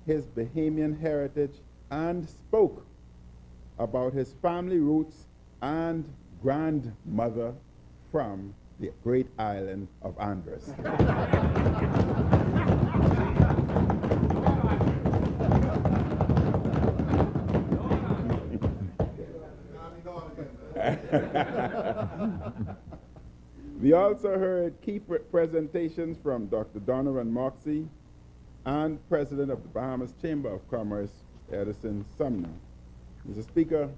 his Bahamian heritage and spoke about his family roots and grandmother from the great island of Andros. We also heard key presentations from Dr. Donovan Moxey and President of the Bahamas Chamber of Commerce, Edison Sumner. Mr. Speaker,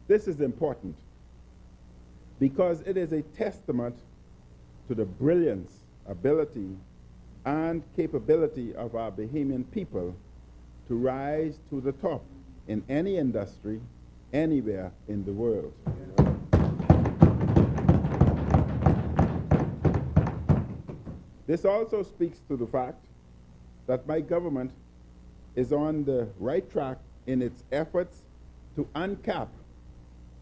this is important because it is a testament to the brilliance, ability, and capability of our Bahamian people to rise to the top in any industry, anywhere in the world. This also speaks to the fact that my government is on the right track in its efforts to uncap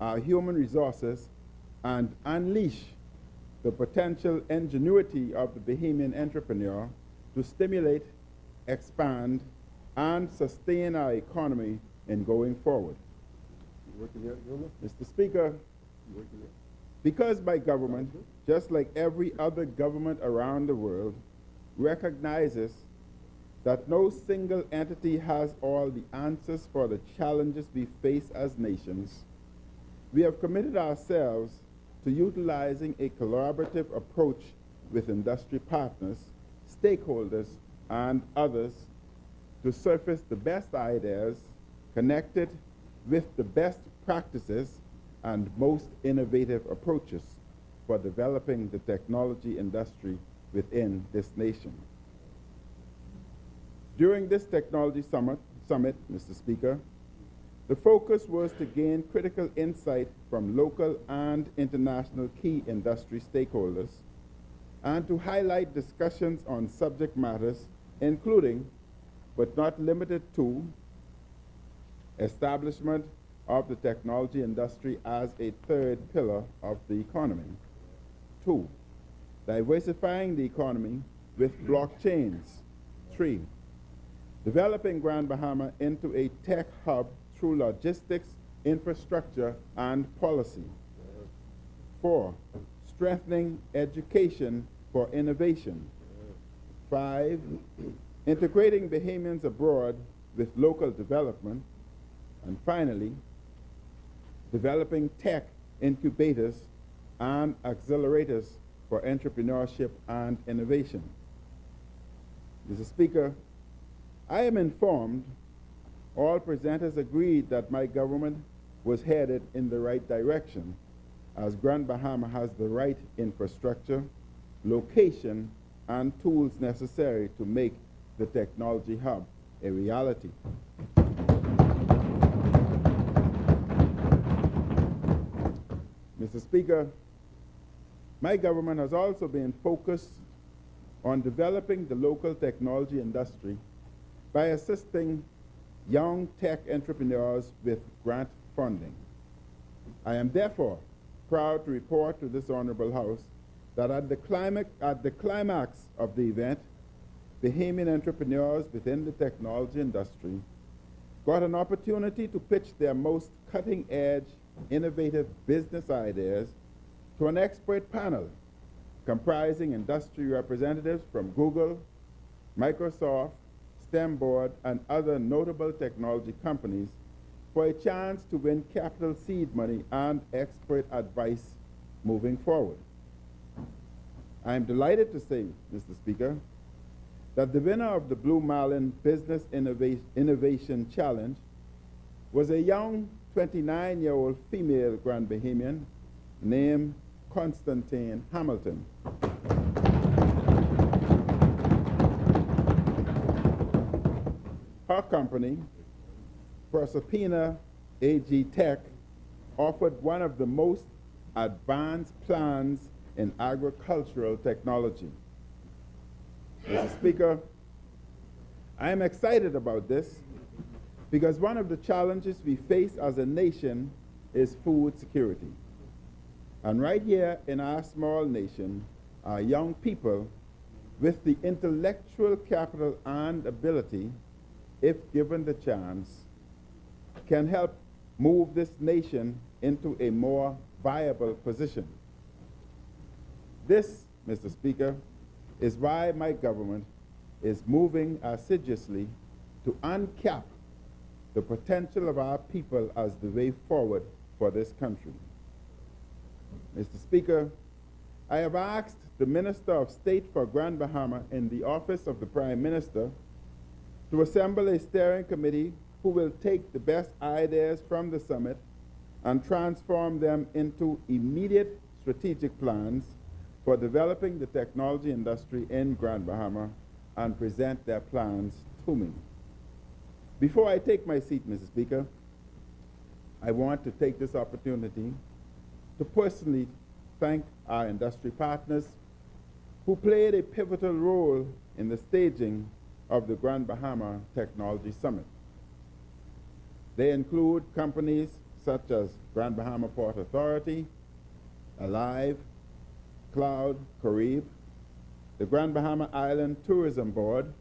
our human resources and unleash the potential ingenuity of the Bahamian entrepreneur to stimulate, expand, and sustain our economy in going forward. Mr. Speaker, because my government, just like every other government around the world, recognizes that no single entity has all the answers for the challenges we face as nations, we have committed ourselves to utilizing a collaborative approach with industry partners, stakeholders, and others to surface the best ideas connected with the best practices and most innovative approaches for developing the technology industry within this nation. During this technology summit, Mr. Speaker, the focus was to gain critical insight from local and international key industry stakeholders and to highlight discussions on subject matters including, but not limited to, establishment of the technology industry as a third pillar of the economy. 2, diversifying the economy with blockchains. 3, developing Grand Bahama into a tech hub through logistics, infrastructure, and policy. 4, strengthening education for innovation. 5, integrating Bahamians abroad with local development. And finally, developing tech incubators and accelerators for entrepreneurship and innovation. Mr. Speaker, I am informed all presenters agreed that my government was headed in the right direction, as Grand Bahama has the right infrastructure, location, and tools necessary to make the technology hub a reality. Mr. Speaker, my government has also been focused on developing the local technology industry by assisting young tech entrepreneurs with grant funding. I am therefore proud to report to this honorable House that at the climax of the event, Bahamian entrepreneurs within the technology industry got an opportunity to pitch their most cutting-edge, innovative business ideas to an expert panel comprising industry representatives from Google, Microsoft, STEM Board, and other notable technology companies for a chance to win capital seed money and expert advice moving forward. I am delighted to say, Mr. Speaker, that the winner of the Blue Marlin Business Innovation Challenge was a young 29-year-old female Grand Bahamian named Constantine Hamilton. Her company, Proceedings AG Tech, offered one of the most advanced plans in agricultural technology. Mr. Speaker, I am excited about this because one of the challenges we face as a nation is food security. And right here in our small nation, our young people with the intellectual capital and ability, if given the chance, can help move this nation into a more viable position. This, Mr. Speaker, is why my government is moving assiduously to uncap the potential of our people as the way forward for this country. Mr. Speaker, I have asked the Minister of State for Grand Bahama in the Office of the Prime Minister to assemble a steering committee who will take the best ideas from the summit and transform them into immediate strategic plans for developing the technology industry in Grand Bahama and present their plans to me. Before I take my seat, Mr. Speaker, I want to take this opportunity to personally thank our industry partners who played a pivotal role in the staging of the Grand Bahama Technology Summit. They include companies such as Grand Bahama Port Authority, Alive, Cloud, Carib, the Grand Bahama Island Tourism Board,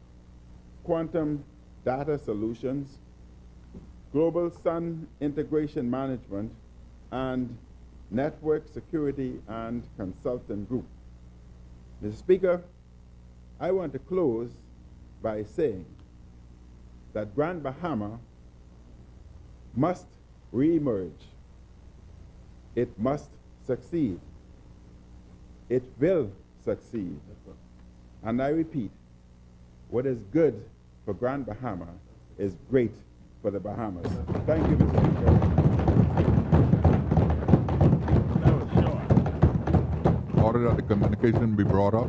Quantum Data Solutions, Global Sun Integration Management, and Network Security and Consultant Group. Mr. Speaker, I want to close by saying that Grand Bahama must re-emerge. It must succeed. It will succeed. And I repeat, what is good for Grand Bahama is great for the Bahamas. Thank you, Mr. Speaker. Order that the communication be brought up.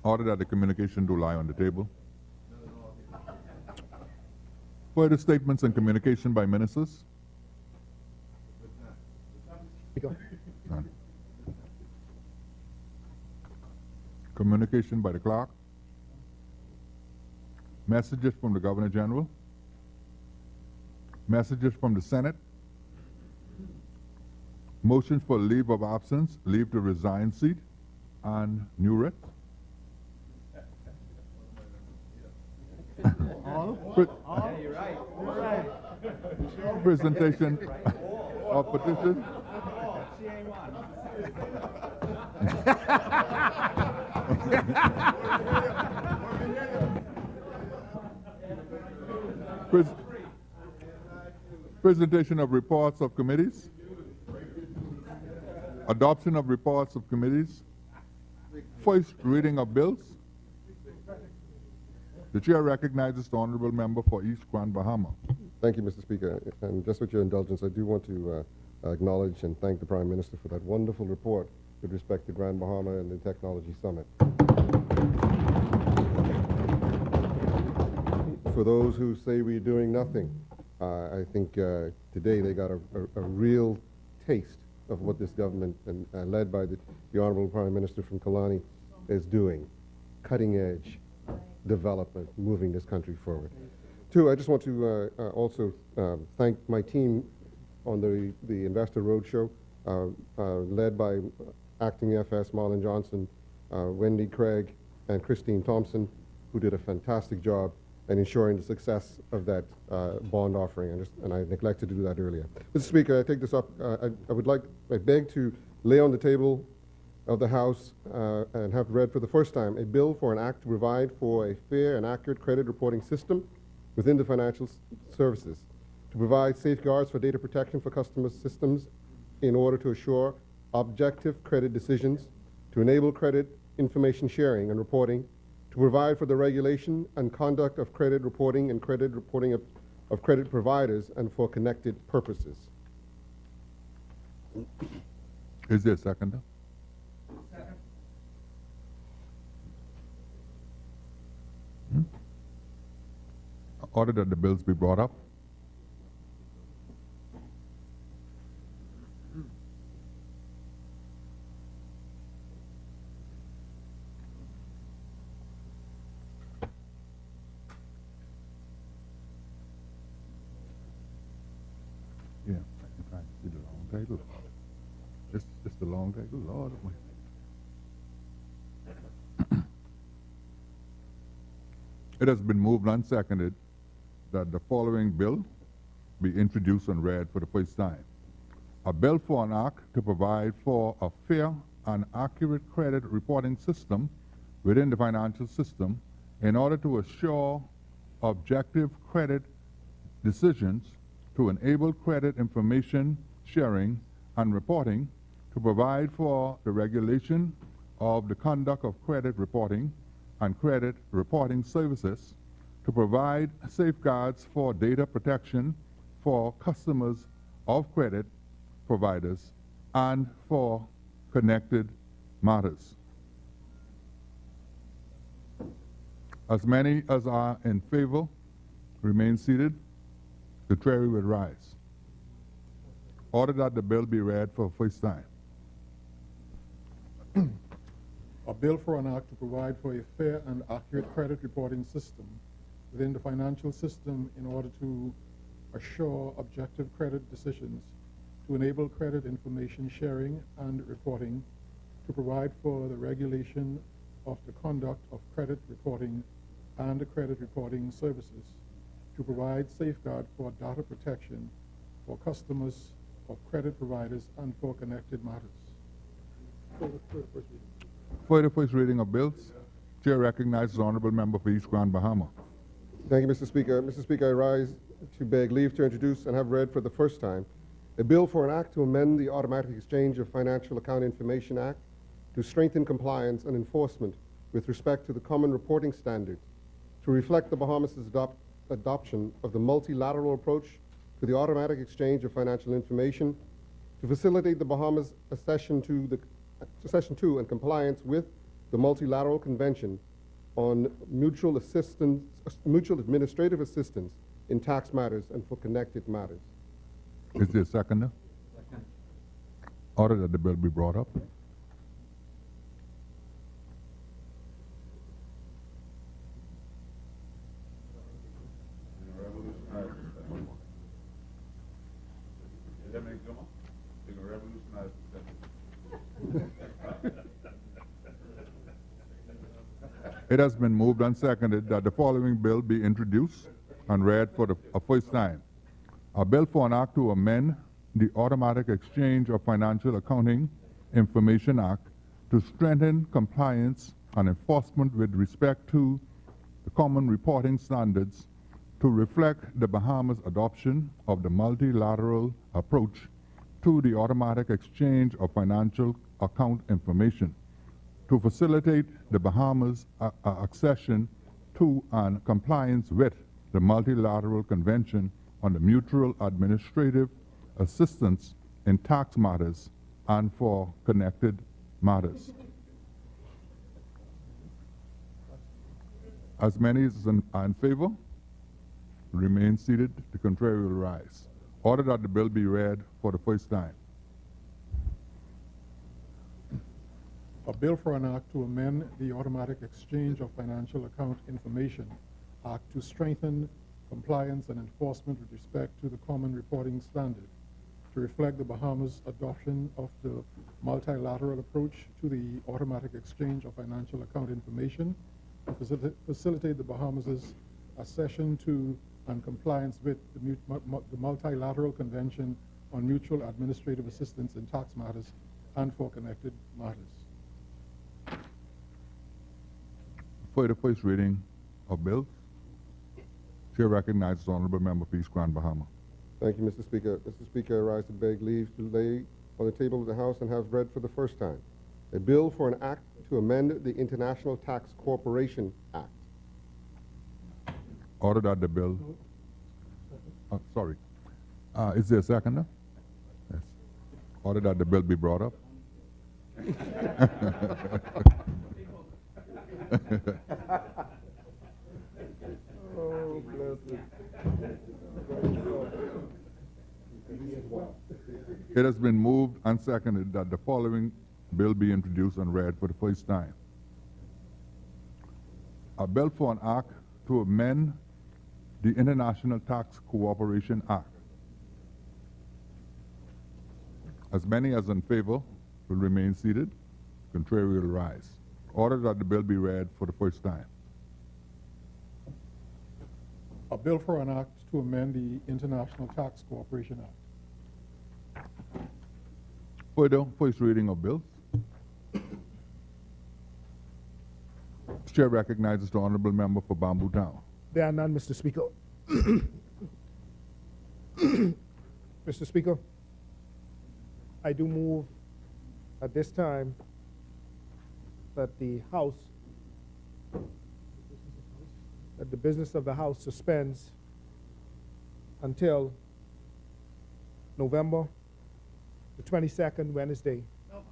Order that the communication do lie on the table. Further statements and communication by ministers? None. Communication by the clerk? Messages from the Governor General? Messages from the Senate? Motions for leave of absence, leave to resign seat, and new writ? You're right. Presentation of petition? Presentation of reports of committees? Adoption of reports of committees? First reading of bills? The chair recognizes the honorable member for East Grand Bahama. Thank you, Mr. Speaker. And just with your indulgence, I do want to acknowledge and thank the Prime Minister for that wonderful report with respect to Grand Bahama and the Technology Summit. For those who say we're doing nothing, I think today they got a real taste of what this government, led by the Honorable Prime Minister from Kalani, is doing. Cutting edge development, moving this country forward. Two, I just want to also thank my team on the Investor Roadshow, led by Acting FS Marlon Johnson, Wendy Craig, and Christine Thompson, who did a fantastic job in ensuring the success of that bond offering, and I neglected to do that earlier. Mr. Speaker, I take this up. I beg to lay on the table of the House and have read for the first time a bill for an act to provide for a fair and accurate credit reporting system within the financial services, to provide safeguards for data protection for customer systems in order to assure objective credit decisions, to enable credit information sharing and reporting, to provide for the regulation and conduct of credit reporting and credit reporting of credit providers, and for connected purposes. Is there a seconder? Order that the bills be brought up. Yeah, I see the long table. Just the long table, Lord. It has been moved and seconded that the following bill be introduced and read for the first time. A bill for an act to provide for a fair and accurate credit reporting system within the financial system in order to assure objective credit decisions to enable credit information sharing and reporting, to provide for the regulation of the conduct of credit reporting and credit reporting services, to provide safeguards for data protection for customers of credit providers, and for connected matters. As many as are in favor, remain seated. Contrary will rise. Order that the bill be read for the first time. A bill for an act to provide for a fair and accurate credit reporting system within the financial system in order to assure objective credit decisions, to enable credit information sharing and reporting, to provide for the regulation of the conduct of credit reporting and credit reporting services, to provide safeguard for data protection for customers of credit providers and for connected matters. For the first reading of bills, Chair recognizes the Honorable Member for East Grand Bahama. Thank you, Mr. Speaker. Mr. Speaker, I rise to beg leave to introduce and have read for the first time a bill for an act to amend the Automatic Exchange of Financial Account Information Act to strengthen compliance and enforcement with respect to the common reporting standards, to reflect the Bahamas' adoption of the multilateral approach to the automatic exchange of financial information, to facilitate the Bahamas' accession to and compliance with the Multilateral Convention on mutual administrative assistance in tax matters and for connected matters. Is there a seconder? Second. Order that the bill be brought up. It has been moved and seconded that the following bill be introduced and read for the first time. A bill for an act to amend the Automatic Exchange of Financial Accounting Information Act to strengthen compliance and enforcement with respect to the common reporting standards, to reflect the Bahamas' adoption of the multilateral approach to the automatic exchange of financial account information, to facilitate the Bahamas' accession to and compliance with the Multilateral Convention on the Mutual Administrative Assistance in Tax Matters and for Connected Matters. As many as are in favor, remain seated. The contrary will rise. Order that the bill be read for the first time. A bill for an act to amend the Automatic Exchange of Financial Account Information Act to strengthen compliance and enforcement with respect to the common reporting standard, to reflect the Bahamas' adoption of the multilateral approach to the automatic exchange of financial account information, to facilitate the Bahamas' accession to and compliance with the Multilateral Convention on Mutual Administrative Assistance in Tax Matters and for Connected Matters. For the first reading of bills, Chair recognizes the Honorable Member for East Grand Bahama. Thank you, Mr. Speaker. Mr. Speaker, I rise to beg leave to lay on the table of the House and have read for the first time a bill for an act to amend the International Tax Corporation Act. Order that the bill. Is there a seconder? Yes. Order that the bill be brought up. Oh, bless It has been moved and seconded that the following bill be introduced and read for the first time. A bill for an act to amend the International Tax Cooperation Act. As many as in favor will remain seated. Contrary will rise. Order that the bill be read for the first time. A bill for an act to amend the International Tax Cooperation Act. For the first reading of bills, Chair recognizes the Honorable Member for Bamboo Town. There are none, Mr. Speaker. Mr. Speaker, I do move at this time that the business of the House suspends until November the 22nd, Wednesday, of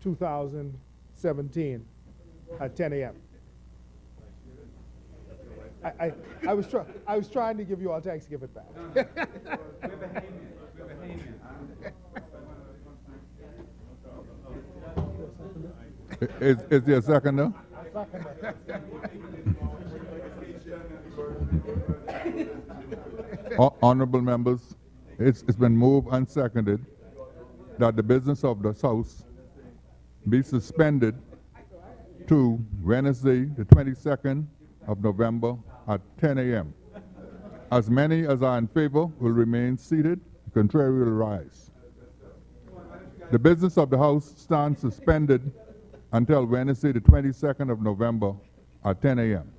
2017 at 10 a.m. I was trying to give you all time to give it back. Is there a seconder? Honorable members, it's been moved and seconded that the business of the House be suspended to Wednesday, the 22nd of November at 10 a.m. As many as are in favor will remain seated, the contrary will rise. The business of the House stands suspended until Wednesday, the 22nd of November at 10 a.m.